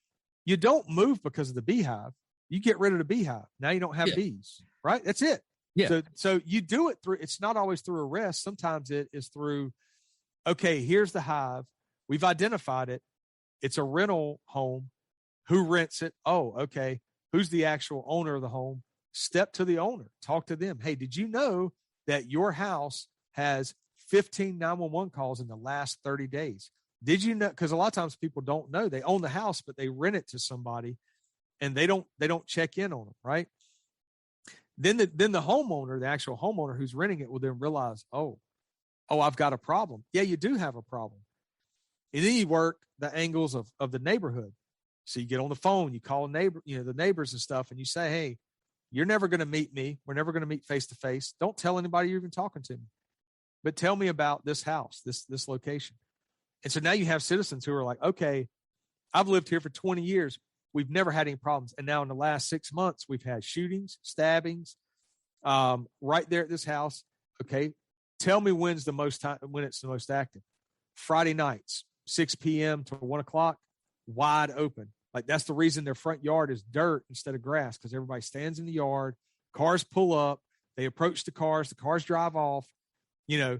you don't move because of the beehive. You get rid of the beehive. Now you don't have bees, right? That's it. Yeah. So you do it through, it's not always through arrest. Sometimes it is through, okay, here's the hive. We've identified it. It's a rental home. Who rents it? Oh, okay. Who's the actual owner of the home? Step to the owner. Talk to them. Hey, did you know that your house has 15 911 calls in the last 30 days? Did you know? Because a lot of times people don't know. They own the house, but they rent it to somebody and they don't check in on them, right? Then the homeowner, the actual homeowner who's renting it, will then realize, oh, I've got a problem. Yeah, you do have a problem. And then you work the angles of the neighborhood. So you get on the phone, you call the neighbors and stuff, and you say, hey, you're never going to meet me. We're never going to meet face to face. Don't tell anybody you're even talking to me, but tell me about this house, this location. And so now you have citizens who are like, okay, I've lived here for 20 years. We've never had any problems. And now in the last 6 months, we've had shootings, stabbings, right there at this house. Okay. Tell me when it's the most active. Friday nights, 6 p.m. to 1 o'clock, wide open. Like, that's the reason their front yard is dirt instead of grass, because everybody stands in the yard, cars pull up, they approach the cars drive off. The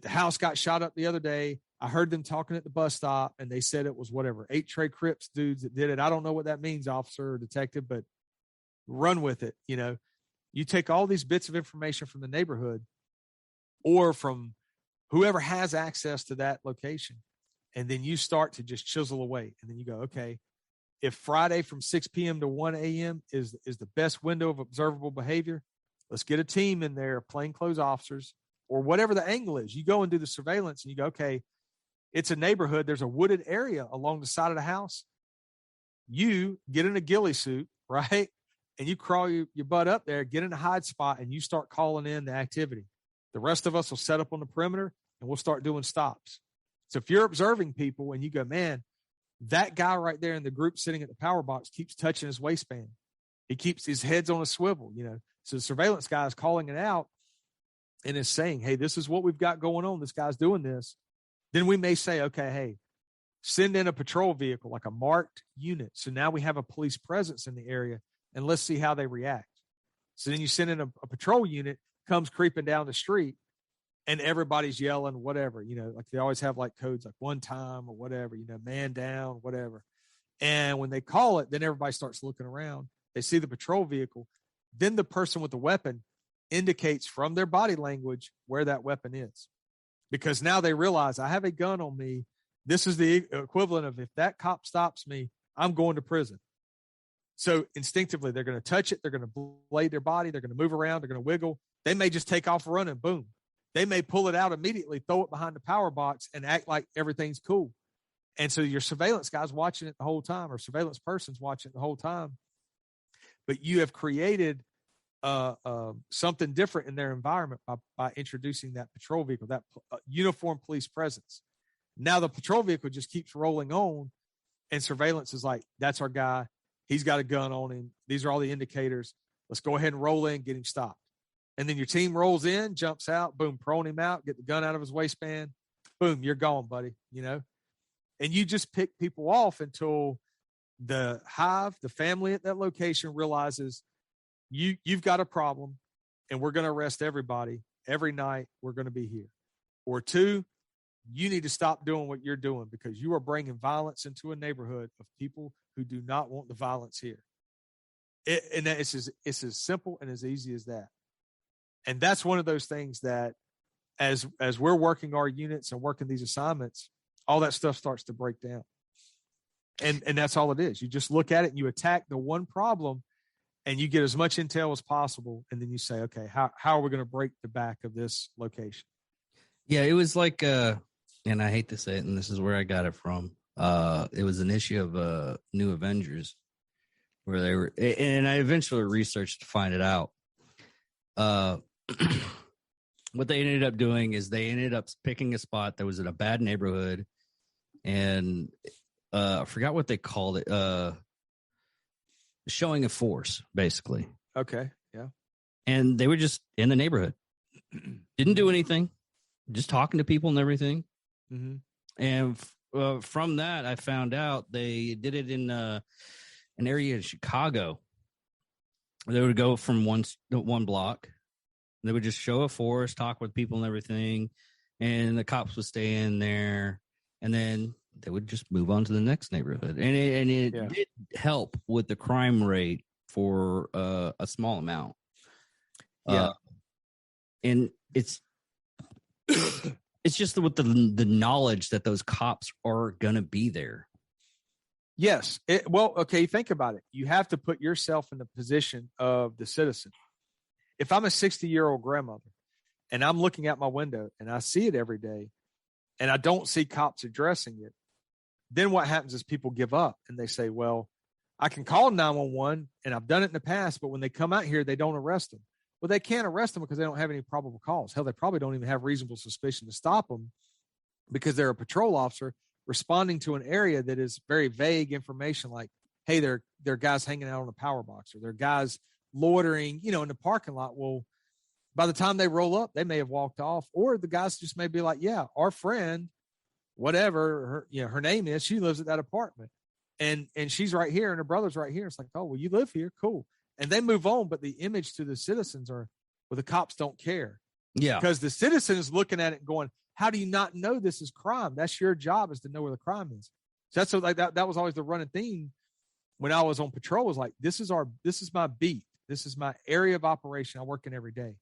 house got shot up the other day. I heard them talking at the bus stop, and they said it was whatever, 8 Trey Crips dudes that did it. I don't know what that means, officer or detective, but run with it. You take all these bits of information from the neighborhood or from whoever has access to that location, and then you start to just chisel away. And then you go, okay, if Friday from 6 p.m. to 1 a.m. is the best window of observable behavior, let's get a team in there, plainclothes officers, or whatever the angle is. You go and do the surveillance, and you go, okay, it's a neighborhood. There's a wooded area along the side of the house. You get in a ghillie suit, right? And you crawl your butt up there, get in a hide spot, and you start calling in the activity. The rest of us will set up on the perimeter, and we'll start doing stops. So if you're observing people and you go, man, that guy right there in the group sitting at the power box keeps touching his waistband. He keeps his head's on a swivel, So the surveillance guy is calling it out and is saying, hey, this is what we've got going on. This guy's doing this. Then we may say, okay, hey, send in a patrol vehicle, like a marked unit. So now we have a police presence in the area, and let's see how they react. So then you send in a patrol unit, comes creeping down the street, and everybody's yelling, whatever, like they always have like codes like one time or whatever, man down, whatever. And when they call it, then everybody starts looking around. They see the patrol vehicle. Then the person with the weapon indicates from their body language where that weapon is. Because now they realize, I have a gun on me. This is the equivalent of, if that cop stops me, I'm going to prison. So instinctively, they're going to touch it. They're going to blade their body. They're going to move around. They're going to wiggle. They may just take off running. Boom. They may pull it out immediately, throw it behind the power box, and act like everything's cool. And so your surveillance guy's watching it the whole time, or surveillance person's watching it the whole time. But you have created something different in their environment by introducing that patrol vehicle, that uniformed police presence. Now the patrol vehicle just keeps rolling on, and surveillance is like, that's our guy. He's got a gun on him. These are all the indicators. Let's go ahead and roll in, get him stopped. And then your team rolls in, jumps out, boom, prone him out, get the gun out of his waistband. Boom, you're gone, buddy, And you just pick people off until the hive, the family at that location, realizes you've got a problem, and we're going to arrest everybody every night. We're going to be here. or 2, you need to stop doing what you're doing because you are bringing violence into a neighborhood of people who do not want the violence here. And it's as simple and as easy as that. And that's one of those things that as we're working our units and working these assignments, all that stuff starts to break down. And that's all it is. You just look at it and you attack the one problem and you get as much intel as possible. And then you say, okay, how are we going to break the back of this location? Yeah, it was like, and I hate to say it, and this is where I got it from. It was an issue of New Avengers where they were, and I eventually researched to find it out. What they ended up doing is they ended up picking a spot that was in a bad neighborhood, and I forgot what they called it. Showing of force, basically. Okay, yeah. And they were just in the neighborhood, didn't do anything, just talking to people and everything. Mm-hmm. And from that, I found out they did it in an area in Chicago. They would go from one block. They would just show a force, talk with people and everything, and the cops would stay in there, and then they would just move on to the next neighborhood. And it did help with the crime rate for a small amount. Yeah. And it's just with the knowledge that those cops are going to be there. Yes. Well, okay, think about it. You have to put yourself in the position of the citizen. If I'm a 60-year-old grandmother and I'm looking out my window and I see it every day and I don't see cops addressing it, then what happens is people give up and they say, well, I can call 911 and I've done it in the past, but when they come out here, they don't arrest them. Well, they can't arrest them because they don't have any probable cause. Hell, they probably don't even have reasonable suspicion to stop them because they're a patrol officer responding to an area that is very vague information like, hey, there are guys hanging out on a power box or there are guys loitering, in the parking lot. Well, by the time they roll up, they may have walked off, or the guys just may be like, yeah, our friend, whatever her name is, she lives at that apartment and she's right here and her brother's right here. It's like, oh, well, you live here. Cool. And they move on. But the image to the citizens are, well, the cops don't care. Yeah. Because the citizen is looking at it and going, how do you not know this is crime? That's your job, is to know where the crime is. So that's like that was always the running theme when I was on patrol, was like, this is my beat. This is my area of operation I work in every day.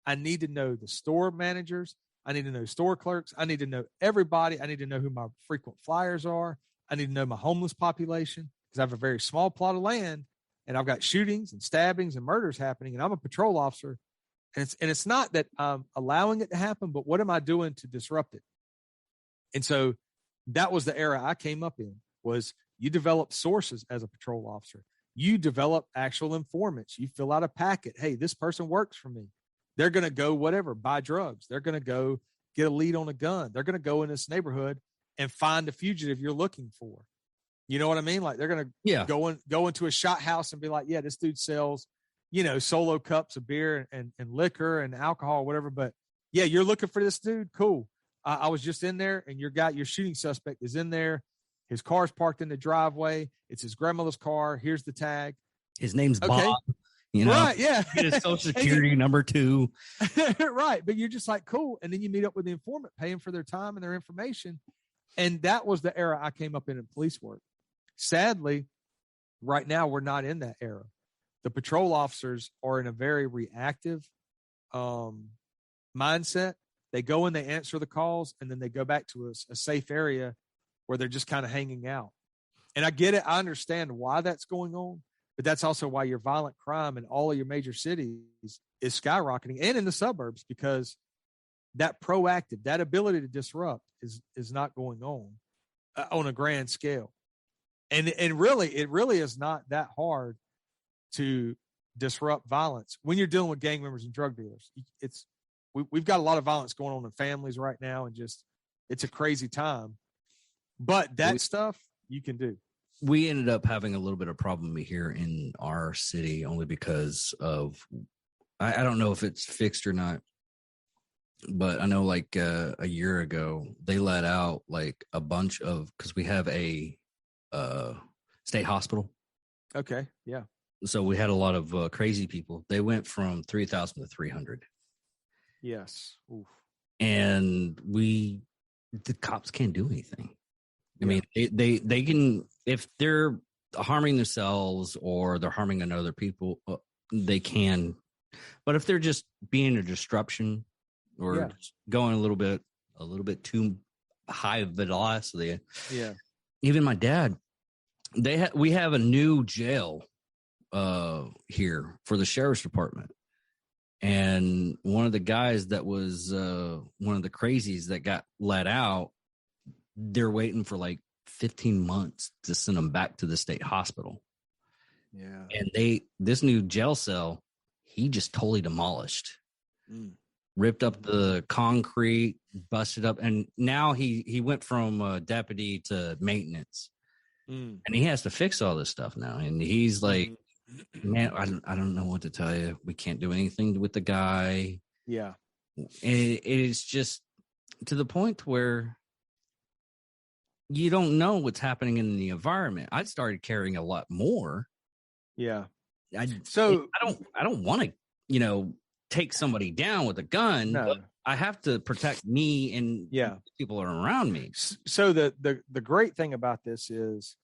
I need to know the store managers. I need to know store clerks. I need to know everybody. I need to know who my frequent flyers are. I need to know my homeless population because I have a very small plot of land and I've got shootings and stabbings and murders happening. And I'm a patrol officer. And it's not that I'm allowing it to happen, but what am I doing to disrupt it? And so that was the era I came up in, was you develop sources as a patrol officer. You develop actual informants. You fill out a packet. Hey, this person works for me. They're going to go buy drugs. They're going to go get a lead on a gun. They're going to go in this neighborhood and find the fugitive you're looking for. You know what I mean? Like they're going to go into a shot house and be like, yeah, this dude sells, solo cups of beer and liquor and alcohol, whatever. But yeah, you're looking for this dude. Cool. I was just in there and your shooting suspect is in there. His car's parked in the driveway. It's his grandmother's car. Here's the tag. His name's Bob. Right, yeah. Get his social security number 2. Right. But you're just like, cool. And then you meet up with the informant, pay them for their time and their information. And that was the era I came up in police work. Sadly, right now, we're not in that era. The patrol officers are in a very reactive mindset. They go and they answer the calls, and then they go back to a safe area where they're just kind of hanging out. And I get it. I understand why that's going on, but that's also why your violent crime in all of your major cities is skyrocketing, and in the suburbs, because that proactive, that ability to disrupt is not going on a grand scale. And really, it really is not that hard to disrupt violence when you're dealing with gang members and drug dealers. We've got a lot of violence going on in families right now, and just it's a crazy time. But that stuff you can do. We ended up having a little bit of problem here in our city only because of, I don't know if it's fixed or not, but I know like a year ago they let out like a bunch of, because we have a state hospital. Okay, yeah. So we had a lot of crazy people. They went from 3,000 to 300. Yes. Oof. and the cops can't do anything. I mean, they can, if they're harming themselves or they're harming another people, they can. But if they're just being a disruption or just going a little bit too high velocity, even my dad, we have a new jail here for the sheriff's department, and one of the guys that was one of the crazies that got let out, they're waiting for like 15 months to send them back to the state hospital. Yeah. And this new jail cell, he just totally demolished, ripped up the concrete, busted up. And now he went from deputy to maintenance, and he has to fix all this stuff now. And he's like, man, I don't know what to tell you. We can't do anything with the guy. Yeah. And it's just to the point where you don't know what's happening in the environment. I started caring a lot more. Yeah. I don't want to, take somebody down with a gun. No. But I have to protect me and people are around me. So the great thing about this is,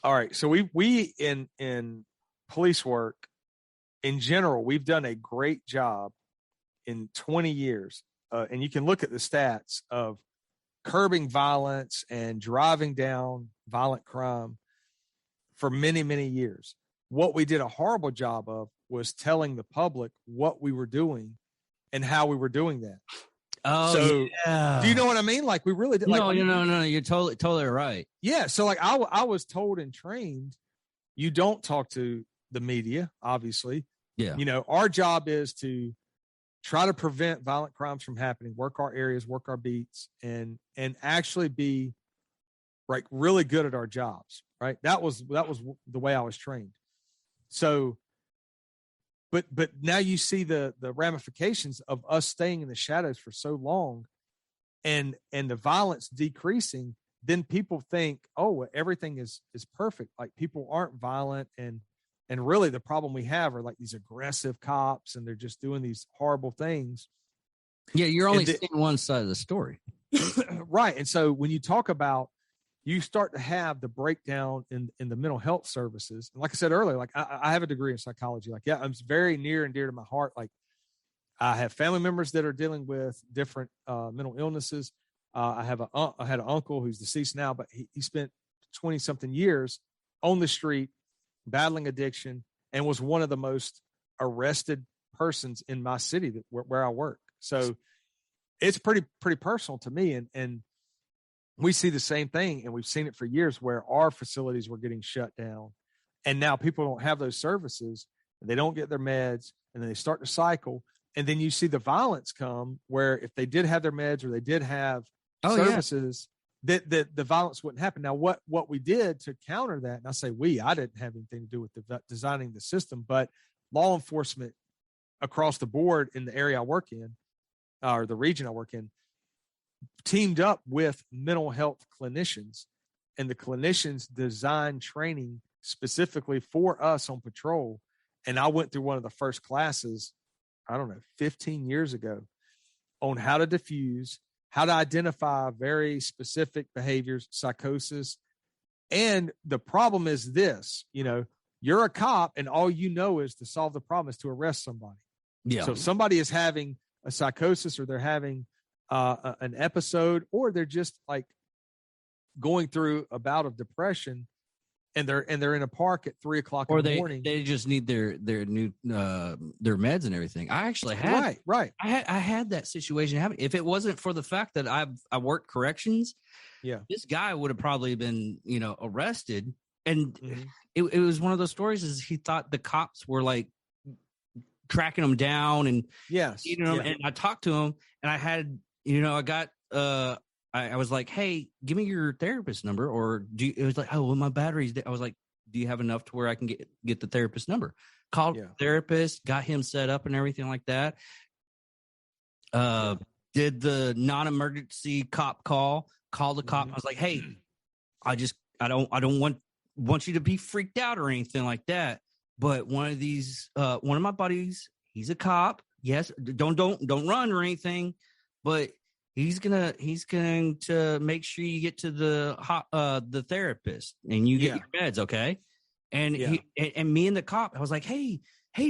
all right. So we in police work in general, we've done a great job in 20 years. And you can look at the stats of curbing violence and driving down violent crime for many, many years. What we did a horrible job of was telling the public what we were doing and how we were doing that. Oh, so yeah. Do you know what I mean? Like we really did. No, you're totally right. Yeah. So like I was told and trained, you don't talk to the media, obviously. Yeah. Our job is to try to prevent violent crimes from happening, work our areas, work our beats, and actually be like really good at our jobs. Right. That was the way I was trained. So, but now you see the ramifications of us staying in the shadows for so long and the violence decreasing. Then people think, oh, everything is perfect. Like people aren't violent. And really the problem we have are like these aggressive cops and they're just doing these horrible things. Yeah. You're only seeing one side of the story. Right. And so when you talk about, you start to have the breakdown in the mental health services. And like I said earlier, like I have a degree in psychology. Like, yeah, it's very near and dear to my heart. Like I have family members that are dealing with different mental illnesses. I had an uncle who's deceased now, but he spent 20 something years on the street battling addiction and was one of the most arrested persons in my city where I work. So it's pretty personal to me. And we see the same thing, and we've seen it for years where our facilities were getting shut down, and now people don't have those services, and they don't get their meds, and then they start to cycle, and then you see the violence come where if they did have their meds or they did have services, that the violence wouldn't happen. Now, what we did to counter that, and I say I didn't have anything to do with designing the system, but law enforcement across the board in the area I work in, or the region I work in, teamed up with mental health clinicians, and the clinicians designed training specifically for us on patrol. And I went through one of the first classes, 15 years ago, on how to diffuse, how to identify very specific behaviors, psychosis. And the problem is this, you're a cop and all you know is to solve the problem is to arrest somebody. Yeah. So if somebody is having a psychosis or they're having an episode, or they're just like going through a bout of depression, and they're in a park at 3 o'clock in the morning. They just need their new their meds and everything. I actually had right. I had that situation happen. If it wasn't for the fact that I worked corrections, this guy would have probably been arrested. And it was one of those stories. Is he thought the cops were like tracking him down and eating him. And I talked to him, and I had. I got, I was like, hey, give me your therapist number. Or it was like, oh, well, my battery's dead. I was like, do you have enough to where I can get the therapist number? Called the therapist, got him set up and everything like that. Did the non-emergency cop called the cop. I was like, hey, I don't want you to be freaked out or anything like that. But one of my buddies, he's a cop. Yes. Don't run or anything. but he's going to make sure you get to the therapist and you get your meds, okay? And and me and the cop, I was like, hey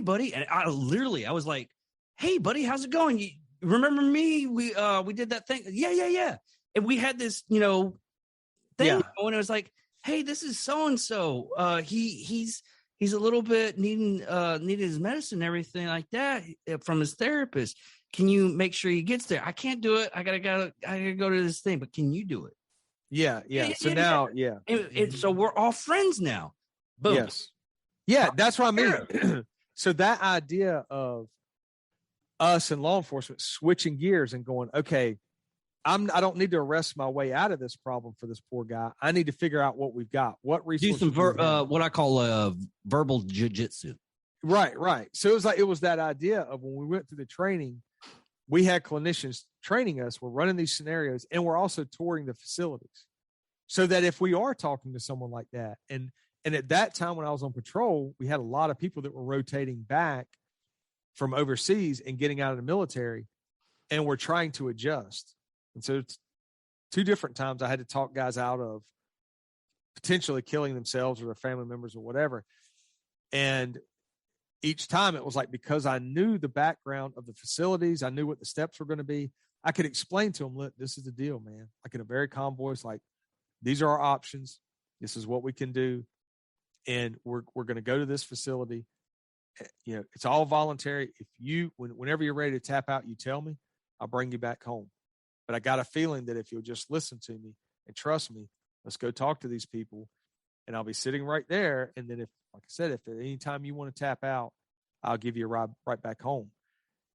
buddy, and I was like, hey buddy, how's it going? You remember me? We did that thing. Yeah. And we had this, thing going. It was like, hey, this is so and so. He's a little bit needing his medicine and everything like that from his therapist. Can you make sure he gets there? I can't do it. I gotta go to this thing, but can you do it? Yeah. So now, so we're all friends now. Boom. Yes. Yeah, that's what I mean. So that idea of us and law enforcement switching gears and going, okay, I don't need to arrest my way out of this problem for this poor guy. I need to figure out what we've got. What resources? Do some what I call verbal jiu-jitsu. Right. So it was that idea of when we went through the training, we had clinicians training us. We're running these scenarios, and we're also touring the facilities, so that if we are talking to someone like that, and at that time when I was on patrol, we had a lot of people that were rotating back from overseas and getting out of the military, and we're trying to adjust. And so it's 2 different times I had to talk guys out of potentially killing themselves or their family members or whatever. And each time it was like, because I knew the background of the facilities, I knew what the steps were going to be, I could explain to them, look, this is the deal, man. Like in a very calm voice, like, these are our options. This is what we can do. And we're going to go to this facility. It's all voluntary. If whenever you're ready to tap out, you tell me, I'll bring you back home. But I got a feeling that if you'll just listen to me and trust me, let's go talk to these people, and I'll be sitting right there. And then if at any time you want to tap out, I'll give you a ride right back home.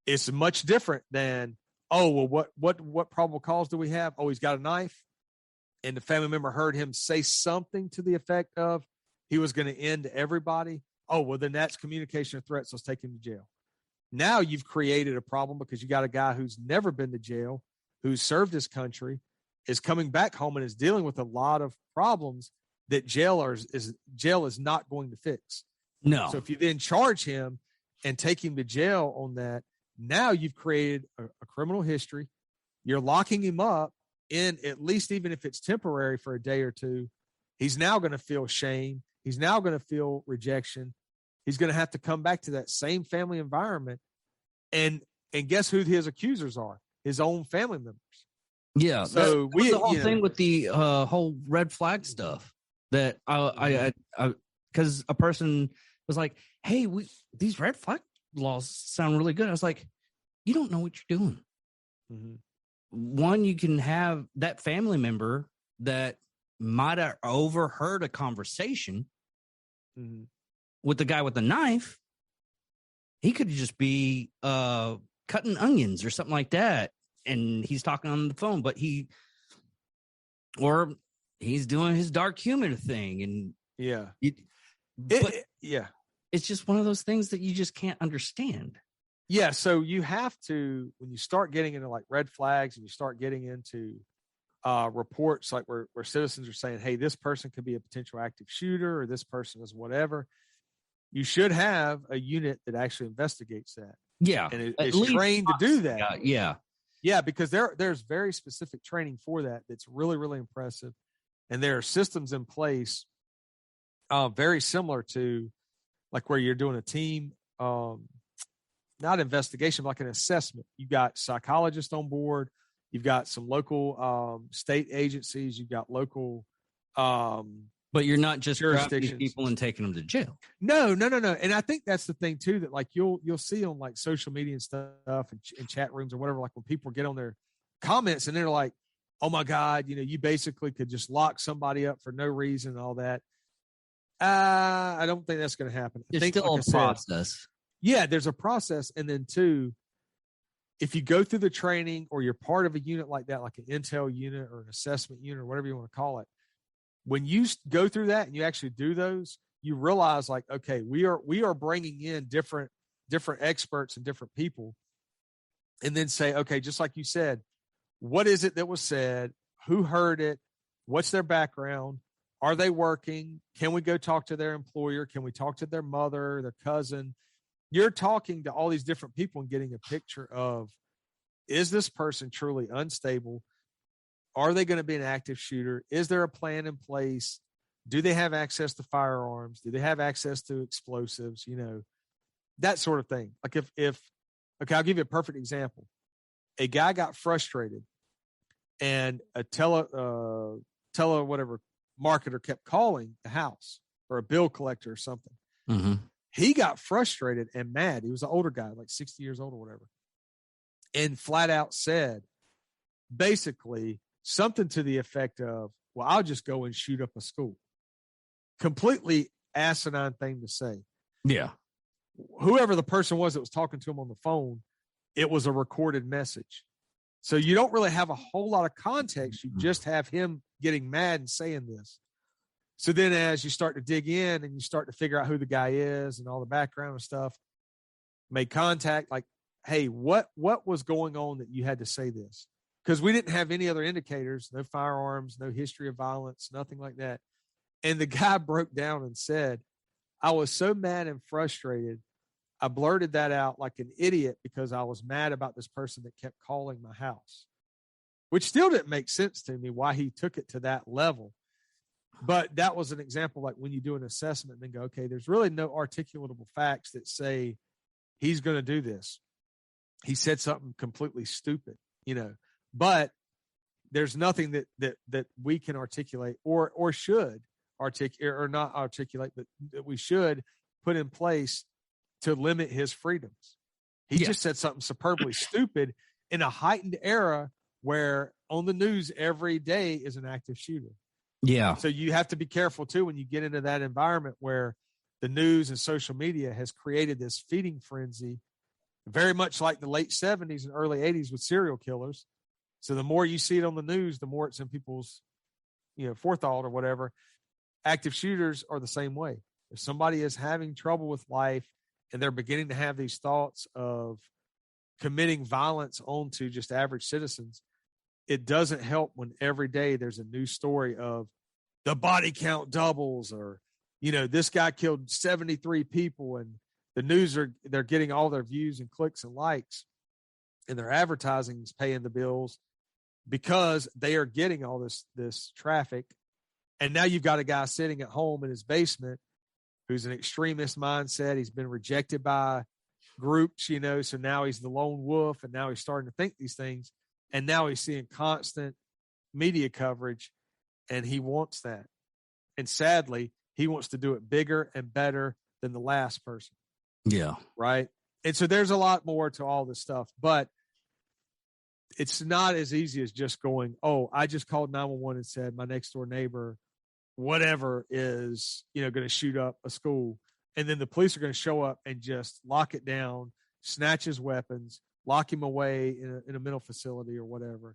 It's much different than, oh, well, what probable cause do we have? Oh, he's got a knife. And the family member heard him say something to the effect of he was going to end everybody. Oh, well, then that's communication of threats. Let's take him to jail. Now you've created a problem because you got a guy who's never been to jail, who's served his country, is coming back home and is dealing with a lot of problems that jail is not going to fix. No. So if you then charge him and take him to jail on that, now you've created a criminal history. You're locking him up in, at least even if it's temporary for a day or two. He's now going to feel shame. He's now going to feel rejection. He's going to have to come back to that same family environment. And guess who his accusers are? His own family members. Yeah. So the whole thing with the whole red flag stuff that I because a person was like, hey, these red flag laws sound really good. I was like, you don't know what you're doing. Mm-hmm. One, you can have that family member that might have overheard a conversation with the guy with the knife. He could just be cutting onions or something like that, and he's talking on the phone, but he's doing his dark humor thing, and it's just one of those things that you just can't understand. Yeah, so you have to, when you start getting into like red flags and you start getting into reports like where citizens are saying, hey, this person could be a potential active shooter or this person is whatever, you should have a unit that actually investigates that. Yeah. And is trained to do that. Yeah. Yeah, because there's very specific training for that that's really, really impressive. And there are systems in place very similar to like where you're doing a team, not investigation, but like an assessment. You've got psychologists on board. You've got some local state agencies. You've got local but you're not just grabbing people and taking them to jail. No. And I think that's the thing too, that like you'll see on like social media and stuff and chat rooms or whatever, like when people get on their comments and they're like, oh my God, you basically could just lock somebody up for no reason and all that. I don't think that's going to happen. There's still a process. Yeah, there's a process. And then two, if you go through the training or you're part of a unit like that, like an intel unit or an assessment unit or whatever you want to call it, when you go through that and you actually do those, you realize like, okay, we are bringing in different experts and different people, and then say, okay, just like you said, what is it that was said? Who heard it? What's their background? Are they working? Can we go talk to their employer? Can we talk to their mother, their cousin? You're talking to all these different people and getting a picture of, is this person truly unstable? Are they going to be an active shooter? Is there a plan in place? Do they have access to firearms? Do they have access to explosives? That sort of thing. Like okay, I'll give you a perfect example. A guy got frustrated and a whatever marketer kept calling the house, or a bill collector or something. Mm-hmm. He got frustrated and mad. He was an older guy, like 60 years old or whatever, and flat out said, basically, something to the effect of, well, I'll just go and shoot up a school. Completely asinine thing to say. Yeah. Whoever the person was that was talking to him on the phone, it was a recorded message. So you don't really have a whole lot of context. You just have him getting mad and saying this. So then as you start to dig in and you start to figure out who the guy is and all the background and stuff, make contact, like, hey, what was going on that you had to say this? Because we didn't have any other indicators, no firearms, no history of violence, nothing like that. And the guy broke down and said, I was so mad and frustrated, I blurted that out like an idiot because I was mad about this person that kept calling my house, which still didn't make sense to me why he took it to that level. But that was an example, like when you do an assessment and then go, okay, there's really no articulatable facts that say he's going to do this. He said something completely stupid, but there's nothing that we can articulate or should articulate, or not articulate, but that we should put in place to limit his freedoms. He just said something superbly stupid in a heightened era where on the news every day is an active shooter. Yeah. So you have to be careful too when you get into that environment where the news and social media has created this feeding frenzy, very much like the late 70s and early 80s with serial killers. So the more you see it on the news, the more it's in people's, forethought or whatever. Active shooters are the same way. If somebody is having trouble with life and they're beginning to have these thoughts of committing violence onto just average citizens, it doesn't help when every day there's a new story of the body count doubles, or, this guy killed 73 people, and the news they're getting all their views and clicks and likes, and their advertising is paying the bills because they are getting all this traffic. And now you've got a guy sitting at home in his basement who's an extremist mindset. He's been rejected by groups, so now he's the lone wolf, and now he's starting to think these things. And now he's seeing constant media coverage, and he wants that. And sadly, he wants to do it bigger and better than the last person. Yeah. Right. And so there's a lot more to all this stuff, but it's not as easy as just going, oh, I just called 911 and said my next door neighbor, whatever, is, going to shoot up a school. And then the police are going to show up and just lock it down, snatch his weapons, lock him away in a mental facility or whatever,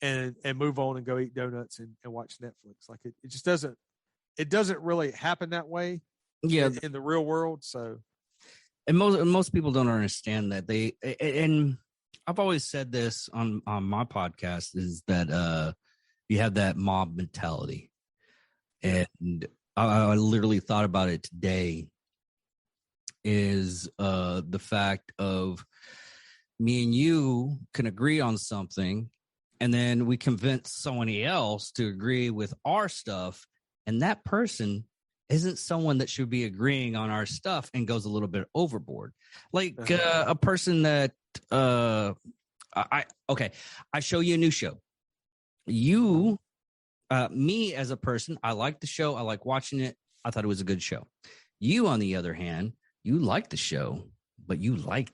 and move on and go eat donuts and watch Netflix. Like it just doesn't really happen that way. Yeah. In the real world. So, and most people don't understand that. And I've always said this on my podcast, is that you have that mob mentality. And I literally thought about it today, is the fact of me and you can agree on something, and then we convince somebody else to agree with our stuff, and that person isn't someone that should be agreeing on our stuff and goes a little bit overboard. Like a person that I show you a new show. You, me as a person, I like the show. I like watching it. I thought it was a good show. You, on the other hand, you like the show, but you like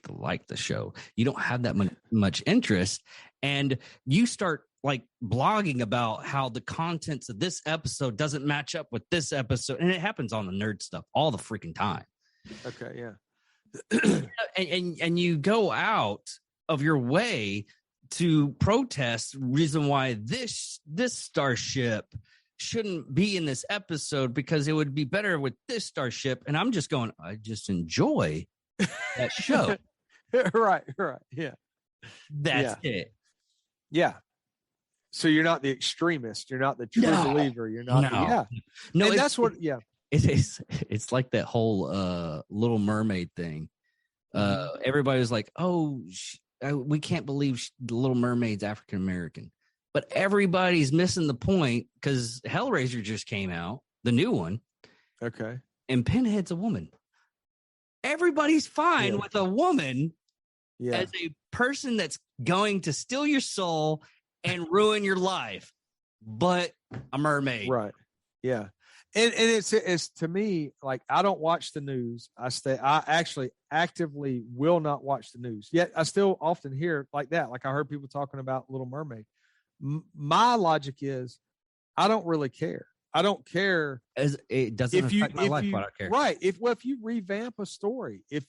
the show. You don't have that much interest, and you start like blogging about how the contents of this episode doesn't match up with this episode, and it happens on the nerd stuff all the freaking time. Okay, yeah. and you go out of your way to protest reason why this starship shouldn't be in this episode, because it would be better with this starship. And I'm just going, I just enjoy that show. Right. Yeah. That's it. Yeah. So you're not the extremist. You're not the true believer. You're not. No, and that's what. Yeah. It is. It's like that whole Little Mermaid thing. Everybody was like, "Oh, we can't believe the Little Mermaid's African American, but everybody's missing the point because Hellraiser just came out, the new one. Okay. And Pinhead's a woman. Everybody's fine with a woman as a person that's going to steal your soul and ruin your life, but a mermaid. Right. Yeah. And it's to me, like, I don't watch the news. I actually actively will not watch the news. Yet I still often hear like that. Like I heard people talking about Little Mermaid. My logic is I don't really care. I don't care. As it doesn't affect my life, but I don't care. Right. If you revamp a story, if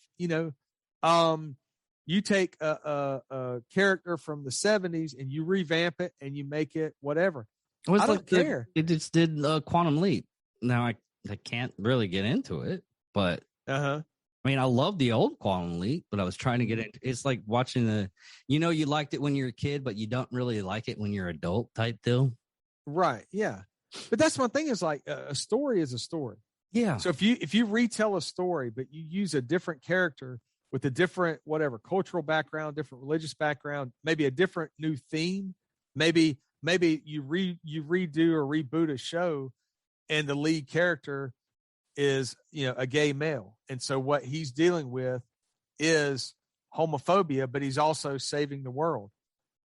you take a character from the 70s and you revamp it and you make it whatever. I don't care. It just did Quantum Leap. Now I can't really get into it, but I mean, I love the old Quantum Leap, but I was trying to get into. It's like watching you liked it when you're a kid, but you don't really like it when you're adult type deal. Right. Yeah. But that's one thing is like a story is a story. Yeah. So if you retell a story, but you use a different character with a different whatever cultural background, different religious background, maybe a different new theme, maybe you redo or reboot a show, and the lead character is a gay male, and so what he's dealing with is homophobia, but he's also saving the world.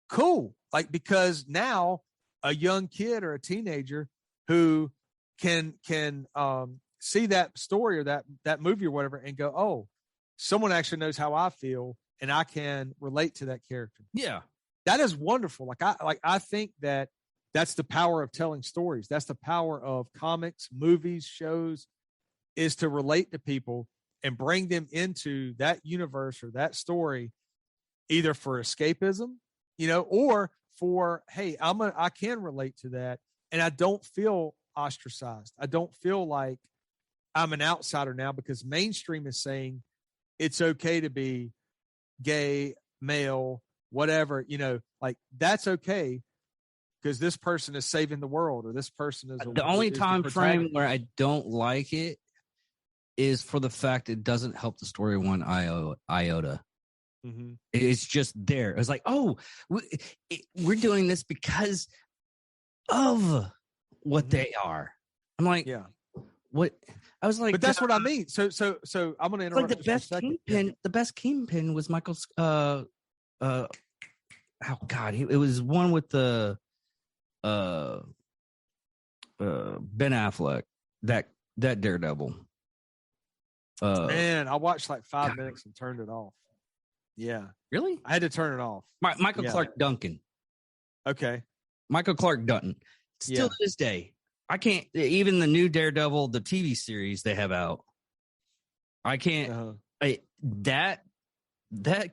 Cool, like because now a young kid or a teenager who can see that story or that movie or whatever and go, oh, someone actually knows how I feel and I can relate to that character. Yeah. That is wonderful. I think that's the power of telling stories. That's the power of comics, movies, shows, is to relate to people and bring them into that universe or that story, either for escapism, or for, hey, I can relate to that. And I don't feel ostracized. I don't feel like I'm an outsider now because mainstream is saying it's okay to be gay, male, whatever, like that's okay because this person is saving the world or this person is the only time frame where I don't like it is for the fact it doesn't help the story one iota. Mm-hmm. It's just there. It's like, oh, we're doing this because of what they are. I'm like, yeah. What? I was like, but that's what I mean. So I'm going to interrupt. Like the best Kingpin was Michael's. Oh God, it was one with the Ben Affleck, that Daredevil. Man, I watched like 5 minutes and turned it off. Yeah. Really? I had to turn it off. Michael Clark Duncan. Okay. Michael Clark Duncan. Still to this day, I can't, even the new Daredevil, the TV series they have out, I can't, that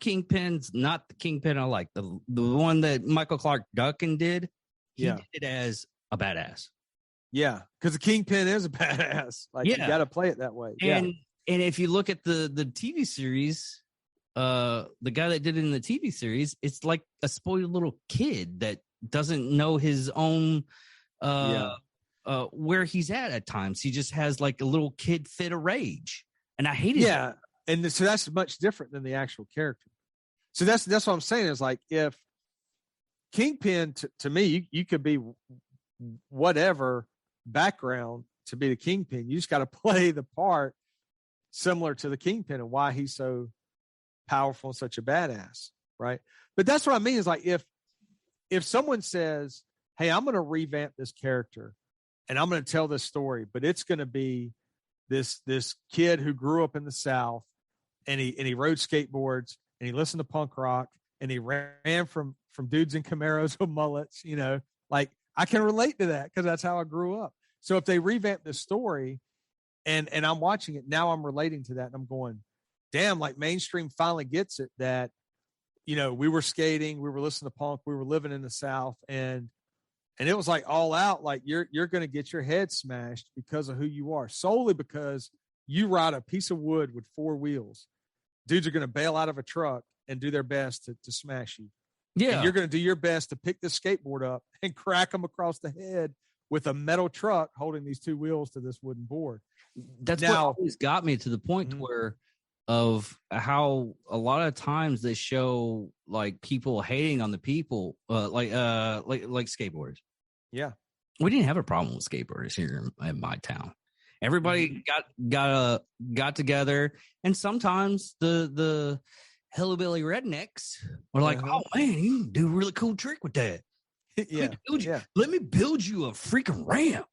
Kingpin's not the Kingpin I like. The one that Michael Clark Duncan did, he did it as a badass. Yeah, because the Kingpin is a badass. Like, you got to play it that way. And if you look at the TV series, the guy that did it in the TV series, it's like a spoiled little kid that doesn't know his own where he's at times. He just has like a little kid fit of rage, and I hate it. Yeah, and so that's much different than the actual character. So that's what I'm saying is like, if Kingpin to me, you could be whatever background to be the Kingpin. You just got to play the part similar to the Kingpin and why he's so powerful and such a badass, right? But that's what I mean is like, if someone says, hey, I'm going to revamp this character and I'm going to tell this story, but it's going to be this kid who grew up in the South and he rode skateboards and he listened to punk rock and he ran from dudes in Camaros with mullets, like I can relate to that because that's how I grew up. So if they revamp the story and I'm watching it, now I'm relating to that and I'm going, damn, like mainstream finally gets it that, we were skating, we were listening to punk, we were living in the South, and it was like all out, like you're going to get your head smashed because of who you are, solely because you ride a piece of wood with 4 wheels. Dudes are going to bail out of a truck and do their best to smash you. Yeah. And you're going to do your best to pick this skateboard up and crack them across the head with a metal truck holding these 2 wheels to this wooden board. That's what always got me to the point where of how a lot of times they show like people hating on the people, like skateboarders. Yeah. We didn't have a problem with skateboarders here in my town. Everybody got together, and sometimes the hillbilly rednecks were like, "Oh man, you do a really cool trick with that. Let me build you a freaking ramp."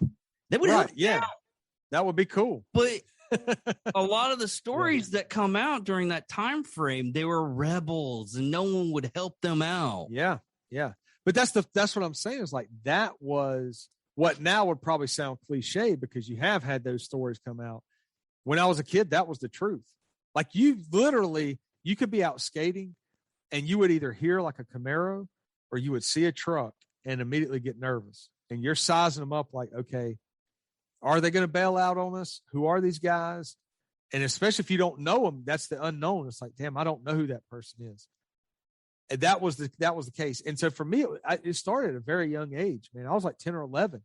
That would help. Yeah, that would be cool. But a lot of the stories that come out during that time frame, they were rebels, and no one would help them out. Yeah, yeah. But that's what I'm saying is like that was what now would probably sound cliche because you have had those stories come out. When I was a kid, that was the truth. Like you could be out skating and you would either hear like a Camaro or you would see a truck and immediately get nervous. And you're sizing them up like, okay, are they going to bail out on us? Who are these guys? And especially if you don't know them, that's the unknown. It's like, damn, I don't know who that person is. And that was the case. And so for me, it started at a very young age, man. I was like 10 or 11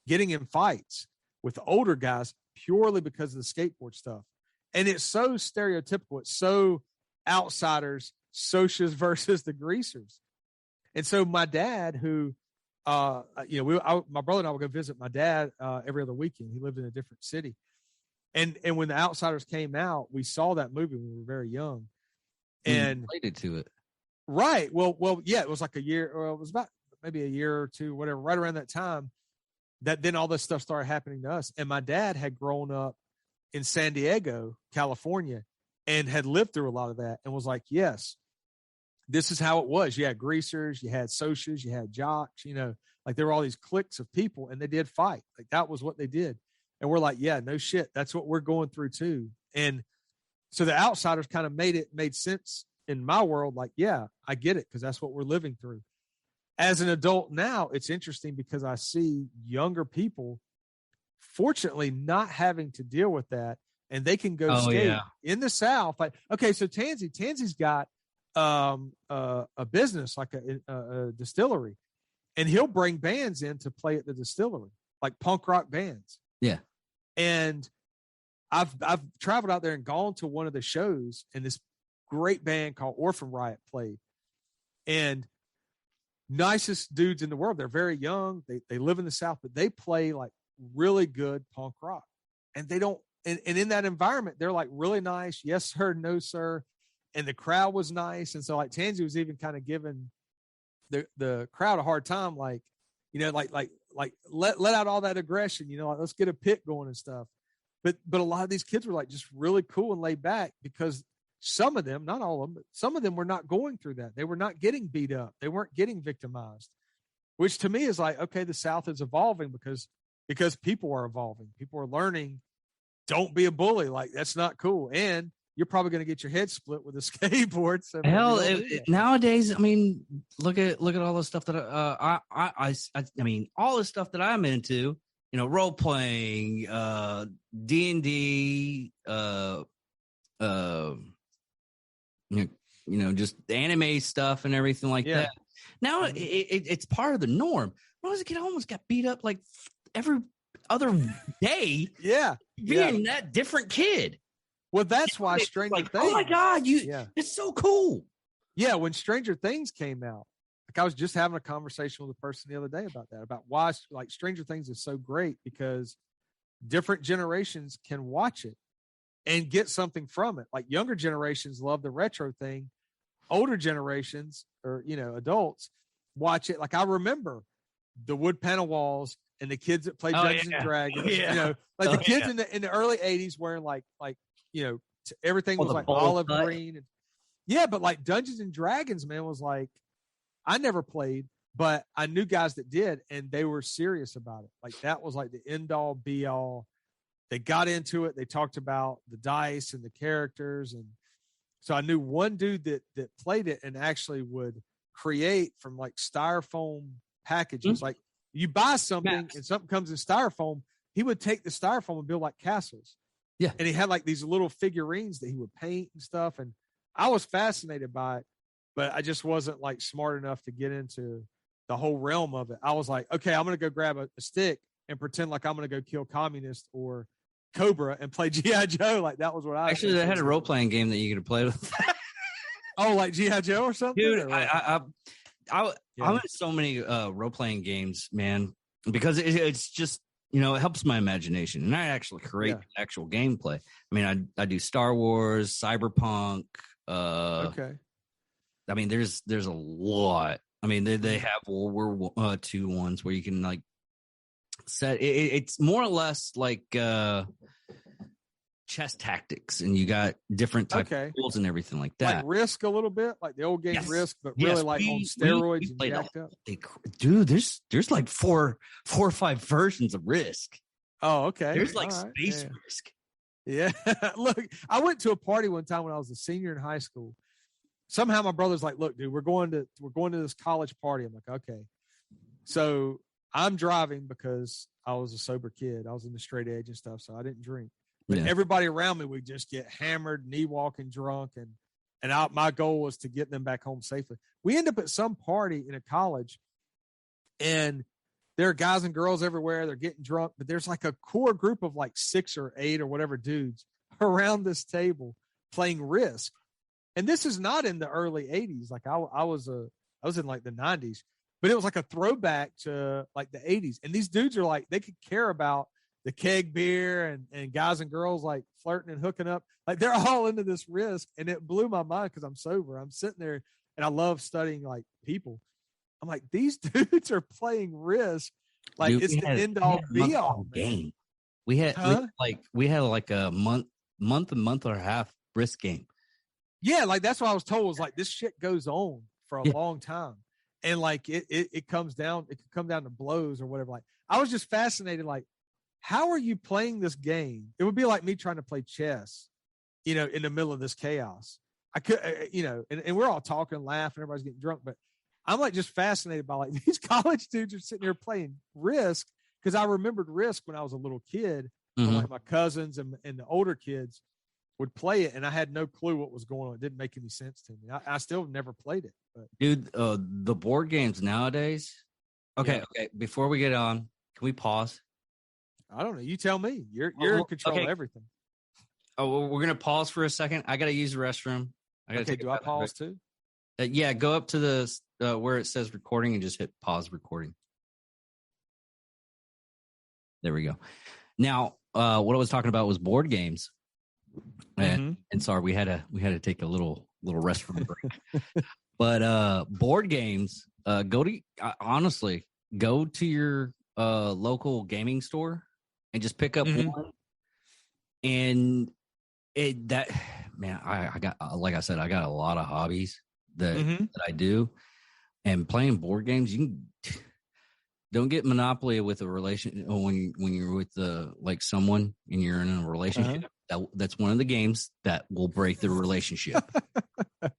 getting in fights with the older guys purely because of the skateboard stuff. And it's so stereotypical. It's so outsiders, socias versus the greasers. And so my dad, who, my brother and I would go visit my dad every other weekend. He lived in a different city. And when the Outsiders came out, we saw that movie when we were very young. And related to it. Right. Well, yeah, it was like a year, or it was about maybe a year or two, whatever, right around that time that then all this stuff started happening to us. And my dad had grown up in San Diego, California, and had lived through a lot of that and was like, yes, this is how it was. You had greasers, you had socias, you had jocks, like there were all these cliques of people and they did fight. Like that was what they did. And we're like, yeah, no shit. That's what we're going through too. And so the Outsiders kind of made sense in my world. Like, yeah, I get it. Cause that's what we're living through. As an adult now, it's interesting because I see younger people fortunately not having to deal with that. And they can go skate in the South. Like, okay, so Tansy's got a business, like a distillery, and he'll bring bands in to play at the distillery, like punk rock bands. Yeah. And I've traveled out there and gone to one of the shows, and this great band called Orphan Riot played. And nicest dudes in the world. They're very young. They live in the South, but they play like really good punk rock. And they don't, and in that environment, they're like really nice. Yes, sir. No, sir. And the crowd was nice. And so like Tansy was even kind of giving the crowd a hard time. Like, like let out all that aggression, like let's get a pit going and stuff. But a lot of these kids were like just really cool and laid back because some of them, not all of them, but some of them were not going through that. They were not getting beat up. They weren't getting victimized, which to me is like, okay, the South is evolving because people are evolving. People are learning. Don't be a bully. Like that's not cool. And you're probably going to get your head split with a skateboard. So nowadays, I mean, look at all the stuff that I mean, all the stuff that I'm into, role playing, D&D, just anime stuff and everything like that. Now it's part of the norm. When I was a kid, I almost got beat up like every other day. Being that different kid. Well, that's why Stranger Things. Oh my God, it's so cool. Yeah, when Stranger Things came out, like I was just having a conversation with a person the other day about that, about why like Stranger Things is so great because different generations can watch it and get something from it. Like younger generations love the retro thing. Older generations or, adults watch it. Like I remember the wood panel walls and the kids that played Dungeons and Dragons, the kids in the early 80s wearing like, everything was like olive green. And, but like Dungeons and Dragons, man, was like, I never played, but I knew guys that did, and they were serious about it. Like that was like the end all be all. They got into it. They talked about the dice and the characters. And so I knew one dude that played it and actually would create from like styrofoam packages. Like you buy something and something comes in styrofoam, he would take the styrofoam and build like castles. Yeah. And he had like these little figurines that he would paint and stuff. And I was fascinated by it, but I just wasn't like smart enough to get into the whole realm of it. I was like, okay, I'm going to go grab a stick and pretend like I'm going to go kill communists or Cobra and play G.I. Joe. Like that was what I Actually, they had a role playing game that you could play with. Oh, like G.I. Joe or something? Dude, or I'm in so many role playing games, man, because it's just, you know, it helps my imagination, and I actually create actual gameplay. I mean, I do Star Wars, Cyberpunk. Okay. I mean, there's a lot. I mean, they have World War II ones where you can like set. It's more or less like chess tactics, and you got different types of tools and everything like that. Like Risk a little bit, like the old game Risk, but really like on steroids and jacked up. Dude, there's like four or five versions of Risk. Oh, okay. There's like space Risk. Yeah. Look, I went to a party one time when I was a senior in high school. Somehow my brother's like, look, dude, we're going to this college party. I'm like, okay. So I'm driving because I was a sober kid. I was in the straight edge and stuff, so I didn't drink. But everybody around me would just get hammered, knee walking, drunk, and my goal was to get them back home safely. We end up at some party in a college, and there are guys and girls everywhere. They're getting drunk, but there's like a core group of like 6 or 8 or whatever dudes around this table playing Risk. And this is not in the early 80s. Like I was in like the 90s, but it was like a throwback to like the 80s. And these dudes are like, they could care about the keg beer and guys and girls like flirting and hooking up. Like they're all into this Risk. And it blew my mind because I'm sober. I'm sitting there and I love studying like people. I'm like, these dudes are playing Risk. Like dude, it's the end all be all game. We had like a month and a half Risk game. Yeah, like that's what I was told was like this shit goes on for a long time. And like it comes down, it could come down to blows or whatever. Like I was just fascinated, like, how are you playing this game? It would be like me trying to play chess, you know, in the middle of this chaos. I could, you know, and we're all talking, laughing, everybody's getting drunk, but I'm like just fascinated by like these college dudes are sitting here playing Risk because I remembered Risk when I was a little kid. Mm-hmm. Like my cousins and the older kids would play it, and I had no clue what was going on. It didn't make any sense to me. I still never played it. But. Dude, the board games nowadays. Okay. Before we get on, can we pause? I don't know. You tell me. You're in control of everything. Oh, we're gonna pause for a second. I gotta use the restroom. Do I pause too? Yeah, go up to the where it says recording and just hit pause recording. There we go. Now, what I was talking about was board games. And sorry, we had to take a little restroom break. But board games, go to your local gaming store and just pick up one. And I got, like I said, I got a lot of hobbies that I do, and playing board games, you don't get Monopoly with a relation when you're with like someone and you're in a relationship. That's one of the games that will break the relationship.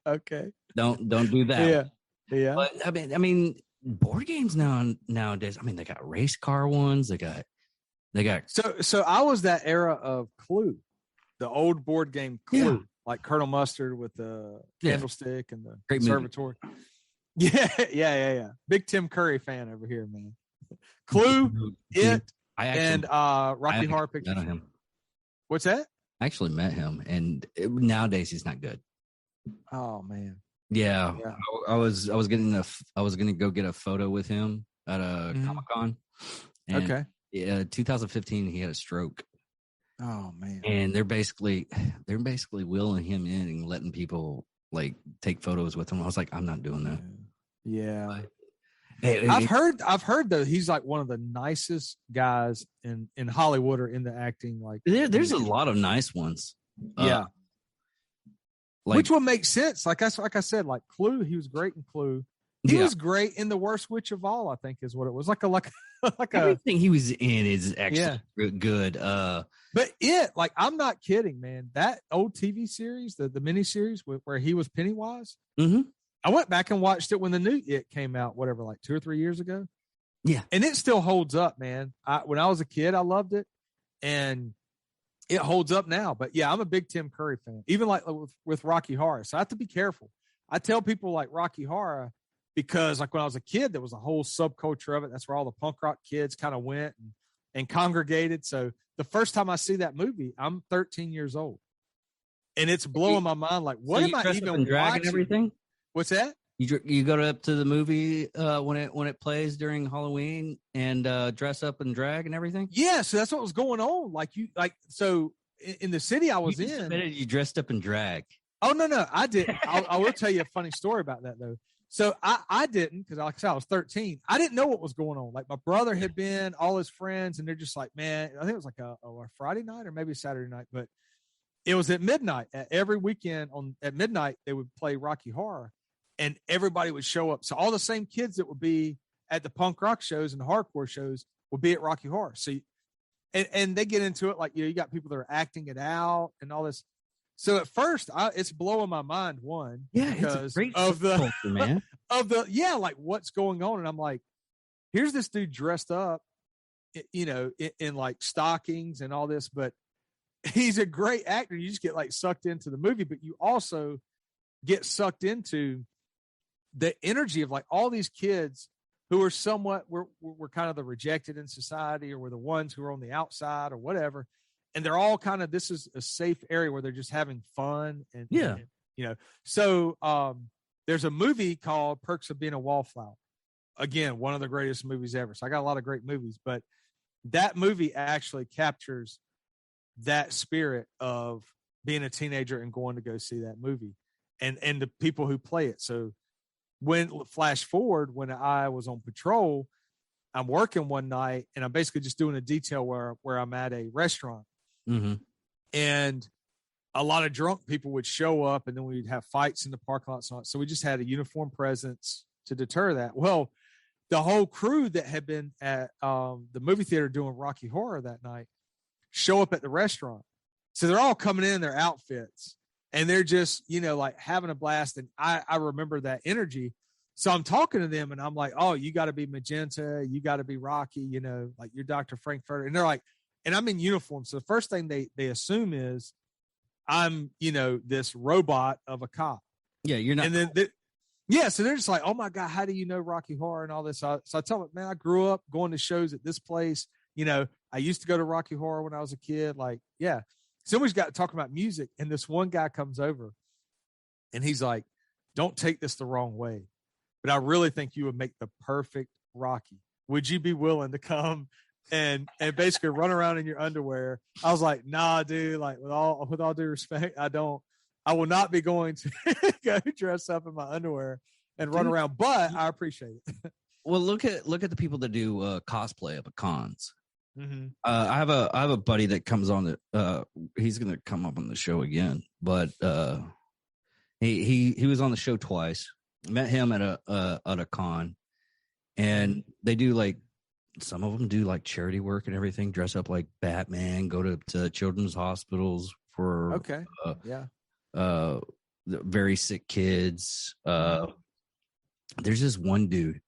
Okay. Don't do that. Yeah. But I mean, board games nowadays. I mean, they got race car ones. They got. So I was that era of Clue, the old board game Clue, like Colonel Mustard with the candlestick and the conservatory. Yeah. Big Tim Curry fan over here, man. Clue, and Rocky Horror Picture Show. What's that? I actually met him, and nowadays he's not good. Oh man. Yeah. I was gonna go get a photo with him at a Comic-Con. Okay. Yeah, 2015 he had a stroke. Oh man. And they're basically wheeling him in and letting people like take photos with him. I was like, I'm not doing that. Yeah. I've heard though he's like one of the nicest guys in Hollywood or in the acting. Like there's a lot of nice ones. Yeah. Which one makes sense? Like I said, like Clue, he was great in Clue. He was great in The Worst Witch of All, I think is what it was. Like everything he was in is actually good. But I'm not kidding, man. That old TV series, the miniseries where he was Pennywise. I went back and watched it when the new It came out, whatever, like 2 or 3 years ago. Yeah. And it still holds up, man. When I was a kid, I loved it. And it holds up now. But yeah, I'm a big Tim Curry fan, even like with Rocky Horror. So I have to be careful. I tell people like Rocky Horror because like when I was a kid, there was a whole subculture of it. That's where all the punk rock kids kind of went. And and congregated. So the first time I see that movie, I'm 13 years old, and it's blowing my mind. Like, what am I even watching? Everything? What's that? You go up to the movie when it plays during Halloween and dress up and drag and everything? Yeah, so that's what was going on. So in the city I was you dressed up in drag. Oh no, I didn't. I will tell you a funny story about that though. So I didn't, because like I said, I was 13. I didn't know what was going on. Like, my brother had been, all his friends, and they're just like, man, I think it was like a Friday night or maybe Saturday night, but it was at midnight. Every weekend at midnight, they would play Rocky Horror, and everybody would show up. So all the same kids that would be at the punk rock shows and the hardcore shows would be at Rocky Horror. So, and they get into it like, you got people that are acting it out and all this. So at first, it's blowing my mind. Because it's of the culture, man. Like, what's going on, and I'm like, here's this dude dressed up, in like stockings and all this, but he's a great actor. You just get like sucked into the movie, but you also get sucked into the energy of like all these kids who are somewhat we're kind of the rejected in society, or we're the ones who are on the outside or whatever. And they're all kind of, this is a safe area where they're just having fun. And so there's a movie called Perks of Being a Wallflower. Again, one of the greatest movies ever. So I got a lot of great movies, but that movie actually captures that spirit of being a teenager and going to go see that movie and the people who play it. So flash forward, when I was on patrol, I'm working one night and I'm basically just doing a detail where I'm at a restaurant. Mm-hmm. And a lot of drunk people would show up, and then we'd have fights in the parking lot. So we just had a uniform presence to deter that. Well, the whole crew that had been at the movie theater doing Rocky Horror that night show up at the restaurant. So they're all coming in their outfits, and they're just, like having a blast. And I remember that energy. So I'm talking to them and I'm like, oh, you got to be Magenta. You got to be Rocky, like you're Dr. Frankfurter. And they're like, and I'm in uniform. So the first thing they assume is I'm, this robot of a cop. Yeah. You're not. And then, so they're just like, oh my God, how do you know Rocky Horror and all this? So I tell them, man, I grew up going to shows at this place. I used to go to Rocky Horror when I was a kid. Like, yeah. Somebody's got to talk about music. And this one guy comes over and he's like, don't take this the wrong way, but I really think you would make the perfect Rocky. Would you be willing to come and basically run around in your underwear? I was like, nah, dude, like with all due respect, I will not be going to go dress up in my underwear and run around, but I appreciate it. Well, look at the people that do cosplay up at cons. Mm-hmm. I have a buddy that comes on he's going to come up on the show again, but he was on the show twice. Met him at a con, and they do like, some of them do like charity work and everything, dress up like Batman, go to children's hospitals for very sick kids. There's this one dude,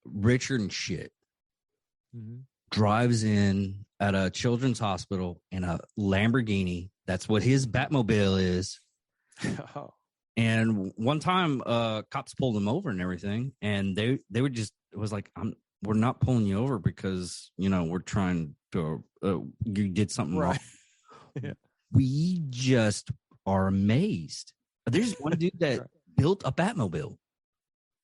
richer than shit, drives in at a children's hospital in a Lamborghini. That's what his Batmobile is. Oh. And one time, cops pulled him over and everything, and they would just, it was like, we're not pulling you over because we're trying to you did something wrong. Yeah. We just are amazed. There's one dude that built a Batmobile,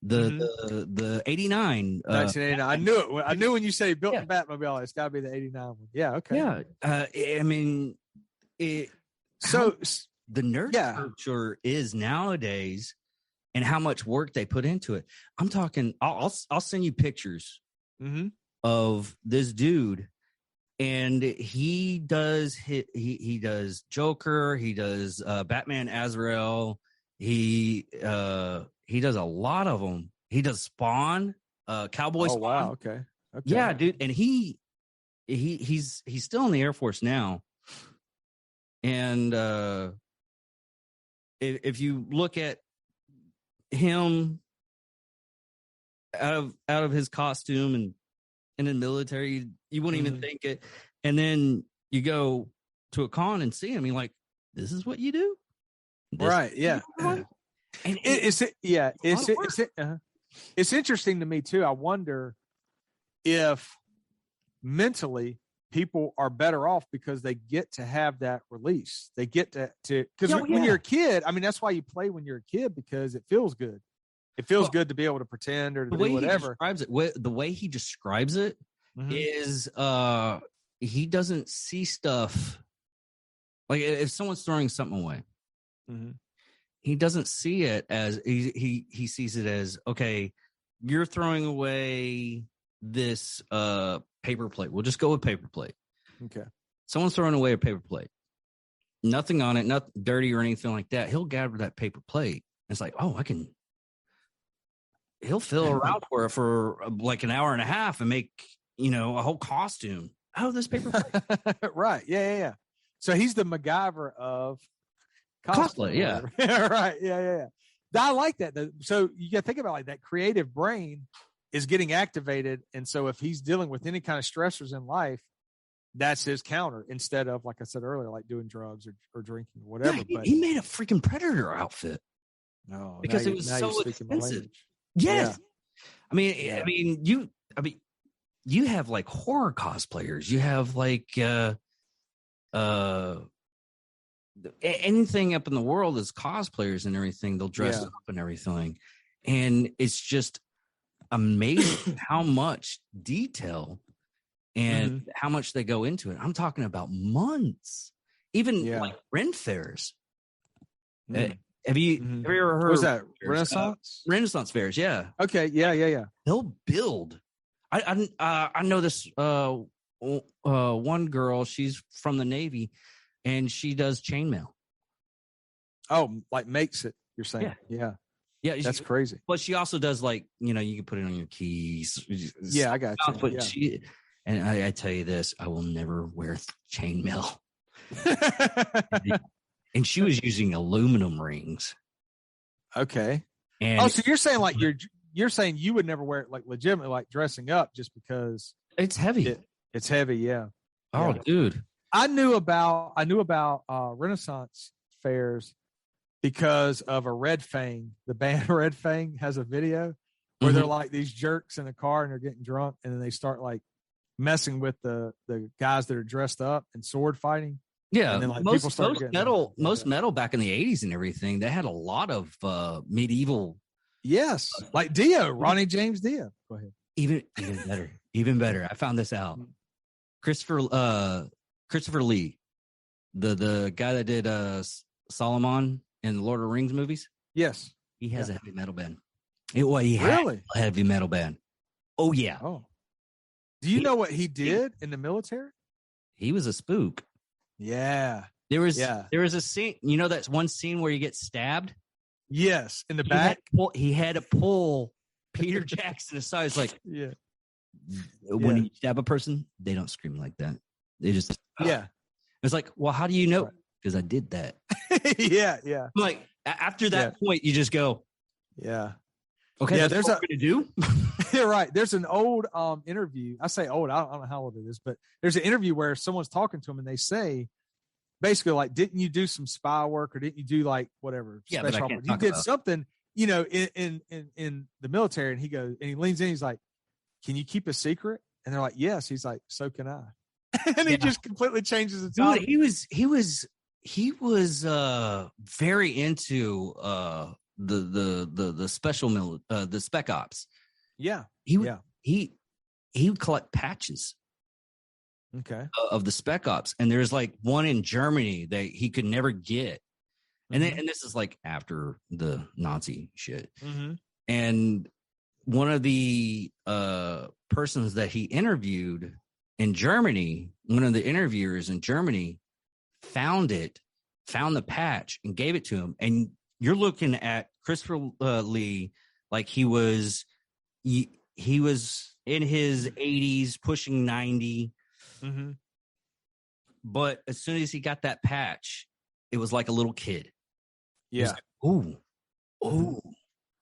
the 89. 1989. I knew it. I knew when you say he built the Batmobile, it's got to be the 89 one. Yeah. Okay. Yeah. I mean, the nerd culture is nowadays, and how much work they put into it. I'm talking. I'll send you pictures of this dude, and he does he does Joker. He does Batman Azrael. He does a lot of them. He does Spawn, Cowboy Spawn. Wow. Okay. Yeah, dude, and he's still in the Air Force now, and if you look at him out of his costume and in the military, you wouldn't even think it. And then you go to a con and see him, you're like, this is what you do? Right. Yeah. And it's interesting to me too. I wonder if mentally people are better off because they get to have that release. They get to because when you're a kid, I mean, that's why you play when you're a kid, because it feels good. It feels good to be able to pretend or to do whatever. The way he describes it is he doesn't see stuff like if someone's throwing something away. He doesn't see it as he sees it as, okay, you're throwing away this paper plate. We'll just go with paper plate. Okay. Someone's throwing away a paper plate. Nothing on it, nothing dirty or anything like that. He'll gather that paper plate. It's like, oh, he'll fill around for like an hour and a half and make, a whole costume out of this paper plate. Right. Yeah. So he's the MacGyver of cosplay. Yeah. Right. Yeah. I like that. So you got to think about like that creative brain is getting activated. And so if he's dealing with any kind of stressors in life, that's his counter, instead of, like I said earlier, like doing drugs or drinking or whatever. Yeah, he made a freaking Predator outfit. No, because it was so expensive. Yes. Yeah. I mean, you have like horror cosplayers. You have like anything up in the world is cosplayers and everything. They'll dress up and everything. And it's just amazing how much detail and how much they go into it. I'm talking about months, even like Ren fairs. Have you ever heard? What was that? Renaissance? Renaissance fairs. Yeah. Okay. Yeah. They'll build. I know this one girl. She's from the Navy, and she does chainmail. Oh, like makes it. You're saying? Yeah. That's crazy. But she also does, like, you can put it on your keys. Yeah, I got you. But and I tell you this, I will never wear chainmail. And she was using aluminum rings. Okay. And so you're saying like you're saying you would never wear it, like legitimately, like dressing up, just because it's heavy. It's heavy. Yeah. Oh, dude. I knew about Renaissance fairs because of a Red Fang. The band Red Fang has a video where they're like these jerks in a car and they're getting drunk, and then they start like messing with the guys that are dressed up and sword fighting. Yeah, and then, like, most metal back in the 80s and everything, they had a lot of medieval. Yes, like Dio, Ronnie James Dio. Go ahead. Even better. I found this out. Christopher Lee, the guy that did Solomon in the Lord of the Rings movies. Yes, he has a heavy metal band. He had a heavy metal band. Oh yeah. Oh, do you know what he did in the military? He was a spook. Yeah. There was a scene, that one scene where you get stabbed? Yes, in the back. He had to pull Peter Jackson aside. It's like, when you stab a person, they don't scream like that. They just, It's like, well, how do you know? Because I did that. Yeah. Like, after that point, you just go, okay, yeah, there's what we're going to do. You're right. There's an old interview. I say old. I don't know how old it is, but there's an interview where someone's talking to him and they say, basically, like, didn't you do some spy work, or didn't you do like whatever? Yeah, special but you did something, in the military. And he goes, and he leans in. He's like, "Can you keep a secret?" And they're like, "Yes." He's like, "So can I." And he just completely changes the topic. Dude, he was very into the special the spec ops. Yeah. He would collect patches. Okay. Of the spec ops, and there's like one in Germany that he could never get, and then, and this is like after the Nazi shit. And one of the persons that he interviewed in Germany, one of the interviewers in Germany, found the patch and gave it to him. And you're looking at Christopher Lee like he was in his 80s, pushing 90. But as soon as he got that patch, it was like a little kid. Yeah. Like, ooh,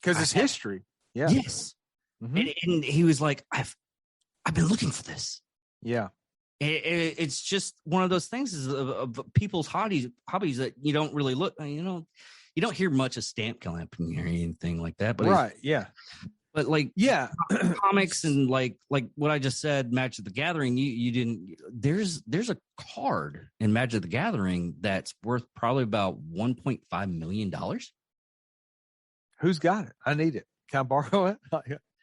because it's history. Yeah. Yes. And he was like, I've been looking for this. Yeah. It's just one of those things of people's hobbies that you don't really look. You don't hear much of stamp collecting or anything like that. But right. Yeah. But like, yeah, comics and like what I just said, Magic the Gathering, you didn't. There's a card in Magic the Gathering that's worth probably about $1.5 million. who's got it? I need it. Can I borrow it?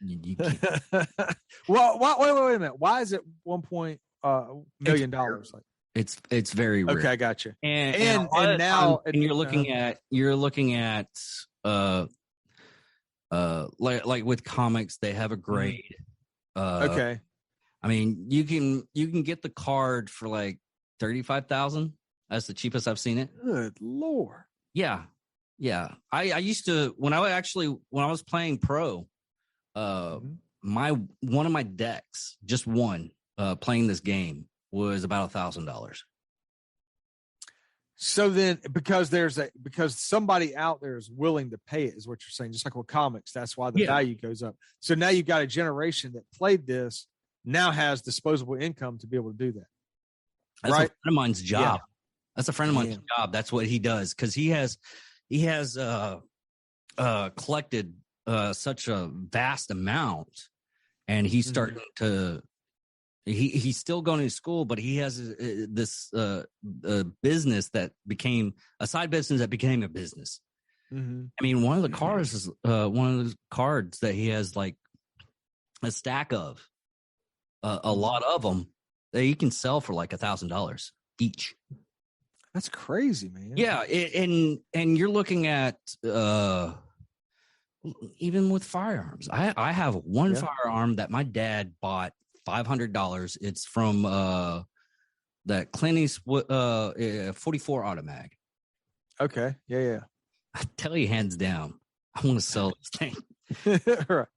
You can't. Well, wait a minute. Why is it $1 million? Like, It's very rare. okay, I got you. And now you're looking at like with comics, they have a grade. Okay. I mean, you can get the card for like 35,000. That's the cheapest I've seen it. Good Lord. Yeah. I used to when I was playing pro, one of my decks, just one, playing this game was about $1,000. So then, because somebody out there is willing to pay it, is what you're saying. Just like with comics, that's why the value goes up. So now you've got a generation that played this, now has disposable income to be able to do that. That's right? a friend of mine's job. Yeah. That's a friend of mine's job. That's what he does because he has collected such a vast amount, and he's starting to. He's still going to school, but he has this business that became a side business that became a business. I mean, one of the cards is one of the cards that he has like a stack of, a lot of them that you can sell for like $1,000 each. That's crazy, man. Yeah, and you're looking at even with firearms. I have one firearm that my dad bought. $500. It's from that Clint Eastwood 44 Automag. Okay. Yeah. I tell you, hands down, I want to sell this thing. Right.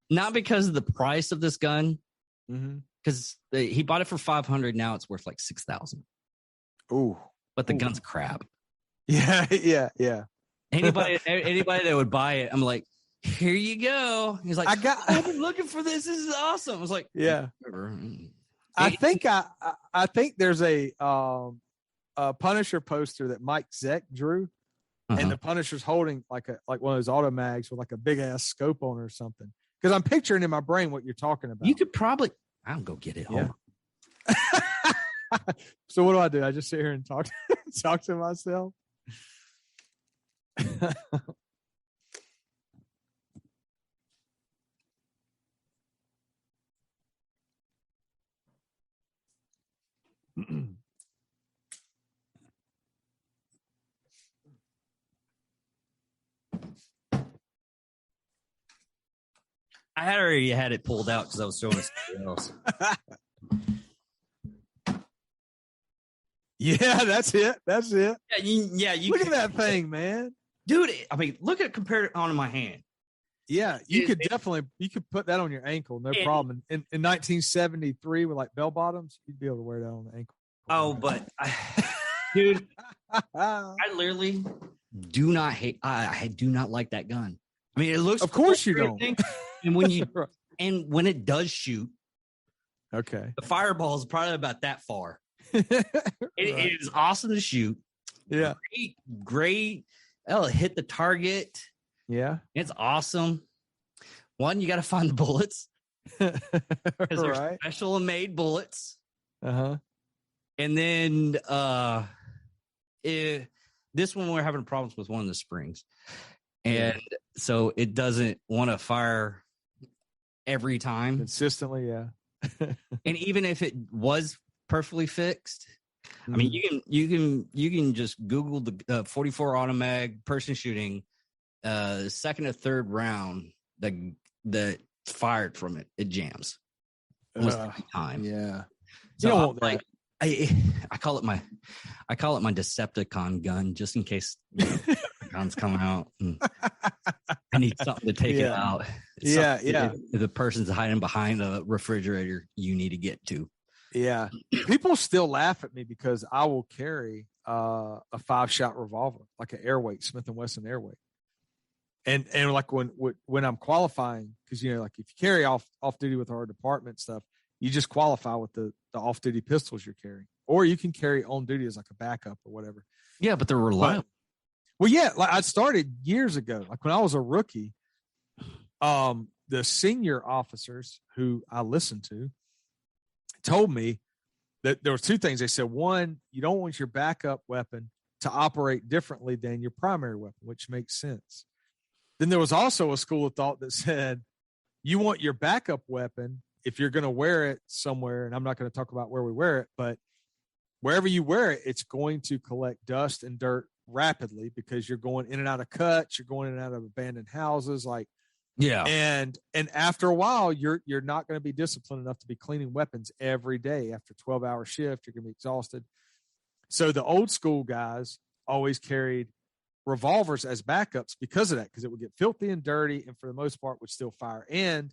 Not because of the price of this gun, Mm-hmm. because he bought it for $500. Now it's worth like $6,000. Ooh. But the gun's crap. Yeah. Anybody that would buy it, I'm like, here you go. He's like, I've been looking for this. This is awesome. I was like, yeah. I think there's a Punisher poster that Mike Zeck drew, and the Punisher's holding like one of those auto mags with like a big ass scope on it or something. Because I'm picturing in my brain what you're talking about. You could probably, I'll go get it. Yeah. So what do? I just sit here and talk to myself? I already had it pulled out because I was showing it something else. Yeah, that's it. Yeah, you look at that thing, man. Dude, I mean, look at compare it onto my hand. Yeah, you could put that on your ankle, no problem. In 1973 with like bell bottoms, you'd be able to wear that on the ankle. Oh, but dude, I literally do not hate. I do not like that gun. I mean, it looks. Of course you don't. And when it does shoot, okay, the fireball is probably about that far. It is awesome to shoot. Yeah, great. Oh, hit the target. Yeah, it's awesome. One, you got to find the bullets because they're special made bullets. And then this one we're having problems with one of the springs, and so it doesn't want to fire every time consistently. Yeah, and even if it was perfectly fixed, I mean, you can just Google the 44 Automag person shooting. Second or third round that fired from it, it jams almost every time. Yeah, so you don't want that. I call it my Decepticon gun just in case guns come out. And I need something to take it out. If the person's hiding behind a refrigerator, you need to get to. Yeah, people still laugh at me because I will carry a 5-shot revolver, like an Airweight, Smith & Wesson Airweight. And like when I'm qualifying, because like if you carry off duty with our department stuff, you just qualify with the off duty pistols you're carrying, or you can carry on duty as like a backup or whatever. Yeah, but they're reliable. Well, yeah, like I started years ago, like when I was a rookie. the senior officers who I listened to told me that there were two things. They said, one, you don't want your backup weapon to operate differently than your primary weapon, which makes sense. Then there was also a school of thought that said, you want your backup weapon, if you're going to wear it somewhere, and I'm not going to talk about where we wear it, but wherever you wear it, it's going to collect dust and dirt rapidly because you're going in and out of cuts, you're going in and out of abandoned houses, like, Yeah. and after a while, you're not going to be disciplined enough to be cleaning weapons every day. After 12-hour shift, you're going to be exhausted. So the old school guys always carried revolvers as backups because of that, because it would get filthy and dirty, and for the most part would still fire. And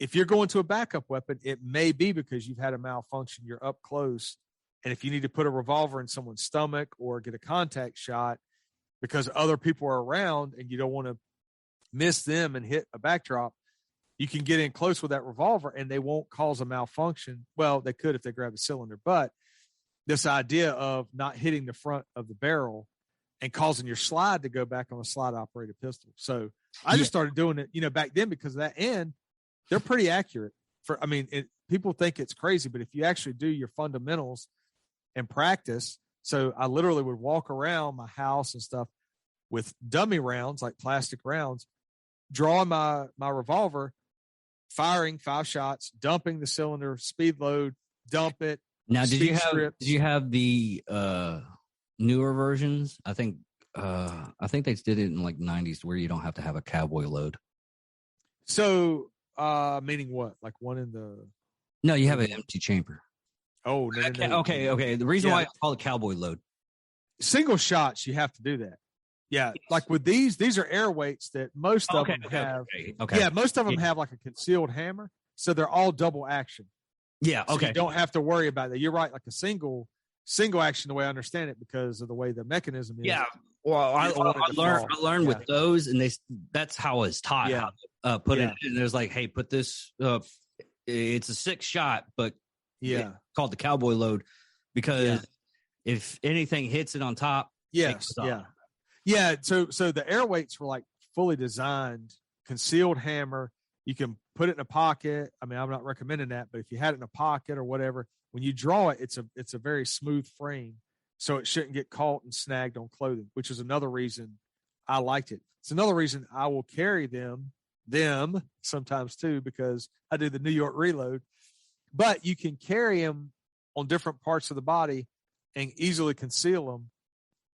if you're going to a backup weapon, it may be because you've had a malfunction, you're up close, and if you need to put a revolver in someone's stomach or get a contact shot because other people are around and you don't want to miss them and hit a backdrop, you can get in close with that revolver and they won't cause a malfunction. Well, they could if they grab a cylinder, but this idea of not hitting the front of the barrel and causing your slide to go back on a slide operated pistol. So I just started doing it, back then because of that. And they're pretty accurate people think it's crazy, but if you actually do your fundamentals and practice. So I literally would walk around my house and stuff with dummy rounds, like plastic rounds, drawing my revolver, firing 5 shots, dumping the cylinder, speed load, dump it. Now, did you have the newer versions? I think they did it in like 90s where you don't have to have a cowboy load. So, meaning what? Like one in the... No, you have an empty chamber. Oh, no. Okay. The reason why I call it cowboy load. Single shots, you have to do that. Yeah, like with these are air weights that most of them have. Okay. Yeah, most of them have like a concealed hammer, so they're all double action. Yeah, okay. So you don't have to worry about that. You're right, like a single action, the way I understand it, because of the way the mechanism is. Yeah. Well, I learned with those, and that's how I was taught how to put it. And there's like, hey, put this. It's a 6 shot, but it's called the cowboy load because if anything hits it on top, Yeah, so the air weights were like fully designed, concealed hammer. You can put it in a pocket. I mean, I'm not recommending that, but if you had it in a pocket or whatever, when you draw it, it's a very smooth frame, so it shouldn't get caught and snagged on clothing, which is another reason I liked it. It's another reason I will carry them sometimes too, because I do the New York reload. But you can carry them on different parts of the body and easily conceal them.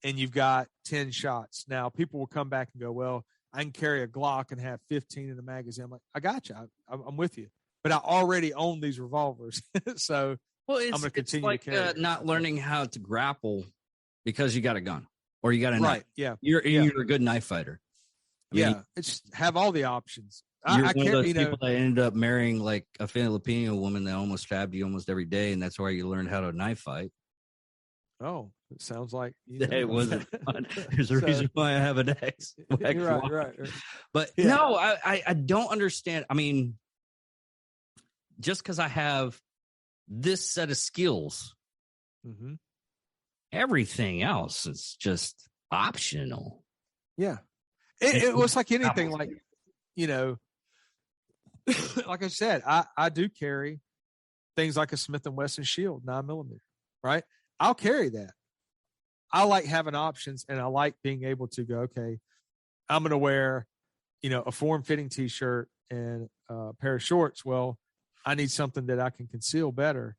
And you've got 10 shots. Now, people will come back and go, well, I can carry a Glock and have 15 in the magazine. I'm like, I got you. I'm with you. But I already own these revolvers. So I'm going to continue to carry it. Not learning how to grapple because you got a gun or you got a knife. Right, yeah. You're a good knife fighter. It's have all the options. You're one of those people that ended up marrying like a Filipino woman that almost stabbed you almost every day, and that's why you learned how to knife fight. Oh, it sounds like it wasn't fun. There's a reason why I have an ex. Right. But no, I don't understand. I mean, just because I have this set of skills, everything else is just optional. Yeah, it was like anything. Like like I said, I do carry things like a Smith & Wesson Shield 9mm, right? I'll carry that. I like having options, and I like being able to go, okay, I'm going to wear, a form-fitting T-shirt and a pair of shorts. Well, I need something that I can conceal better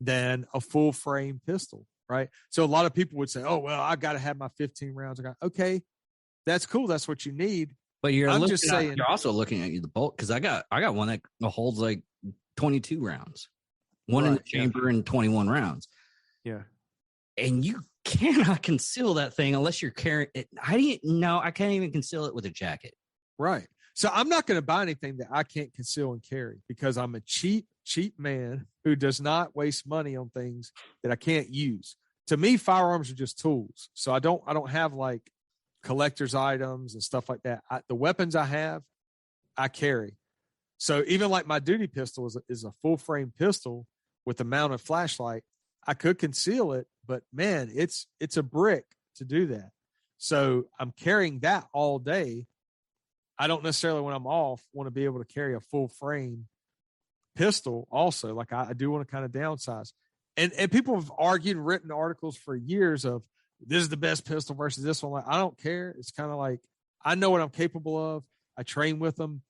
than a full-frame pistol, right? So a lot of people would say, oh, well, I got to have my 15 rounds. Okay, that's cool. That's what you need. But you're also looking at the bolt, because I got one that holds like 22 rounds, one in the chamber and 21 rounds. Yeah. And you cannot conceal that thing unless you're carrying it. I can't even conceal it with a jacket. Right. So I'm not going to buy anything that I can't conceal and carry, because I'm a cheap man who does not waste money on things that I can't use. To me, firearms are just tools. So I don't have like collector's items and stuff like that. The weapons I have, I carry. So even like my duty pistol is a full frame pistol with a mounted flashlight. I could conceal it, but man, it's a brick to do that. So I'm carrying that all day. I don't necessarily, when I'm off, want to be able to carry a full frame pistol also. Like I do want to kind of downsize. And people have argued, written articles for years of this is the best pistol versus this one. Like, I don't care. It's kind of like, I know what I'm capable of. I train with them.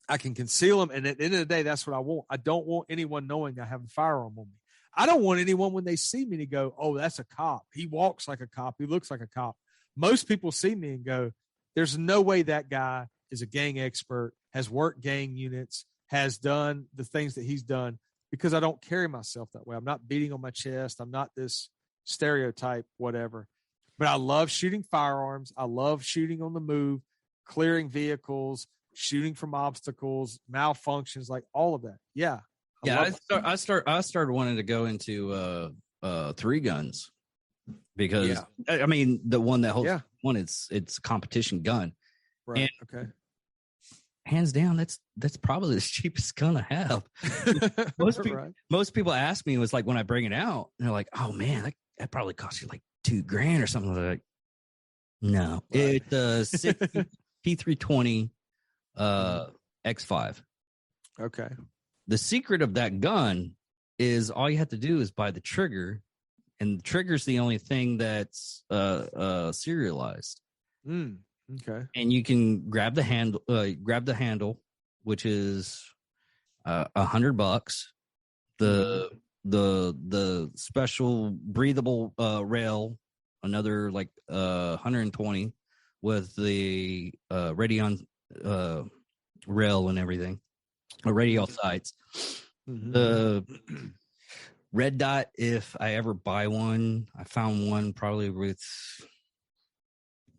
I can conceal them. And at the end of the day, that's what I want. I don't want anyone knowing I have a firearm on me. I don't want anyone when they see me to go, oh, that's a cop. He walks like a cop. He looks like a cop. Most people see me and go, there's no way that guy is a gang expert, has worked gang units, has done the things that he's done, because I don't carry myself that way. I'm not beating on my chest. I'm not this stereotype, whatever. But I love shooting firearms. I love shooting on the move, clearing vehicles, shooting from obstacles, malfunctions, like all of that. Yeah. I started wanting to go into 3 guns because I mean the one that holds one, it's a competition gun. Right. And okay. Hands down, that's probably the cheapest gun I have. Most people ask me, it was like when I bring it out, and they're like, "Oh man, that probably cost you like $2,000 or something." Like, no, it's a P320 X5. Okay. The secret of that gun is all you have to do is buy the trigger, and the trigger's the only thing that's serialized. Okay. And you can grab the handle, which is $100. The special breathable rail, another like 120, with the Radeon rail and everything, or radial sights. The red dot, if I ever buy one, I found one probably with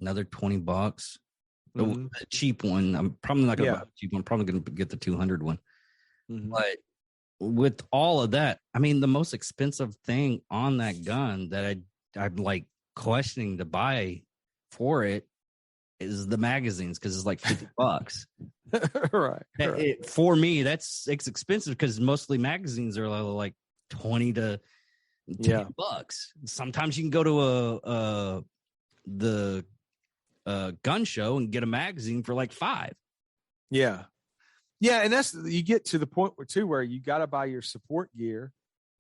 another $20. A cheap one. I'm probably not going to buy a cheap one. I'm probably going to get the 200 one. But with all of that, I mean, the most expensive thing on that gun that I'm like questioning to buy for it is the magazines, because it's like $50. Right. For me, it's expensive because mostly magazines are like 20 to $10. Sometimes you can go to the gun show and get a magazine for like $5. Yeah, and that's, you get to the point where you got to buy your support gear.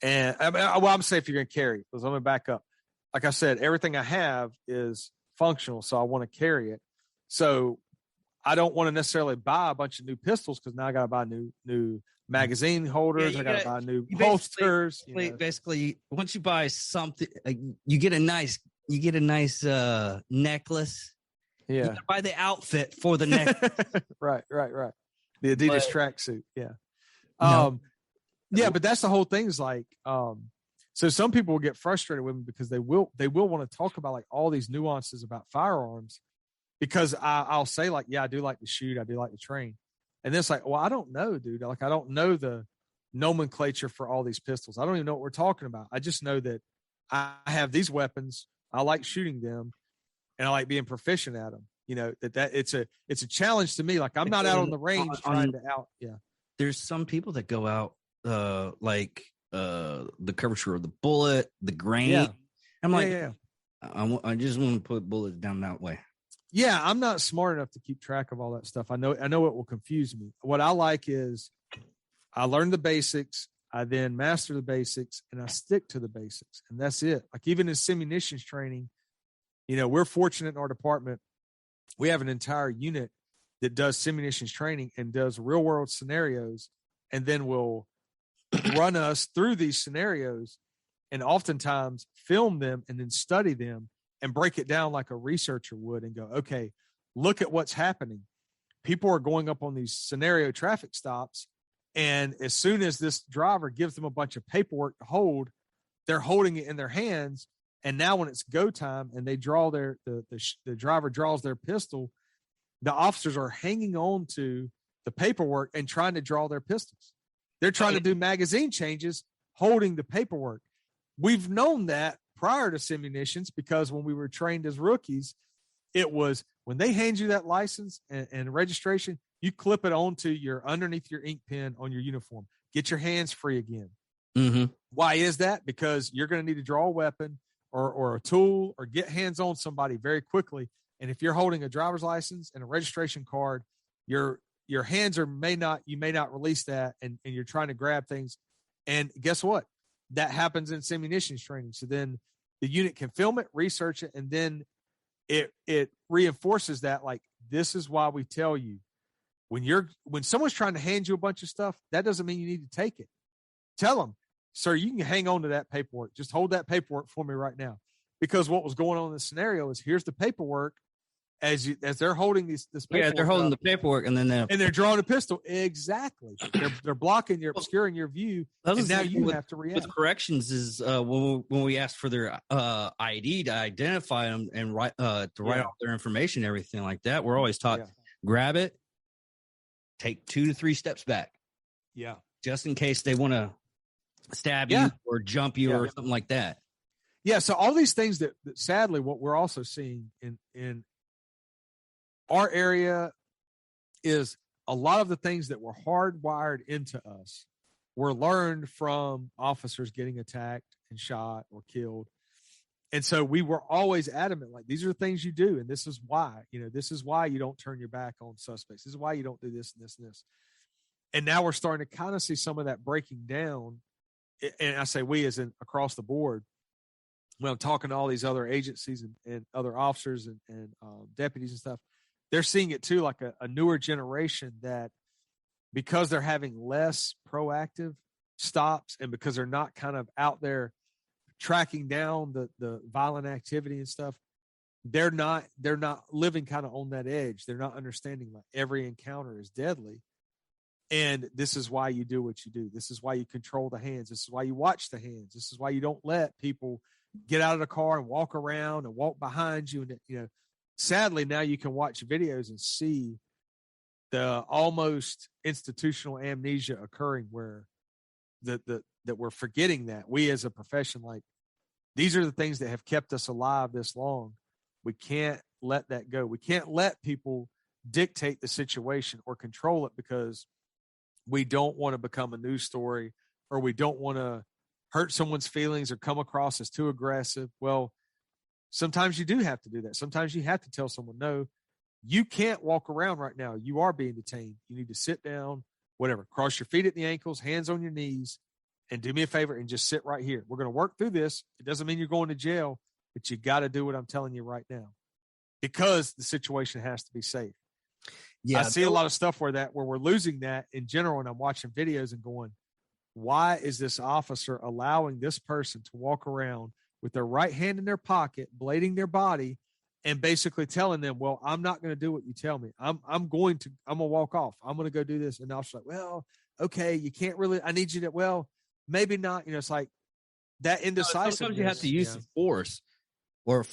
And I'm saying if you're going to carry, because let me back up. Like I said, everything I have is functional, so I want to carry it. So I don't want to necessarily buy a bunch of new pistols, because now I got to buy new magazine holders. I got to buy new holsters. Basically, once you buy something, you get a nice necklace. Yeah. You gotta buy the outfit for the necklace. Right. The Adidas tracksuit. Yeah. But that's the whole thing, is like, so some people will get frustrated with me because they will want to talk about like all these nuances about firearms, because I'll say like, yeah, I do like to shoot. I do like to train. And then it's like, well, I don't know, dude. Like, I don't know the nomenclature for all these pistols. I don't even know what we're talking about. I just know that I have these weapons. I like shooting them, and I like being proficient at them. You know, that it's a challenge to me. Like, I'm not out on the range trying to out. Yeah. There's some people that go out, like the curvature of the bullet, the grain. Yeah. I'm like, I just want to put bullets down that way. Yeah, I'm not smart enough to keep track of all that stuff. I know it will confuse me. What I like is I learn the basics, I then master the basics, and I stick to the basics, and that's it. Like, even in simunitions training, you know, we're fortunate in our department. We have an entire unit that does simunitions training and does real world scenarios, and then will run us through these scenarios, and oftentimes film them and then study them and break it down like a researcher would, and go, okay, look at what's happening. People are going up on these scenario traffic stops, and as soon as this driver gives them a bunch of paperwork to hold, they're holding it in their hands. And now when it's go time and they draw the driver draws their pistol, the officers are hanging on to the paperwork and trying to draw their pistols. They're trying to do magazine changes, holding the paperwork. We've known that prior to simunitions, because when we were trained as rookies, it was when they hand you that license and registration, you clip it onto underneath your ink pen on your uniform. Get your hands free again. Why is that? Because you're going to need to draw a weapon or a tool or get hands on somebody very quickly. And if you're holding a driver's license and a registration card, your hands you may not release that, and you're trying to grab things. And guess what? That happens in munitions training. So then the unit can film it, research it, and then it reinforces that, like, this is why we tell you when someone's trying to hand you a bunch of stuff, that doesn't mean you need to take it. Tell them, sir, you can hang on to that paperwork. Just hold that paperwork for me right now. Because what was going on in the scenario is, here's the paperwork. As they're holding this paperwork. Yeah, they're holding the paperwork, and then they're drawing a pistol. Exactly. They're blocking, you're obscuring your view. And now you have to react. With corrections is when we ask for their ID to identify them and write off their information, everything like that. We're always taught, grab it, take 2 to 3 steps back. Yeah. Just in case they want to stab you or jump you or something like that. Yeah. So all these things that sadly, what we're also seeing in our area is a lot of the things that were hardwired into us were learned from officers getting attacked and shot or killed. And so we were always adamant, like, these are the things you do. And this is why, this is why you don't turn your back on suspects. This is why you don't do this and this and this. And now we're starting to kind of see some of that breaking down. And I say we as in across the board. When I'm talking to all these other agencies and other officers and deputies and stuff, they're seeing it too, like a newer generation, that because they're having less proactive stops and because they're not kind of out there tracking down the violent activity and stuff, they're not living kind of on that edge. They're not understanding, like, every encounter is deadly. And this is why you do what you do. This is why you control the hands. This is why you watch the hands. This is why you don't let people get out of the car and walk around and walk behind you. And, sadly, now you can watch videos and see the almost institutional amnesia occurring, where that we're forgetting that we as a profession, like, these are the things that have kept us alive this long. We can't let that go. We can't let people dictate the situation or control it because we don't want to become a news story, or we don't want to hurt someone's feelings or come across as too aggressive. Well, sometimes you do have to do that. Sometimes you have to tell someone, no, you can't walk around right now. You are being detained. You need to sit down, whatever, cross your feet at the ankles, hands on your knees, and do me a favor and just sit right here. We're going to work through this. It doesn't mean you're going to jail, but you got to do what I'm telling you right now, because the situation has to be safe. Yeah, I see a lot of stuff where we're losing that in general. And I'm watching videos and going, why is this officer allowing this person to walk around with their right hand in their pocket, blading their body, and basically telling them, well, I'm not going to do what you tell me. I'm going to walk off. I'm going to go do this. And the officer's like, well, okay, you can't really, I need you to, well, maybe not. It's like that indecisiveness. Sometimes you have to use the force, or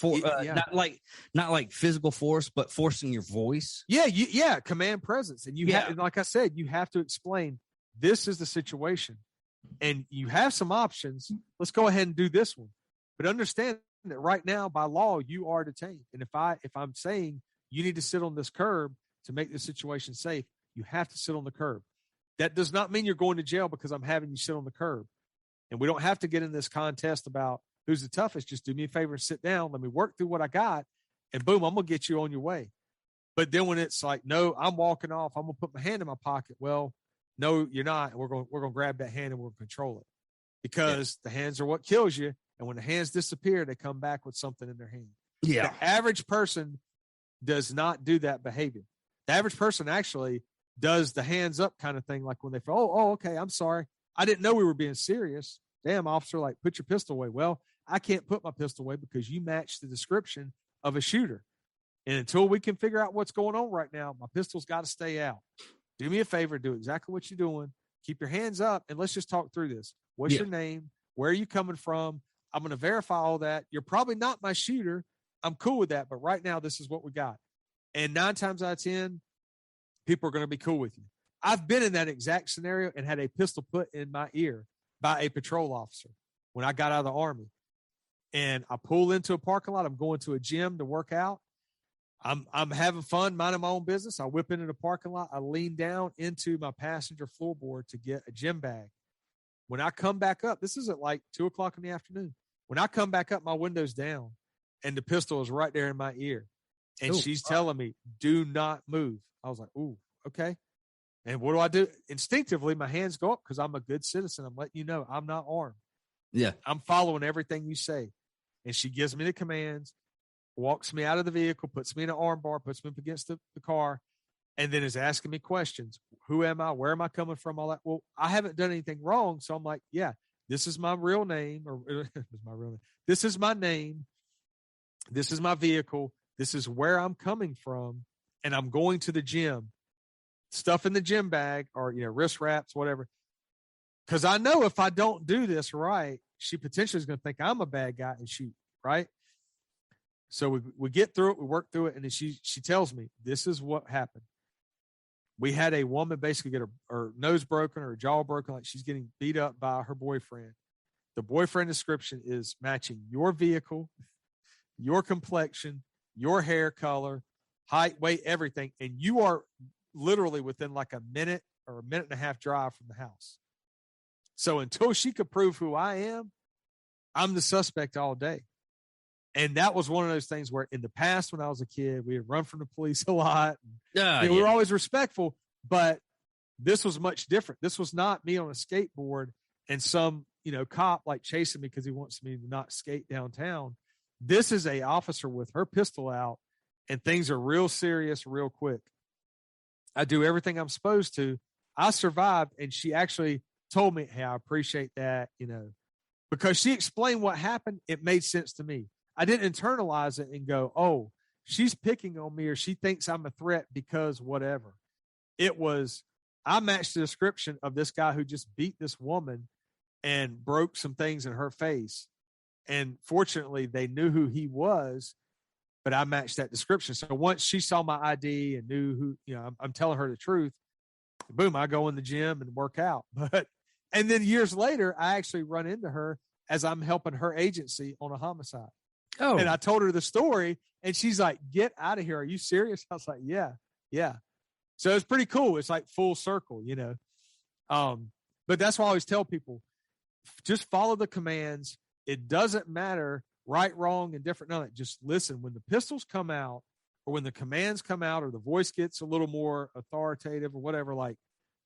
not like physical force, but forcing your voice. Yeah. Command presence. And have, like I said, you have to explain, this is the situation and you have some options. Let's go ahead and do this one. But understand that right now, by law, you are detained. And if I'm saying you need to sit on this curb to make the situation safe, you have to sit on the curb. That does not mean you're going to jail because I'm having you sit on the curb. And we don't have to get in this contest about who's the toughest. Just do me a favor and sit down. Let me work through what I got, and boom, I'm going to get you on your way. But then when it's like, no, I'm walking off, I'm going to put my hand in my pocket. Well, no, you're not. We're going to grab that hand and we're going to control it, because the hands are what kills you. And when the hands disappear, they come back with something in their hand. Yeah. The average person does not do that behavior. The average person actually does the hands up kind of thing. Like when they feel, oh, okay, I'm sorry. I didn't know we were being serious. Damn, officer, like, put your pistol away. Well, I can't put my pistol away because you match the description of a shooter. And until we can figure out what's going on right now, my pistol's got to stay out. Do me a favor, do exactly what you're doing. Keep your hands up, and let's just talk through this. What's your name? Where are you coming from? I'm going to verify all that. You're probably not my shooter. I'm cool with that. But right now, this is what we got. And 9 times out of 10, people are going to be cool with you. I've been in that exact scenario and had a pistol put in my ear by a patrol officer when I got out of the Army. And I pull into a parking lot. I'm going to a gym to work out. I'm having fun, minding my own business. I whip into the parking lot. I lean down into my passenger floorboard to get a gym bag. When I come back up, this is at like 2:00 in the afternoon. When I come back up, my window's down and the pistol is right there in my ear. And Ooh. she's telling me, do not move. I was like, ooh, okay. And what do I do? Instinctively, my hands go up because I'm a good citizen. I'm letting you know I'm not armed. Yeah. I'm following everything you say. And she gives me the commands, walks me out of the vehicle, puts me in an arm bar, puts me up against the car, and then is asking me questions. Who am I? Where am I coming from? All that. Well, I haven't done anything wrong. So I'm like, yeah, this is my real name, or my real name. This is my name. This is my vehicle. This is where I'm coming from. And I'm going to the gym. Stuff in the gym bag, or wrist wraps, whatever. Because I know if I don't do this right, she potentially is going to think I'm a bad guy and shoot, right? So we get through it, we work through it, and then she tells me, this is what happened. We had a woman basically get her nose broken or her jaw broken, like she's getting beat up by her boyfriend. The boyfriend description is matching your vehicle, your complexion, your hair color, height, weight, everything. And you are literally within like a minute or a minute and a half drive from the house. So until she could prove who I am, I'm the suspect all day. And that was one of those things where in the past, when I was a kid, we would run from the police a lot. We were always respectful, but this was much different. This was not me on a skateboard and some, cop like chasing me because he wants me to not skate downtown. This is a officer with her pistol out, and things are real serious, real quick. I do everything I'm supposed to. I survived, and she actually told me, hey, I appreciate that, because she explained what happened. It made sense to me. I didn't internalize it and go, oh, she's picking on me or she thinks I'm a threat because whatever. It was, I matched the description of this guy who just beat this woman and broke some things in her face. And fortunately, they knew who he was, but I matched that description. So once she saw my ID and knew who, I'm telling her the truth, boom, I go in the gym and work out. And then years later, I actually run into her as I'm helping her agency on a homicide. Oh. And I told her the story, and she's like, get out of here. Are you serious? I was like, yeah. So it's pretty cool. It's like full circle, But that's why I always tell people, just follow the commands. It doesn't matter right, wrong, and different. None of it. Just listen. When the pistols come out or when the commands come out or the voice gets a little more authoritative or whatever, like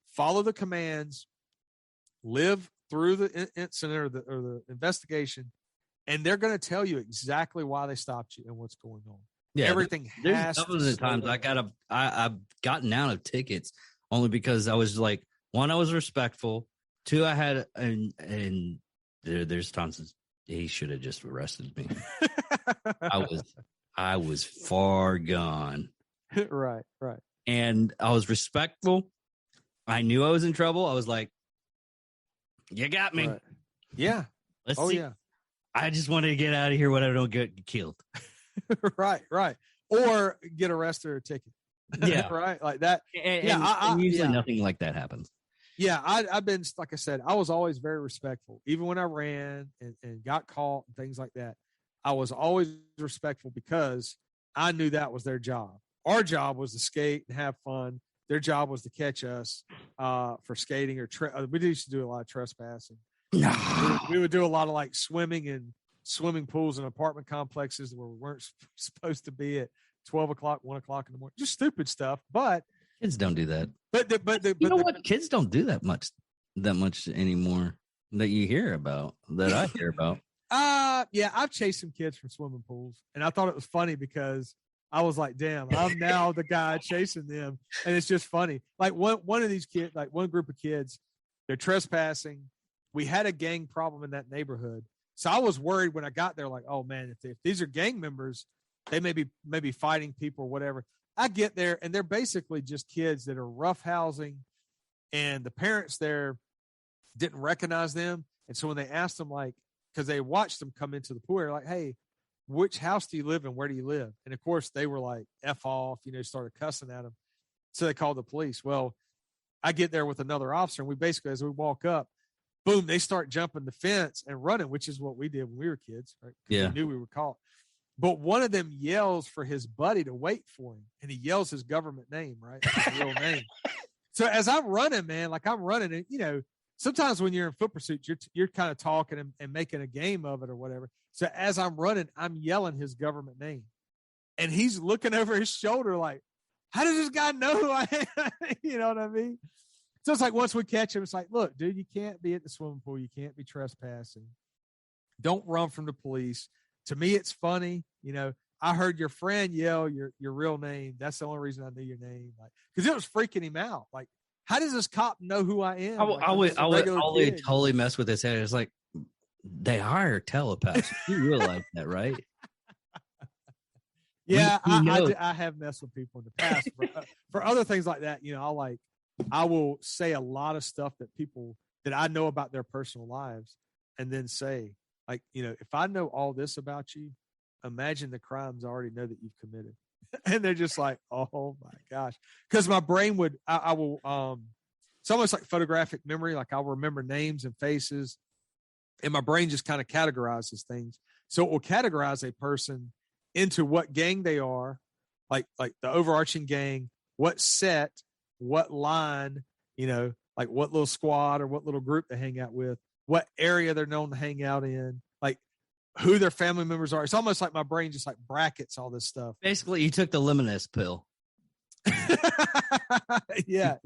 follow the commands, live through the incident or the investigation, and they're going to tell you exactly why they stopped you and what's going on. Yeah, everything has. A couple of the times I've gotten out of tickets only because I was like, one, I was respectful. Two, I had and there's times he should have just arrested me. I was far gone. Right. And I was respectful. I knew I was in trouble. I was like, you got me. Right. Yeah. Let's see. Yeah. I just wanted to get out of here when I don't get killed. Right. Or get arrested or a ticket. Yeah. Right. Like that. And usually nothing like that happens. Yeah. I've been, like I said, I was always very respectful. Even when I ran and got caught and things like that, I was always respectful because I knew that was their job. Our job was to skate and have fun. Their job was to catch us for skating or we used to do a lot of trespassing. We would do a lot of like swimming in swimming pools and apartment complexes where we weren't supposed to be at 12 o'clock, 1 o'clock in the morning. Just stupid stuff. But kids don't do that. But you know what? Kids don't do that much anymore that you hear about, that I hear about. Yeah, I've chased some kids from swimming pools, and I thought it was funny because I was like, damn, I'm now the guy chasing them. And it's just funny. Like one of these kids, like one group of kids, they're trespassing. We had a gang problem in that neighborhood. So I was worried when I got there, like, oh man, if these are gang members, they may be fighting people or whatever. I get there and they're basically just kids that are roughhousing, and the parents there didn't recognize them. And so when they asked them, like, because they watched them come into the pool, they're like, hey, which house do you live in? Where do you live? And of course they were like, F off, started cussing at them. So they called the police. Well, I get there with another officer, and we basically, as we walk up, boom, they start jumping the fence and running, which is what we did when we were kids, right? Yeah. We knew we were caught. But one of them yells for his buddy to wait for him, and he yells his government name, right? His real name. So as I'm running, man, like I'm running, and sometimes when you're in foot pursuit, you're kind of talking and making a game of it or whatever. So as I'm running, I'm yelling his government name. And he's looking over his shoulder like, how does this guy know who I am? You know what I mean? So it's like, once we catch him, it's like, look, dude, you can't be at the swimming pool. You can't be trespassing. Don't run from the police. To me, it's funny. You know, I heard your friend yell your real name. That's the only reason I knew your name. Like, because it was freaking him out. Like, how does this cop know who I am? I would totally mess with his head. It's like, they hire telepaths. You realize that, right? Yeah, I have messed with people in the past for other things like that. You know, I will say a lot of stuff that I know about their personal lives, and then say, like, you know, if I know all this about you, imagine the crimes I already know that you've committed. And they're just like, oh my gosh. Because my brain would, I will, it's almost like photographic memory. Like, I'll remember names and faces, and my brain just kind of categorizes things. So it will categorize a person into what gang they are, like the overarching gang, what set, what line, you know, like what little squad or what little group they hang out with, what area they're known to hang out in, like who their family members are. It's almost like my brain just like brackets all this stuff. Basically, you took the Luminous pill. Yeah.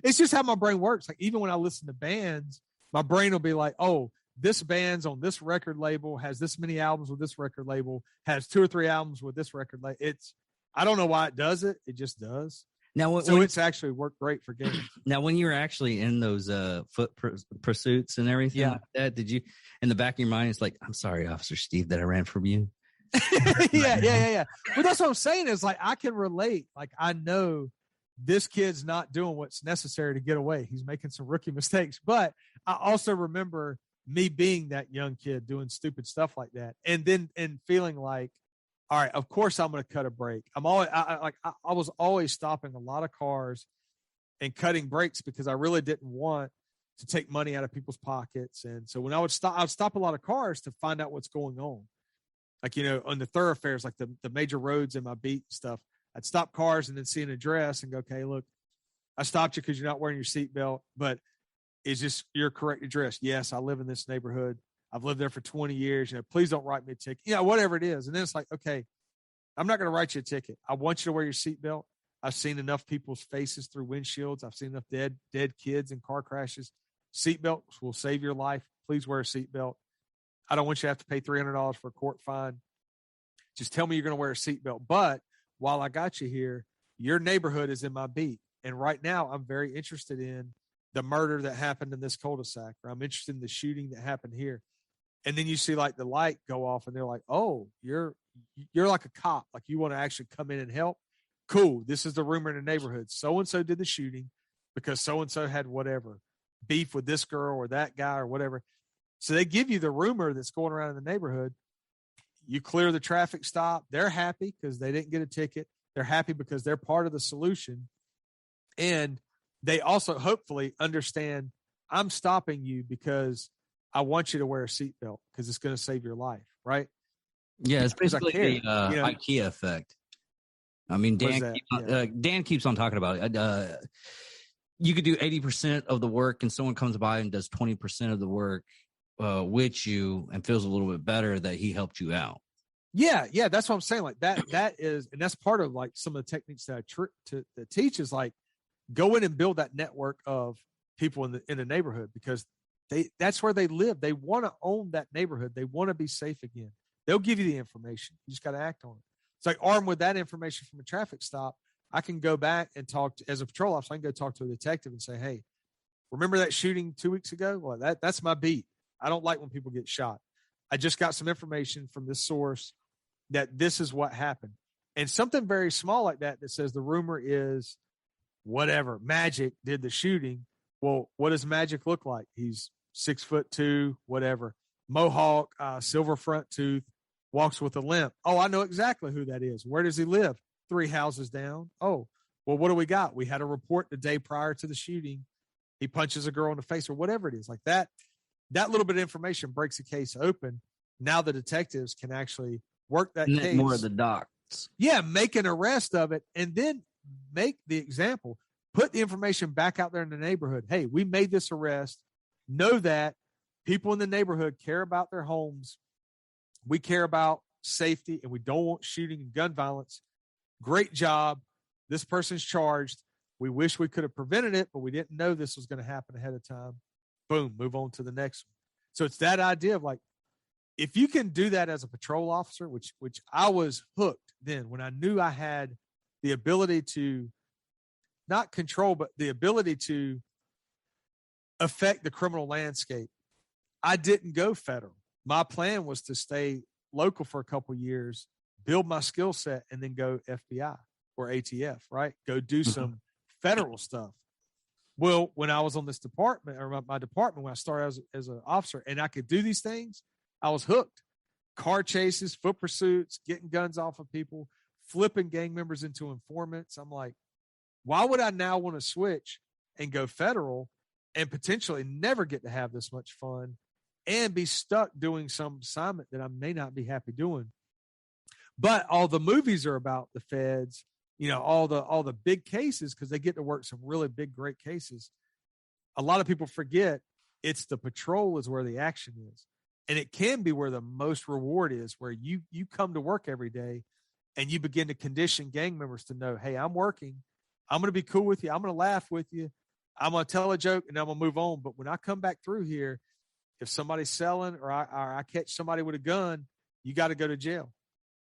It's just how my brain works. Like, even when I listen to bands, my brain will be like, oh, this band's on this record label, has this many albums with this record label, has 2 or 3 albums with this record label. I don't know why it does it. It just does. Now, it's actually worked great for games. Now, when you were actually in those foot pursuits and everything like that, did you, in the back of your mind, it's like, I'm sorry, Officer Steve, that I ran from you? Yeah. But that's what I'm saying is, like, I can relate. Like, I know this kid's not doing what's necessary to get away. He's making some rookie mistakes. But I also remember me being that young kid doing stupid stuff like that, and feeling like, all right, of course I'm going to cut a brake. I was always stopping a lot of cars and cutting brakes because I really didn't want to take money out of people's pockets. And so when I'd stop a lot of cars to find out what's going on. Like, you know, on the thoroughfares, like the major roads in my beat and stuff, I'd stop cars and then see an address and go, okay, look, I stopped you because you're not wearing your seatbelt, but is this your correct address? Yes, I live in this neighborhood. I've lived there for 20 years. You know, please don't write me a ticket. You know, whatever it is. And then it's like, okay, I'm not going to write you a ticket. I want you to wear your seatbelt. I've seen enough people's faces through windshields. I've seen enough dead kids in car crashes. Seatbelts will save your life. Please wear a seatbelt. I don't want you to have to pay $300 for a court fine. Just tell me you're going to wear a seatbelt. But while I got you here, your neighborhood is in my beat. And right now I'm very interested in the murder that happened in this cul-de-sac, or I'm interested in the shooting that happened here. And then you see like the light go off and they're like, oh, you're like a cop. Like, you want to actually come in and help. Cool. This is the rumor in the neighborhood. So-and-so did the shooting because so-and-so had whatever beef with this girl or that guy or whatever. So they give you the rumor that's going around in the neighborhood. You clear the traffic stop. They're happy because they didn't get a ticket. They're happy because they're part of the solution. And they also hopefully understand, I'm stopping you because I want you to wear a seatbelt because it's going to save your life, right? Yeah, it's basically the IKEA effect. I mean, Dan keeps on talking about it. You could do 80% of the work and someone comes by and does 20% of the work with you and feels a little bit better that he helped you out. Yeah, that's what I'm saying. Like that is, and that's part of like some of the techniques that I teach is like, go in and build that network of people in the neighborhood because that's where they live. They want to own that neighborhood. They want to be safe again. They'll give you the information. You just got to act on it. It's like, armed with that information from a traffic stop, I can go back and as a patrol officer, I can go talk to a detective and say, hey, remember that shooting 2 weeks ago? Well, that's my beat. I don't like when people get shot. I just got some information from this source that this is what happened. And something very small like that says the rumor is whatever, Magic did the shooting. Well, what does Magic look like? He's 6'2", whatever, mohawk, silver front tooth, walks with a limp. Oh, I know exactly who that is. Where does he live? 3 houses down. Oh, well, what do we got? We had a report the day prior to the shooting. He punches a girl in the face or whatever it is. Like that little bit of information breaks the case open. Now the detectives can actually work that case. More of the docs. Yeah, make an arrest of it and then make the example. Put the information back out there in the neighborhood. Hey, we made this arrest. Know that people in the neighborhood care about their homes. We care about safety and we don't want shooting and gun violence. Great job. This person's charged. We wish we could have prevented it, but we didn't know this was going to happen ahead of time. Boom, move on to the next one. So it's that idea of like, if you can do that as a patrol officer, which I was hooked then when I knew I had the ability to not control, but the ability to affect the criminal landscape, I didn't go federal. My plan was to stay local for a couple of years, build my skill set, and then go FBI or ATF, right? Go do some federal stuff. Well, when I was on this department or my department, when I started as an officer and I could do these things, I was hooked. Car chases, foot pursuits, getting guns off of people, flipping gang members into informants. I'm like, why would I now want to switch and go federal and potentially never get to have this much fun and be stuck doing some assignment that I may not be happy doing? But all the movies are about the feds, you know, all the big cases, because they get to work some really big, great cases. A lot of people forget it's the patrol is where the action is. And it can be where the most reward is, where you come to work every day and you begin to condition gang members to know, hey, I'm working. I'm going to be cool with you. I'm going to laugh with you. I'm going to tell a joke and I'm going to move on. But when I come back through here, if somebody's selling or I catch somebody with a gun, you got to go to jail.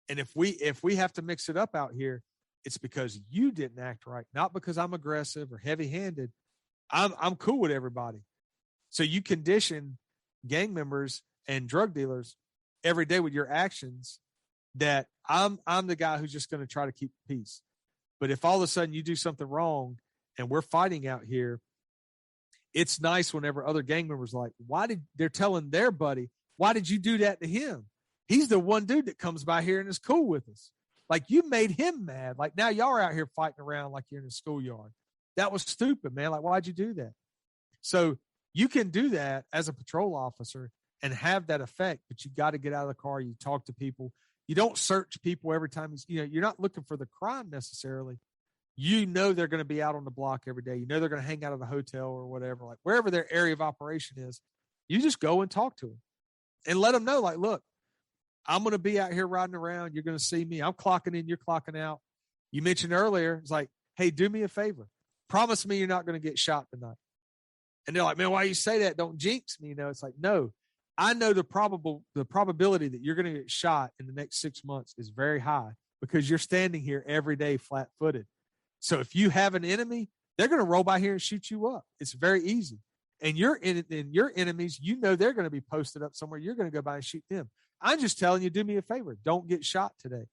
And if we have to mix it up out here, it's because you didn't act right, not because I'm aggressive or heavy-handed. I'm cool with everybody. So you condition gang members and drug dealers every day with your actions that I'm the guy who's just going to try to keep peace. But if all of a sudden you do something wrong and we're fighting out here, it's nice whenever other gang members are like, they're telling their buddy, why did you do that to him? He's the one dude that comes by here and is cool with us. Like, you made him mad. Like, now y'all are out here fighting around like you're in a schoolyard. That was stupid, man. Like, why'd you do that? So you can do that as a patrol officer and have that effect, but you got to get out of the car. You talk to people. You don't search people every time. You're not looking for the crime necessarily. You know they're going to be out on the block every day. You know they're going to hang out at a hotel or whatever, like wherever their area of operation is. You just go and talk to them and let them know, like, look, I'm going to be out here riding around. You're going to see me. I'm clocking in. You're clocking out. You mentioned earlier, it's like, hey, do me a favor. Promise me you're not going to get shot tonight. And they're like, man, why you say that? Don't jinx me. It's like, no, I know the probability that you're going to get shot in the next 6 months is very high because you're standing here every day flat footed. So if you have an enemy, they're going to roll by here and shoot you up. It's very easy. And your enemies, they're going to be posted up somewhere. You're going to go by and shoot them. I'm just telling you, do me a favor. Don't get shot today.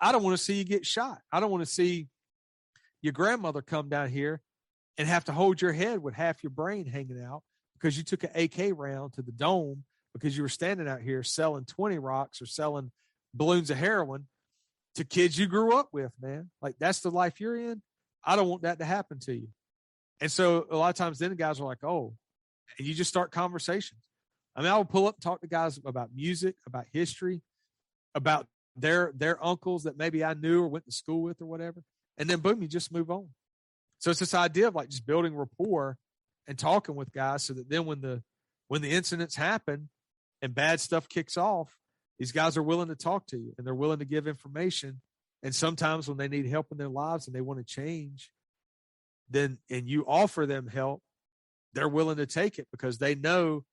I don't want to see you get shot. I don't want to see your grandmother come down here and have to hold your head with half your brain hanging out because you took an AK round to the dome because you were standing out here selling 20 rocks or selling balloons of heroin to kids you grew up with, man. Like, that's the life you're in. I don't want that to happen to you. And so a lot of times then the guys are like, oh, and you just start conversations. I mean, I would pull up and talk to guys about music, about history, about their uncles that maybe I knew or went to school with or whatever. And then boom, you just move on. So it's this idea of like just building rapport and talking with guys so that then when the incidents happen and bad stuff kicks off, these guys are willing to talk to you and they're willing to give information. And sometimes when they need help in their lives and they want to change, and you offer them help, they're willing to take it because they know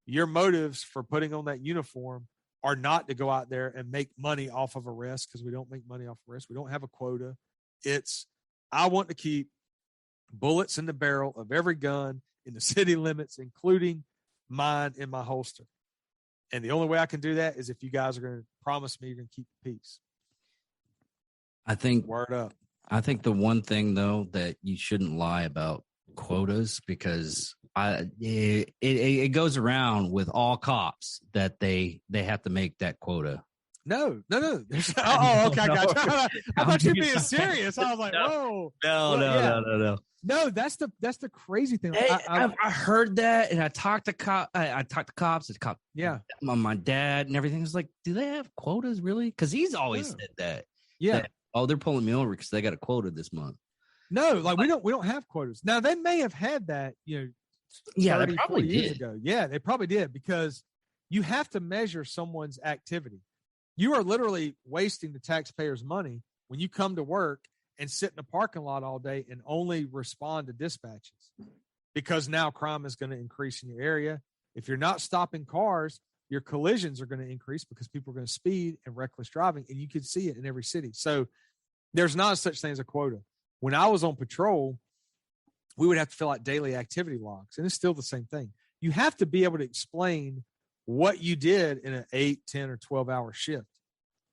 your motives for putting on that uniform are not to go out there and make money off of arrest, because we don't make money off arrest. We don't have a quota. It's, I want to keep bullets in the barrel of every gun in the city limits, including mine in my holster. And the only way I can do that is if you guys are going to promise me you're going to keep the peace. I think word up. I think the one thing though that you shouldn't lie about quotas, because it goes around with all cops that they have to make that quota. No. Oh, okay, I got you. I thought you were being serious. I was like, whoa. No. No, that's the crazy thing. Hey, I heard that, and I talked to cops. Yeah, my dad and everything. It's like, do they have quotas really? Because he's always said that. Yeah. They're pulling me over because they got a quota this month. No, like we don't have quotas. Now they may have had that, 30, they probably 40 years did. ago. Yeah, they probably did, because you have to measure someone's activity. You are literally wasting the taxpayers' money when you come to work and sit in a parking lot all day and only respond to dispatches, because now crime is going to increase in your area. If you're not stopping cars, your collisions are going to increase because people are going to speed and reckless driving, and you can see it in every city. So there's not such thing as a quota. When I was on patrol, we would have to fill out daily activity logs, and it's still the same thing. You have to be able to explain what you did in an 8, 10, or 12-hour shift,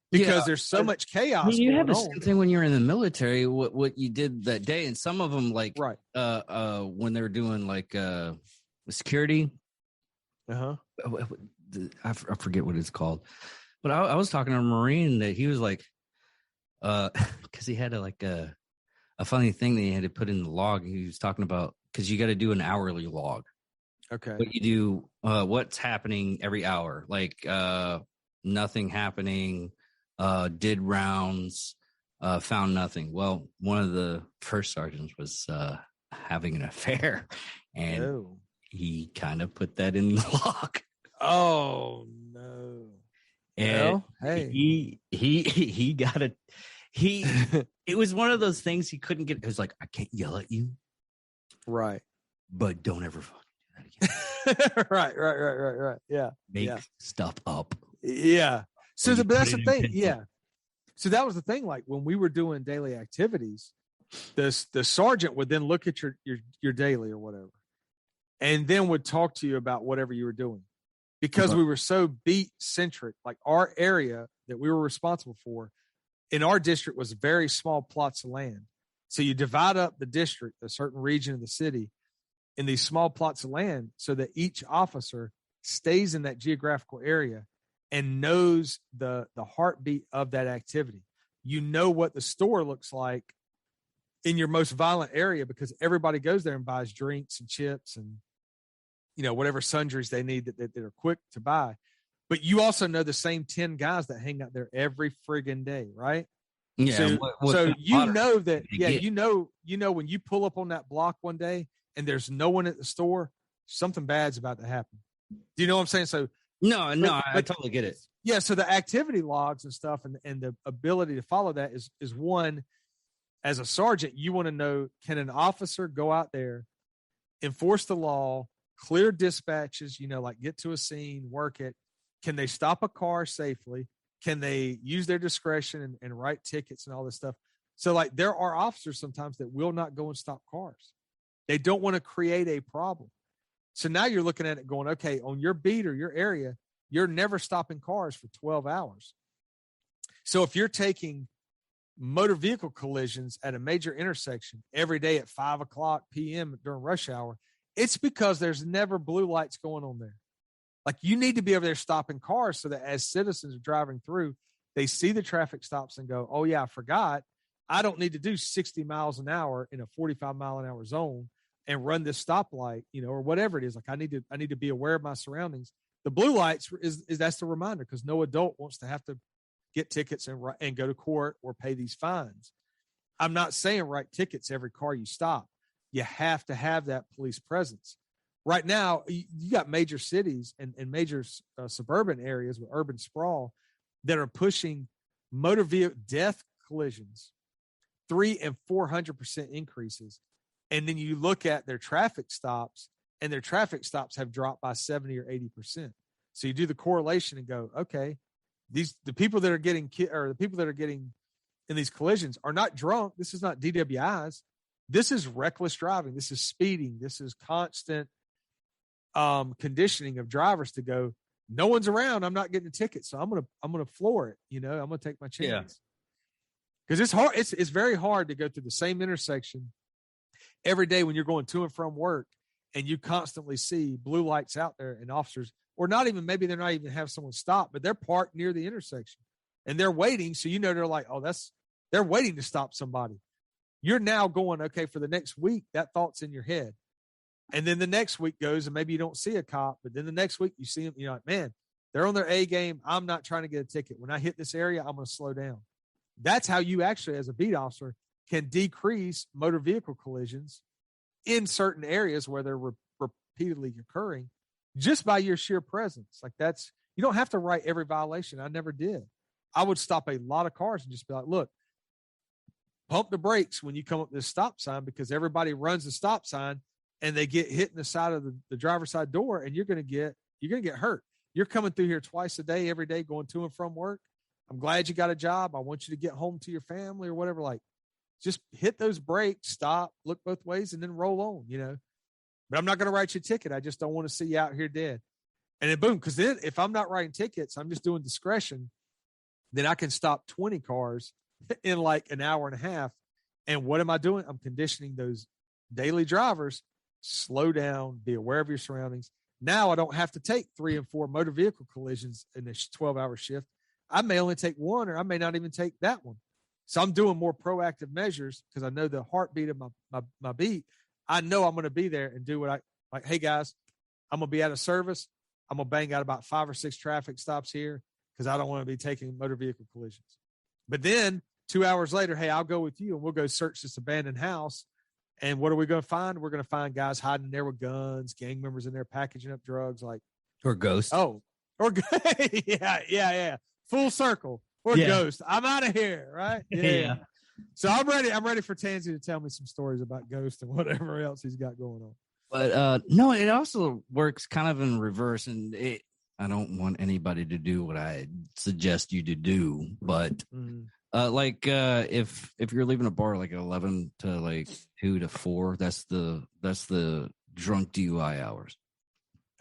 because there's so much chaos. I mean, you going have the on. same thing when you're in the military, what you did that day. And some of them, like, Right. when they were doing like security, Uh-huh. I forget what it's called, but I was talking to a Marine that he was like, because he had a funny thing that he had to put in the log. He was talking about, because you got to do an hourly log. Okay. But you do what's happening every hour, like nothing happening, did rounds, found nothing. Well, one of the first sergeants was having an affair, and he kind of put that in the log. Oh no! And hey, he got it. It was one of those things he couldn't get. It was like, I can't yell at you, right? But don't ever fucking do that again. Right. Yeah. Make stuff up. Yeah. So but that's the thing. Pencil. Yeah. So that was the thing. Like when we were doing daily activities, the sergeant would then look at your daily or whatever, and then would talk to you about whatever you were doing, because we were so beat centric. Like our area that we were responsible for in our district was very small plots of land. So you divide up the district, a certain region of the city, in these small plots of land, so that each officer stays in that geographical area and knows the heartbeat of that activity. You know what the store looks like in your most violent area, because everybody goes there and buys drinks and chips and, whatever sundries they need that are quick to buy. But you also know the same 10 guys that hang out there every friggin' day, right? Yeah. So you know that, you know, when you pull up on that block one day and there's no one at the store, something bad's about to happen. Do you know what I'm saying? So no, I totally get it. Yeah. So the activity logs and stuff and the ability to follow that is one. As a sergeant, you want to know, can an officer go out there, enforce the law, clear dispatches, like get to a scene, work it? Can they stop a car safely? Can they use their discretion and write tickets and all this stuff? So like there are officers sometimes that will not go and stop cars. They don't want to create a problem. So now you're looking at it going, okay, on your beat or your area, you're never stopping cars for 12 hours. So if you're taking motor vehicle collisions at a major intersection every day at 5:00 p.m. during rush hour, it's because there's never blue lights going on there. Like you need to be over there stopping cars so that as citizens are driving through, they see the traffic stops and go, oh yeah, I forgot. I don't need to do 60 miles an hour in a 45 mile an hour zone and run this stoplight, or whatever it is. Like I need to be aware of my surroundings. The blue lights is that's the reminder, because no adult wants to have to get tickets and go to court or pay these fines. I'm not saying write tickets every car you stop. You have to have that police presence. Right now, you got major cities and major suburban areas with urban sprawl that are pushing motor vehicle death collisions 300% and 400% increases. And then you look at their traffic stops, and their traffic stops have dropped by 70 or 80%. So you do the correlation and go, okay, the people that are getting in these collisions are not drunk. This is not DWIs. This is reckless driving. This is speeding. This is constant conditioning of drivers to go, no one's around, I'm not getting a ticket, so I'm gonna floor it. I'm gonna take my chance. Because it's hard. It's very hard to go through the same intersection every day when you're going to and from work, and you constantly see blue lights out there and officers, or not even, maybe they're not even have someone stop, but they're parked near the intersection and they're waiting. So they're like, oh, they're waiting to stop somebody. You're now going, okay, for the next week, that thought's in your head. And then the next week goes and maybe you don't see a cop, but then the next week you see them, you're like, man, they're on their A game. I'm not trying to get a ticket. When I hit this area, I'm going to slow down. That's how you actually, as a beat officer, can decrease motor vehicle collisions in certain areas where they're repeatedly occurring, just by your sheer presence. Like you don't have to write every violation. I never did. I would stop a lot of cars and just be like, look, pump the brakes when you come up this stop sign, because everybody runs the stop sign and they get hit in the side of the driver's side door, and you're going to get hurt. You're coming through here twice a day, every day, going to and from work. I'm glad you got a job. I want you to get home to your family or whatever. Like, just hit those brakes, stop, look both ways, and then roll on, But I'm not going to write you a ticket. I just don't want to see you out here dead. And then boom, because then if I'm not writing tickets, I'm just doing discretion, then I can stop 20 cars in like an hour and a half. And what am I doing? I'm conditioning those daily drivers, slow down, be aware of your surroundings. Now I don't have to take 3 and 4 motor vehicle collisions in this 12-hour shift. I may only take one, or I may not even take that one. So I'm doing more proactive measures because I know the heartbeat of my beat. I know I'm going to be there and do what I like. Hey guys, I'm going to be out of service. I'm going to bang out about 5 or 6 traffic stops here because I don't want to be taking motor vehicle collisions. But then 2 hours later, hey, I'll go with you and we'll go search this abandoned house. And what are we going to find? We're going to find guys hiding there with guns, gang members in there packaging up drugs, or ghosts. Oh, or yeah. Full circle. Or ghost. I'm out of here, right? Yeah. So I'm ready. I'm ready for Tansy to tell me some stories about ghost and whatever else he's got going on. But no, it also works kind of in reverse. And I don't want anybody to do what I suggest you to do, but if you're leaving a bar like 11 to like 2 to 4, that's the drunk DUI hours.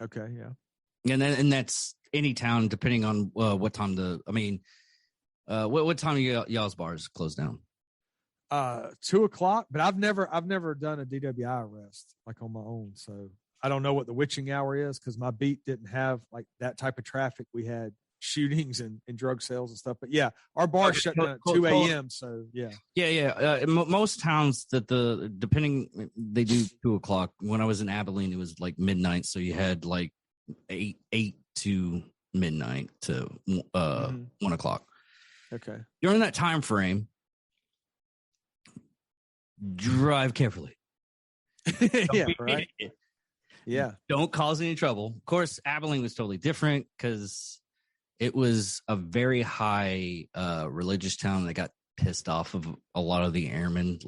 Okay, yeah. And that's any town, depending on what time what time y'all's bars close down? 2:00. But I've never done a DWI arrest like on my own, so I don't know what the witching hour is because my beat didn't have like that type of traffic. We had shootings and drug sales and stuff. But yeah, our bar shut down at 2 a.m. So yeah. Most towns that they do 2:00. When I was in Abilene, it was like midnight. So you had like 8 to midnight to 1:00. Okay. During that time frame, drive carefully. Yeah, right. Yeah. Don't cause any trouble. Of course, Abilene was totally different because it was a very high religious town that got pissed off of a lot of the airmen,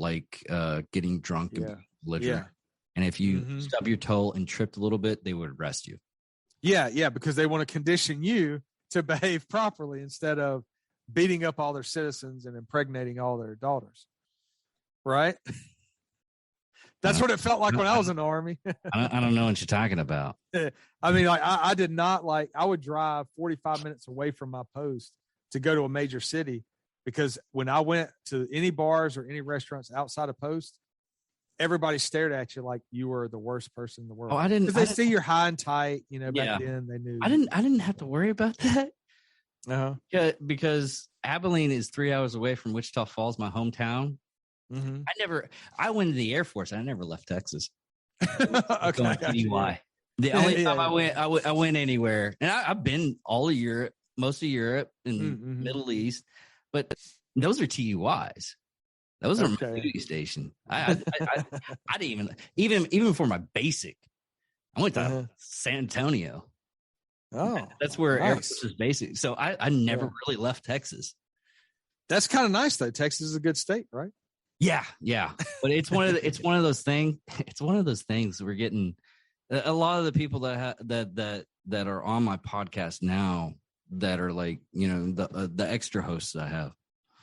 getting drunk and belligerent. Yeah. And if you stub your toe and tripped a little bit, they would arrest you. Yeah, because they want to condition you to behave properly instead of beating up all their citizens and impregnating all their daughters. Right? That's what it felt like when I was in the Army. I don't know what you're talking about. I mean, I did not I would drive 45 minutes away from my post to go to a major city because when I went to any bars or any restaurants outside of post, everybody stared at you like you were the worst person in the world. Oh, I didn't. Because they see you're high and tight, back then they knew. I didn't have to worry about that. Uh-huh. Yeah, because Abilene is 3 hours away from Wichita Falls, my hometown. Mm-hmm. I went to the Air Force. I never left Texas. Okay. Why? The only time I went anywhere, and I've been all of Europe, most of Europe and Middle East, but those are TUIs. Those are my duty station. I didn't even for my basic. I went to San Antonio. Oh, that's where Air Force is basic. So I never really left Texas. That's kind of nice though. Texas is a good state, right? Yeah. But it's one of those things. It's one of those things we're getting. A lot of the people that are on my podcast now that are like the extra hosts I have.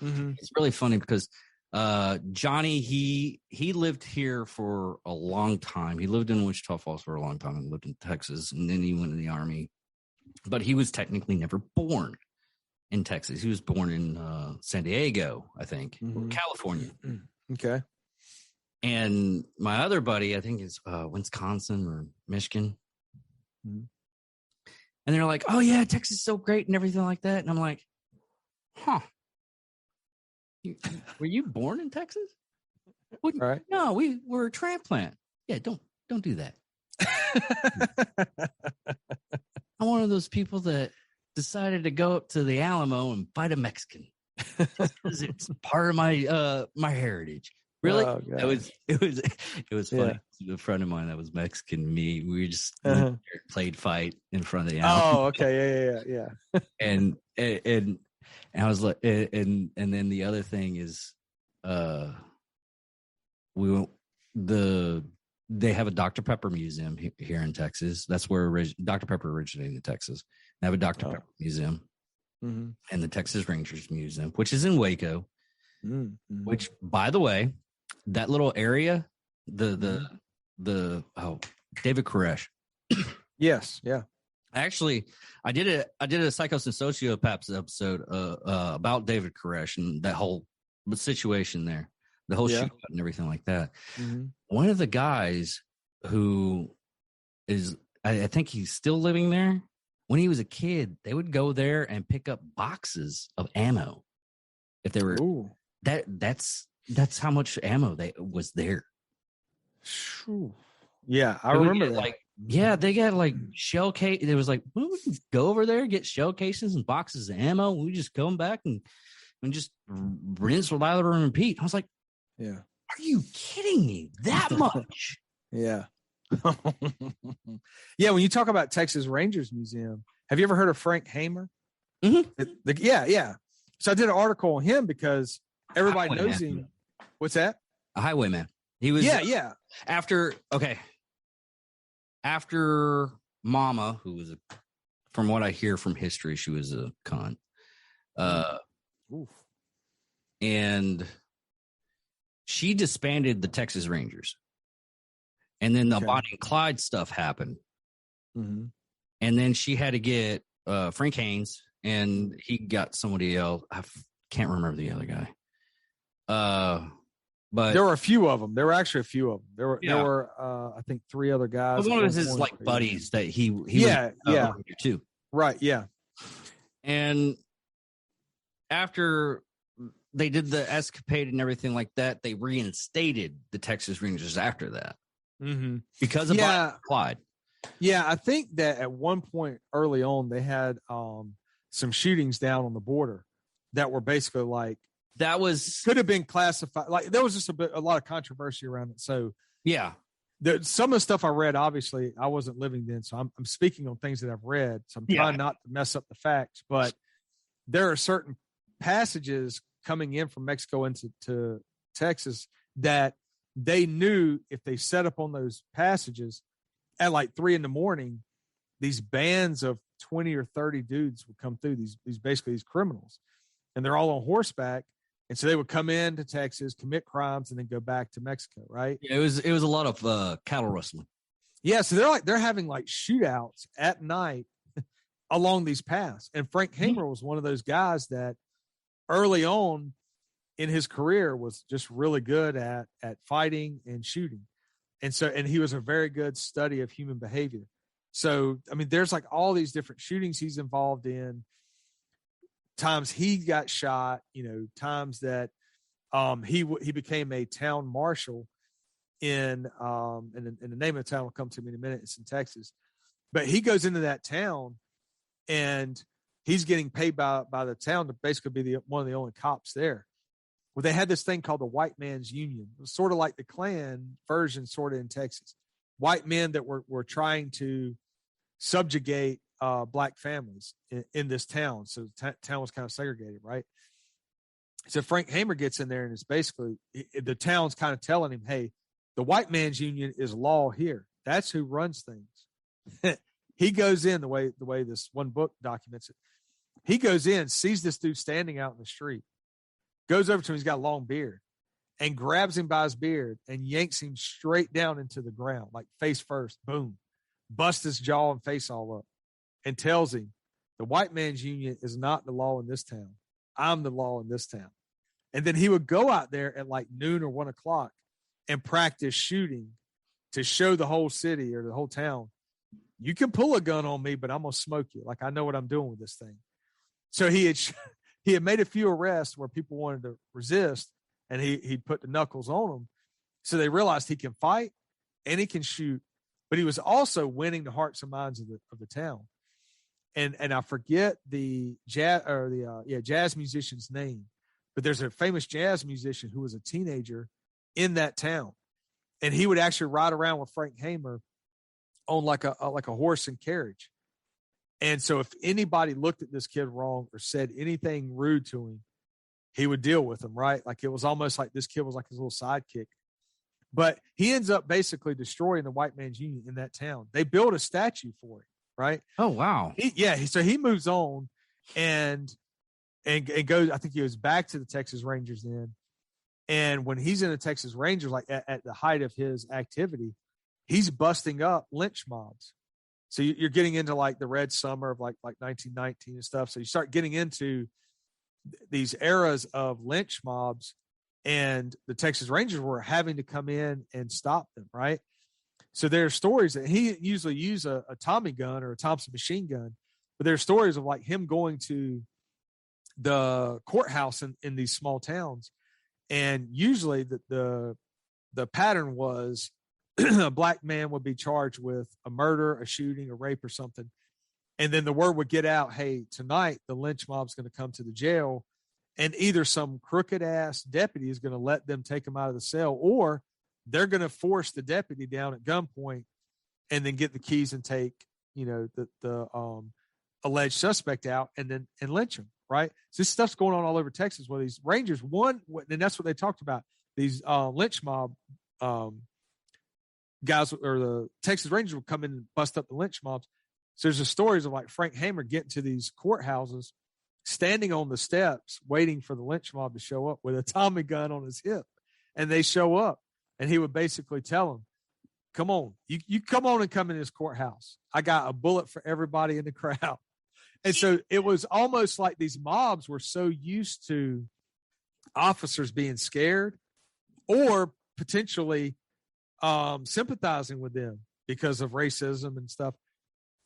Mm-hmm. It's really funny because Johnny he lived here for a long time. He lived in Wichita Falls for a long time and lived in Texas, and then he went in the Army. But he was technically never born in Texas. He was born in San Diego, I think, or California. Okay. And my other buddy, I think, is Wisconsin or Michigan. Mm-hmm. And they're like, "Oh yeah, Texas is so great and everything like that." And I'm like, "Huh? Were you born in Texas?" Right. No, we were a transplant. Yeah, don't do that. I'm one of those people that decided to go up to the Alamo and fight a Mexican because it's part of my my heritage. Really? Oh, it was funny. Yeah. A friend of mine that was Mexican, me, we just played fight in front of the Alamo. Oh, okay, yeah. and And I was like, and then the other thing is, they have a Dr. Pepper museum here in Texas. That's where Dr. Pepper originated in Texas. They have a Dr. Pepper museum and the Texas Rangers Museum, which is in Waco. Which, by the way, that little area, David Koresh. Yes, yeah. Actually, I did a Psychos and Sociopaths episode about David Koresh and that whole situation there, the whole shootout and everything like that. One of the guys who is, I think he's still living there. When he was a kid, they would go there and pick up boxes of ammo if they were. Ooh. That's how much ammo was there. Yeah, I remember that. Like, yeah, they got like shell case. It was like, well, we can go over there, get shell cases and boxes of ammo. We just come back and just rinse, lather, and repeat. I was like, yeah, are you kidding me? That much? Yeah. Yeah, when you talk about Texas Rangers Museum, have you ever heard of Frank Hamer? Yeah. So I did an article on him because everybody knows him. What's that? A highwayman. He was. Yeah. After Mama, who was from what I hear from history, she was a con. And she disbanded the Texas Rangers. And then the Bonnie and Clyde stuff happened. And then she had to get Frank Haynes, and he got somebody else. I can't remember the other guy. But there were a few of them. There were actually a few of them. There were I think 3 other guys. One of his like buddies that he was too. Right, yeah. And after they did the escapade and everything like that, they reinstated the Texas Rangers after that. Because of Clyde. Yeah, I think that at one point early on they had some shootings down on the border that were basically like could have been classified. Like there was just a lot of controversy around it. So yeah, some of the stuff I read, obviously I wasn't living then, so I'm speaking on things that I've read. So I'm trying not to mess up the facts, but there are certain passages coming in from Mexico into Texas that they knew if they set up on those passages at like 3 a.m, these bands of 20 or 30 dudes would come through, these criminals, and they're all on horseback. And so they would come into Texas, commit crimes, and then go back to Mexico. Right. Yeah, it was a lot of cattle rustling. Yeah. So they're having like shootouts at night along these paths. And Frank Hamer was one of those guys that early on in his career was just really good at fighting and shooting. And he was a very good study of human behavior. So, I mean, there's like all these different shootings he's involved in, times he got shot, times that he became a town marshal and the name of the town will come to me in a minute. It's in Texas. But he goes into that town and he's getting paid by the town to basically be one of the only cops there. Well, they had this thing called the White Man's Union. It was sort of like the Klan version, sort of in Texas. White men that were trying to subjugate black families in this town. So the town was kind of segregated, right? So Frank Hamer gets in there and it's basically the town's kind of telling him, hey, the White Man's Union is law here. That's who runs things. He goes in the way this one book documents it. He goes in, sees this dude standing out in the street, goes over to him, he's got a long beard, and grabs him by his beard and yanks him straight down into the ground, like face first, boom, busts his jaw and face all up, and tells him, the White Man's Union is not the law in this town. I'm the law in this town. And then he would go out there at like noon or 1 o'clock and practice shooting to show the whole city or the whole town, you can pull a gun on me, but I'm going to smoke you. Like, I know what I'm doing with this thing. So he had made a few arrests where people wanted to resist, and he'd put the knuckles on them. So they realized he can fight and he can shoot, but he was also winning the hearts and minds of the town. And I forget the jazz musician's name, but there's a famous jazz musician who was a teenager in that town, and he would actually ride around with Frank Hamer on like a horse and carriage. And so if anybody looked at this kid wrong or said anything rude to him, he would deal with them, right? Like it was almost like this kid was like his little sidekick. But he ends up basically destroying the white man's union in that town. They built a statue for him, right? Oh, wow. So he moves on and goes, I think he goes back to the Texas Rangers then. And when he's in the Texas Rangers, like at the height of his activity, he's busting up lynch mobs. So you're getting into like the Red Summer of like 1919 and stuff. So you start getting into these eras of lynch mobs, and the Texas Rangers were having to come in and stop them, right? So there are stories that he usually use a Tommy gun or a Thompson machine gun, but there are stories of like him going to the courthouse in these small towns, and usually the pattern was a black man would be charged with a murder, a shooting, a rape, or something. And then the word would get out, hey, tonight the lynch mob's going to come to the jail, and either some crooked ass deputy is going to let them take them out of the cell, or they're going to force the deputy down at gunpoint and then get the keys and take, the alleged suspect out and lynch him. Right. So this stuff's going on all over Texas where these Rangers, and that's what they talked about. These lynch mob guys, or the Texas Rangers would come in and bust up the lynch mobs. So there's the stories of like Frank Hamer getting to these courthouses, standing on the steps, waiting for the lynch mob to show up with a Tommy gun on his hip. And they show up, and he would basically tell them, come on, you come on and come in this courthouse. I got a bullet for everybody in the crowd. And so it was almost like these mobs were so used to officers being scared or potentially sympathizing with them because of racism and stuff.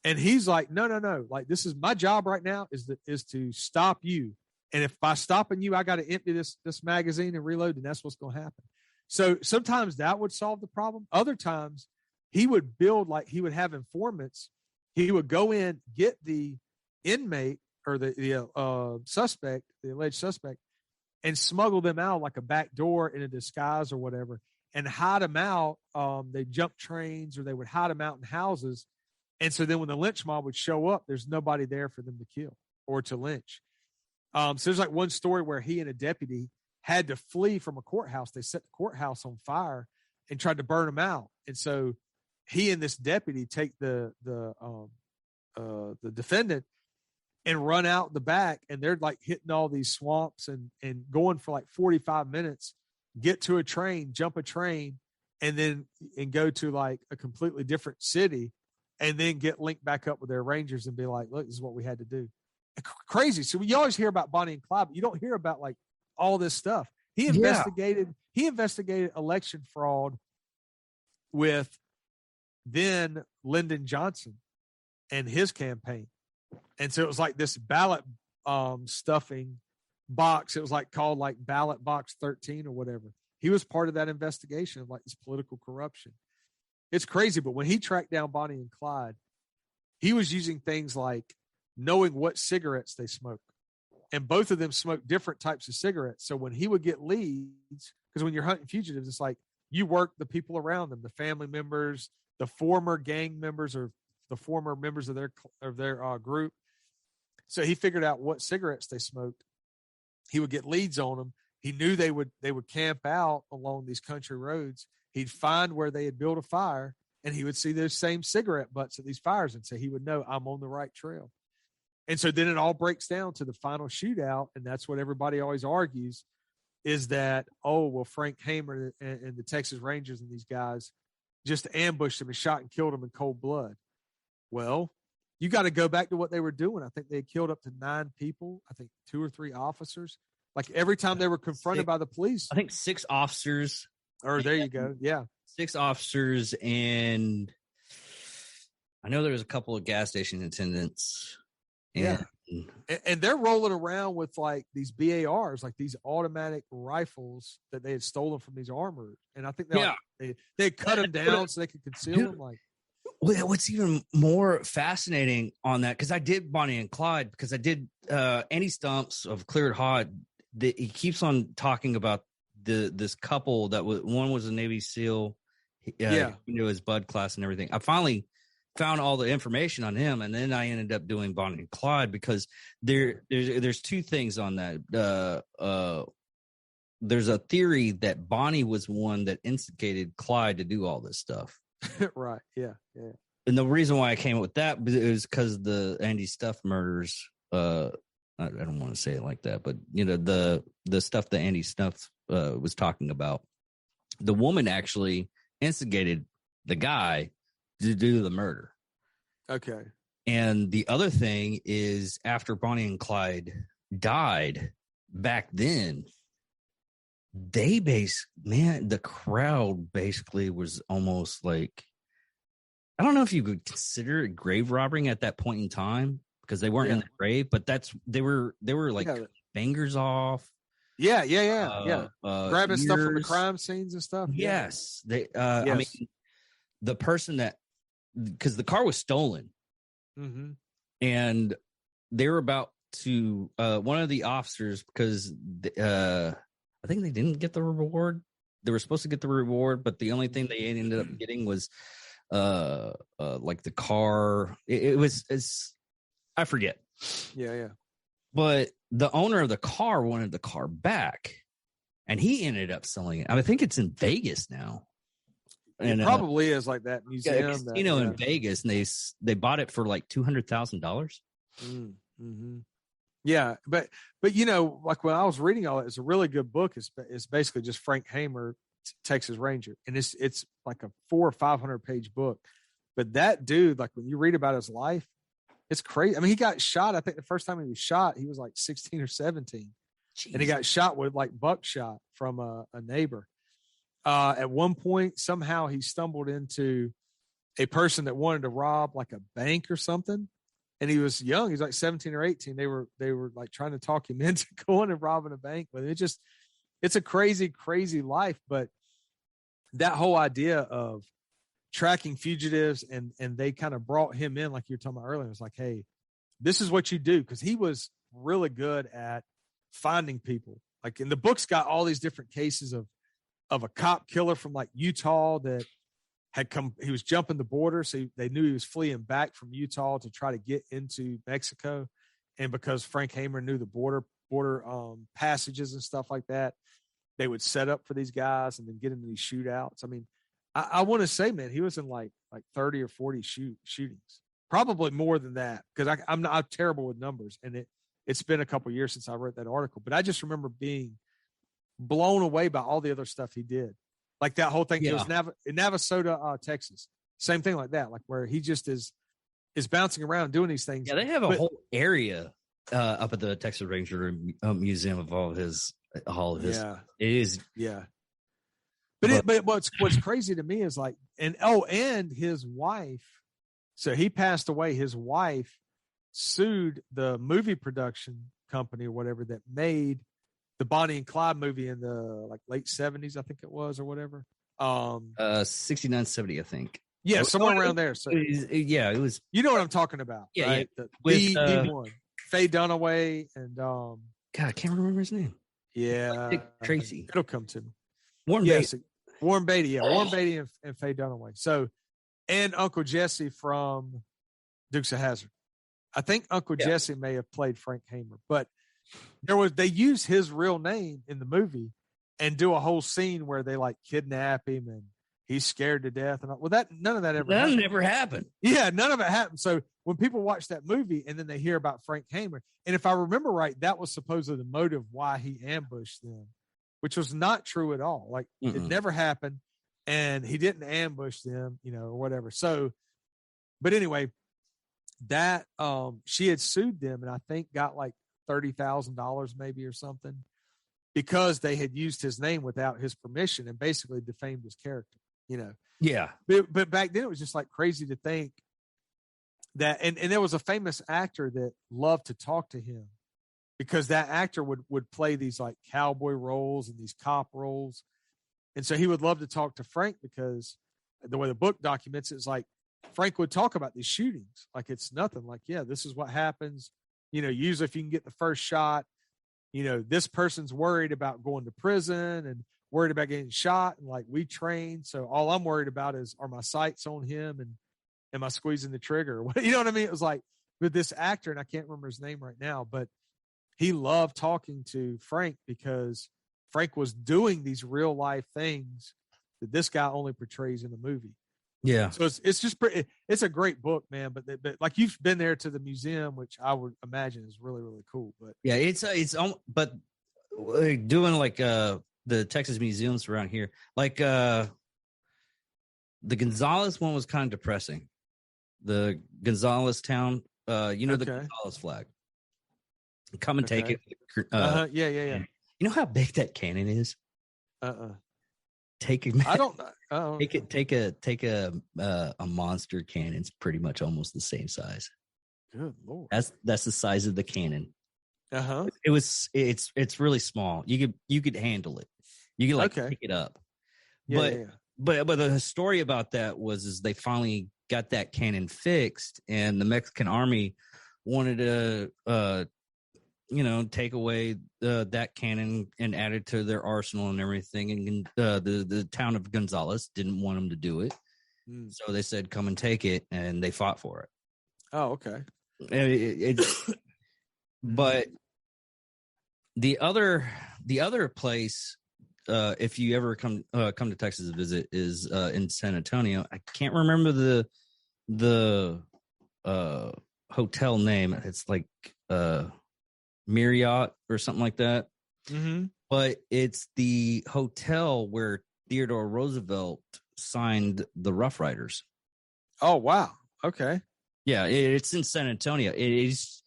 And he's like, no. Like, this is my job right now is to stop you. And if by stopping you, I got to empty this magazine and reload, and that's what's going to happen. So sometimes that would solve the problem. Other times he would he would have informants. He would go in, get the inmate or the suspect, the alleged suspect, and smuggle them out like a back door in a disguise or whatever, and hide them out. They jump trains, or they would hide them out in houses. And so then when the lynch mob would show up, there's nobody there for them to kill or to lynch. So there's like one story where he and a deputy had to flee from a courthouse. They set the courthouse on fire and tried to burn them out. And so he and this deputy take the defendant and run out the back, and they're like hitting all these swamps and going for like 45 minutes, get to a train, jump a train, and go to like a completely different city, and then get linked back up with their Rangers and be like, look, this is what we had to do. Crazy. So you always hear about Bonnie and Clyde, but you don't hear about like all this stuff. He investigated election fraud with then Lyndon Johnson and his campaign. And so it was like this ballot stuffing box. It was like called like ballot box 13 or whatever. He was part of that investigation of like this political corruption. It's crazy. But when he tracked down Bonnie and Clyde, he was using things like knowing what cigarettes they smoked. And both of them smoked different types of cigarettes. So when he would get leads, because when you're hunting fugitives, it's like you work the people around them, the family members, the former gang members, or the former members of their group. So he figured out what cigarettes they smoked. He would get leads on them. He knew they would camp out along these country roads. He'd find where they had built a fire, and he would see those same cigarette butts at these fires, and so he would know I'm on the right trail. And so then it all breaks down to the final shootout, and that's what everybody always argues is that, Frank Hamer and the Texas Rangers and these guys just ambushed him and shot and killed him in cold blood. Well, you got to go back to what they were doing. I think they had killed up to 9 people. I think 2 or 3 officers. Like every time they were confronted by the police. I think 6 officers. Or there you go. Yeah. 6 officers, and I know there was a couple of gas station attendants. Yeah. And they're rolling around with like these BARs, like these automatic rifles that they had stolen from these armors. And I think they cut them down so they could conceal them. Like, what's even more fascinating on that, because I did Bonnie and Clyde, because I did Andy Stumps of Cleared Hot. He keeps on talking about this couple that one was a Navy SEAL. He knew his Bud class and everything. I finally found all the information on him, and then I ended up doing Bonnie and Clyde because there's two things on that. There's a theory that Bonnie was one that instigated Clyde to do all this stuff. Right. Yeah. And the reason why I came up with that is because the Andy Stuff murders. I don't want to say it like that, but the stuff that Andy Stuff was talking about. The woman actually instigated the guy to do the murder. Okay. And the other thing is, after Bonnie and Clyde died back then, the crowd basically was almost like, I don't know if you could consider it grave robbing at that point in time, because they weren't in the grave, but they were like fingers off. Yeah. Grabbing ears. stuff from the crime scenes and stuff. Yes. I mean, the person because the car was stolen, and they were about to, one of the officers, because I think they didn't get the reward. They were supposed to get the reward, but the only thing they ended up getting was like the car. I forget. Yeah. But the owner of the car wanted the car back, and he ended up selling it. I think it's in Vegas now. And it probably is like that museum. In Vegas, and they bought it for like $200,000. Yeah, but like when I was reading all it, it's a really good book. It's basically just Frank Hamer, Texas Ranger, and it's like a 400 or 500 page book. But that dude, like when you read about his life, it's crazy. I mean, he got shot. I think the first time he was shot, he was like 16 or 17. Jeez. And he got shot with like buckshot from a neighbor. At one point, somehow he stumbled into a person that wanted to rob like a bank or something. And he was young. He was like 17 or 18. They were like trying to talk him into going and robbing a bank. But it's a crazy, crazy life. But that whole idea of tracking fugitives, and they kind of brought him in, like you were talking about earlier. It was like, hey, this is what you do. Because he was really good at finding people. Like, in the book's got all these different cases of a cop killer from like Utah that had come. He was jumping the border, so they knew he was fleeing back from Utah to try to get into Mexico. And because Frank Hamer knew the border passages and stuff like that, they would set up for these guys and then get into these shootouts. I mean, I want to say, man, he was in like 30 or 40 shootings, probably more than that, because I'm terrible with numbers, and it's been a couple years since I wrote that article. But I just remember being blown away by all the other stuff he did. Like that whole thing. Yeah. It was in Navasota, Texas. Same thing like that. Like where he just is bouncing around doing these things. Yeah, they have a whole area up at the Texas Ranger Museum of all of his. Yeah, it is. Yeah. But what's crazy to me is like, and his wife. So he passed away. His wife sued the movie production company or whatever that made the Bonnie and Clyde movie in the like late 70s, I think it was, or whatever. 69, 70, I think. Yeah, somewhere around there. So it was. You know what I'm talking about, yeah, right? Yeah. The one, Faye Dunaway, and God, I can't remember his name. Yeah, Dick Tracy. It'll come to me. Warren Beatty. Warren Beatty, yeah, Warren Beatty and Faye Dunaway. So, and Uncle Jesse from Dukes of Hazzard. I think Uncle Jesse may have played Frank Hamer, but they use his real name in the movie and do a whole scene where they like kidnap him and he's scared to death. And none of that never happened. Yeah, none of it happened. So when people watch that movie and then they hear about Frank Hamer, and if I remember right, that was supposedly the motive why he ambushed them, which was not true at all. Like it never happened, and he didn't ambush them, or whatever. So, but anyway, that she had sued them, and I think got like $30,000 maybe or something, because they had used his name without his permission and basically defamed his character. Yeah. But back then it was just like crazy to think that, and there was a famous actor that loved to talk to him, because that actor would play these like cowboy roles and these cop roles. And so he would love to talk to Frank, because the way the book documents it is like Frank would talk about these shootings. Like it's nothing. Like, yeah, this is what happens. Usually if you can get the first shot, this person's worried about going to prison and worried about getting shot. And like we train. So all I'm worried about are my sights on him. And am I squeezing the trigger? You know what I mean? It was like with this actor, and I can't remember his name right now, but he loved talking to Frank because Frank was doing these real life things that this guy only portrays in the movie. Yeah. So it's just pretty, it's a great book, man. But like you've been there to the museum, which I would imagine is really, really cool. But Yeah, but doing like the Texas museums around here, like the Gonzales one was kind of depressing. The Gonzales town, the Gonzales flag. Come and take it. Yeah. You know how big that cannon is? Take it. I don't Take a monster cannon. It's pretty much almost the same size. Good Lord. That's the size of the cannon. It's really small. You could handle it. You could pick it up. But the story about that is they finally got that cannon fixed, and the Mexican army wanted to take away that cannon and add it to their arsenal and everything. And the town of Gonzales didn't want them to do it. So they said, come and take it. And they fought for it. Oh, okay. But the other place, if you ever come to Texas to visit, is in San Antonio. I can't remember the hotel name. It's like Marriott or something like that. Mm-hmm. But it's the hotel where Theodore Roosevelt signed the Rough Riders. Oh, wow. Okay. Yeah, it's in San Antonio. It is.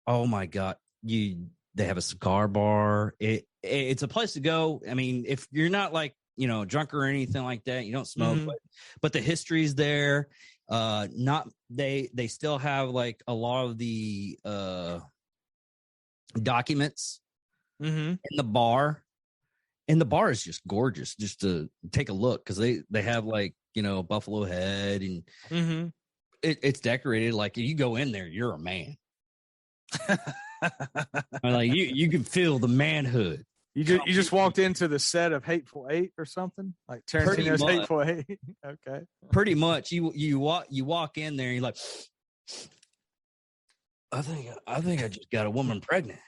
Oh my God! They have a cigar bar. It's a place to go. I mean, if you're not like drunk or anything like that, you don't smoke, but the history's there. They still have like a lot of the documents in the bar, and the bar is just gorgeous. Just to take a look, because they have like buffalo head, and it's decorated like you go in there, you're a man. Like you can feel the manhood. You just walked into the set of Hateful Eight or something, like Tarantino's Hateful Eight. Okay, pretty much. You walk in there, and you're like, I think I just got a woman pregnant.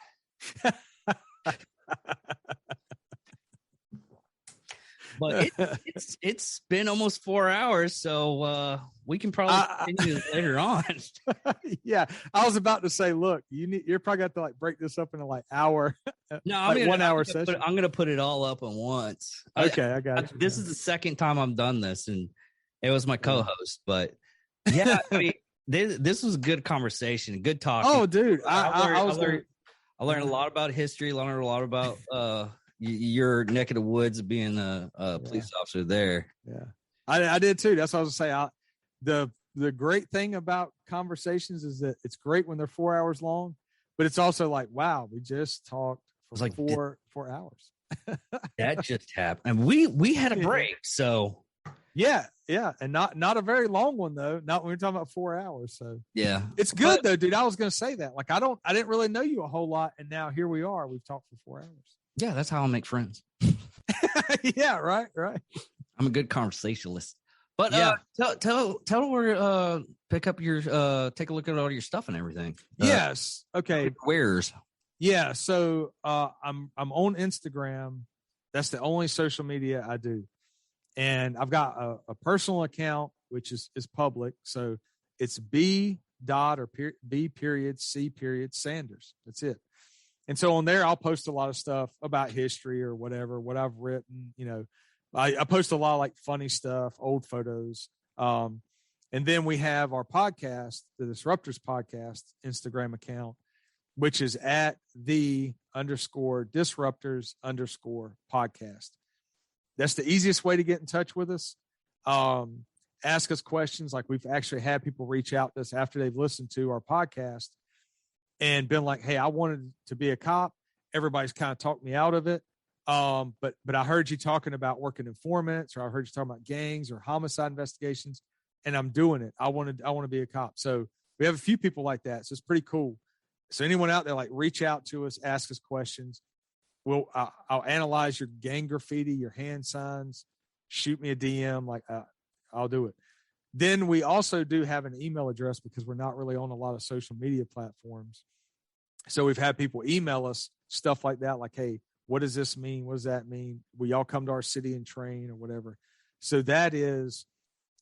But it's been almost 4 hours, so we can probably continue this later on. Yeah, I was about to say, look, you're probably got to like break this up in a hour. No, like 1 hour session. I'm gonna put it all up at once. Okay, I got you. This is the second time I've done this, and it was my co-host. But yeah, I mean, this was a good conversation, good talking. Oh, dude, I learned a lot about history. Learned a lot about your neck of the woods of being a police officer there. Yeah, I did too. That's what I was gonna say. The great thing about conversations is that it's great when they're 4 hours long, but it's also like, wow, we just talked for like 4 hours. That just happened, and we had a break. So yeah, and not a very long one though. Not when we're talking about 4 hours. So yeah, it's good though, dude. I was gonna say that. Like I didn't really know you a whole lot, and now here we are. We've talked for 4 hours. Yeah, that's how I make friends. Yeah, right. I'm a good conversationalist. But tell where pick up your take a look at all your stuff and everything. Yes. Okay. Where's? Yeah. So I'm on Instagram. That's the only social media I do, and I've got a personal account which is public. So it's B period C period Sanders. That's it. And so on there, I'll post a lot of stuff about history or whatever, what I've written. I post a lot of like funny stuff, old photos. And then we have our podcast, the Disruptors podcast Instagram account, which is at _Disruptors_podcast. That's the easiest way to get in touch with us. Ask us questions. Like we've actually had people reach out to us after they've listened to our podcast and been like, hey, I wanted to be a cop. Everybody's kind of talked me out of it. But I heard you talking about working informants, or I heard you talking about gangs or homicide investigations, and I'm doing it. I want to be a cop. So we have a few people like that. So it's pretty cool. So anyone out there, like reach out to us, ask us questions. I'll analyze your gang graffiti, your hand signs, shoot me a DM. Like I'll do it. Then we also do have an email address because we're not really on a lot of social media platforms. So we've had people email us stuff like that, like, hey, what does this mean? What does that mean? Will y'all come to our city and train or whatever? So that is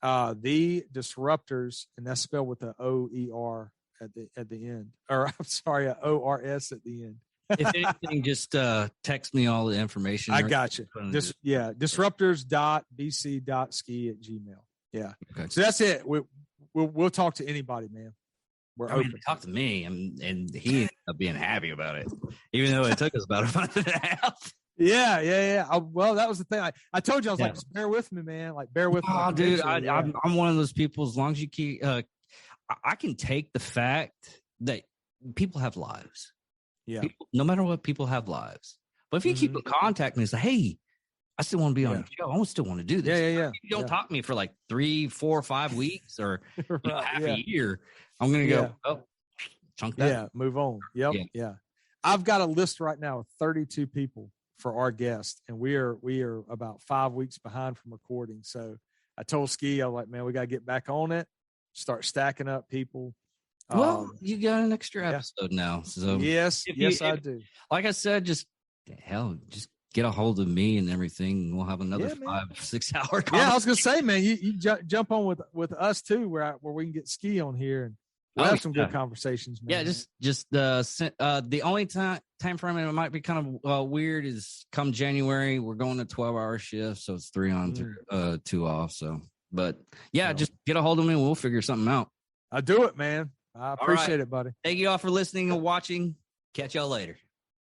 the Disruptors, and that's spelled with a O-E-R at the end. Or I'm sorry, a O-R-S at the end. If anything, just text me all the information. I got you. Disruptors.bc.ski@gmail. Yeah. Okay. So that's it. We'll talk to anybody, man. We're open. Talk to me, and he ended up being happy about it, even though it took us about a month and a half. Yeah. Well, that was the thing. I told you, I was like, just bear with me, man. Like, bear with me. Oh, dude, I'm one of those people. As long as you keep, I can take the fact that people have lives. Yeah. People, no matter what, people have lives. But if you keep in contact and say, hey, I still want to be on the show. I still want to do this. Yeah. If you don't talk to me for like 3, 4, 5 weeks or half a year, I'm going to go, chunk that. Yeah, move on. Yep. Yeah. I've got a list right now of 32 people for our guest, and we are about 5 weeks behind from recording. So I told Ski, I was like, man, we got to get back on it, start stacking up people. Well, you got an extra episode now. So yes, I do. Like I said, just get a hold of me and everything. And we'll have another 5-6 hour conversation. Yeah, I was gonna say, man, you jump on with us too, where we can get Ski on here and we'll have some good conversations, man. Yeah, just the only time frame it might be kind of weird is come January. We're going to 12-hour shifts, so it's 3 on, 2 off. So, but just get a hold of me and we'll figure something out. I'll do it, man. I appreciate it, buddy. Thank you all for listening and watching. Catch y'all later.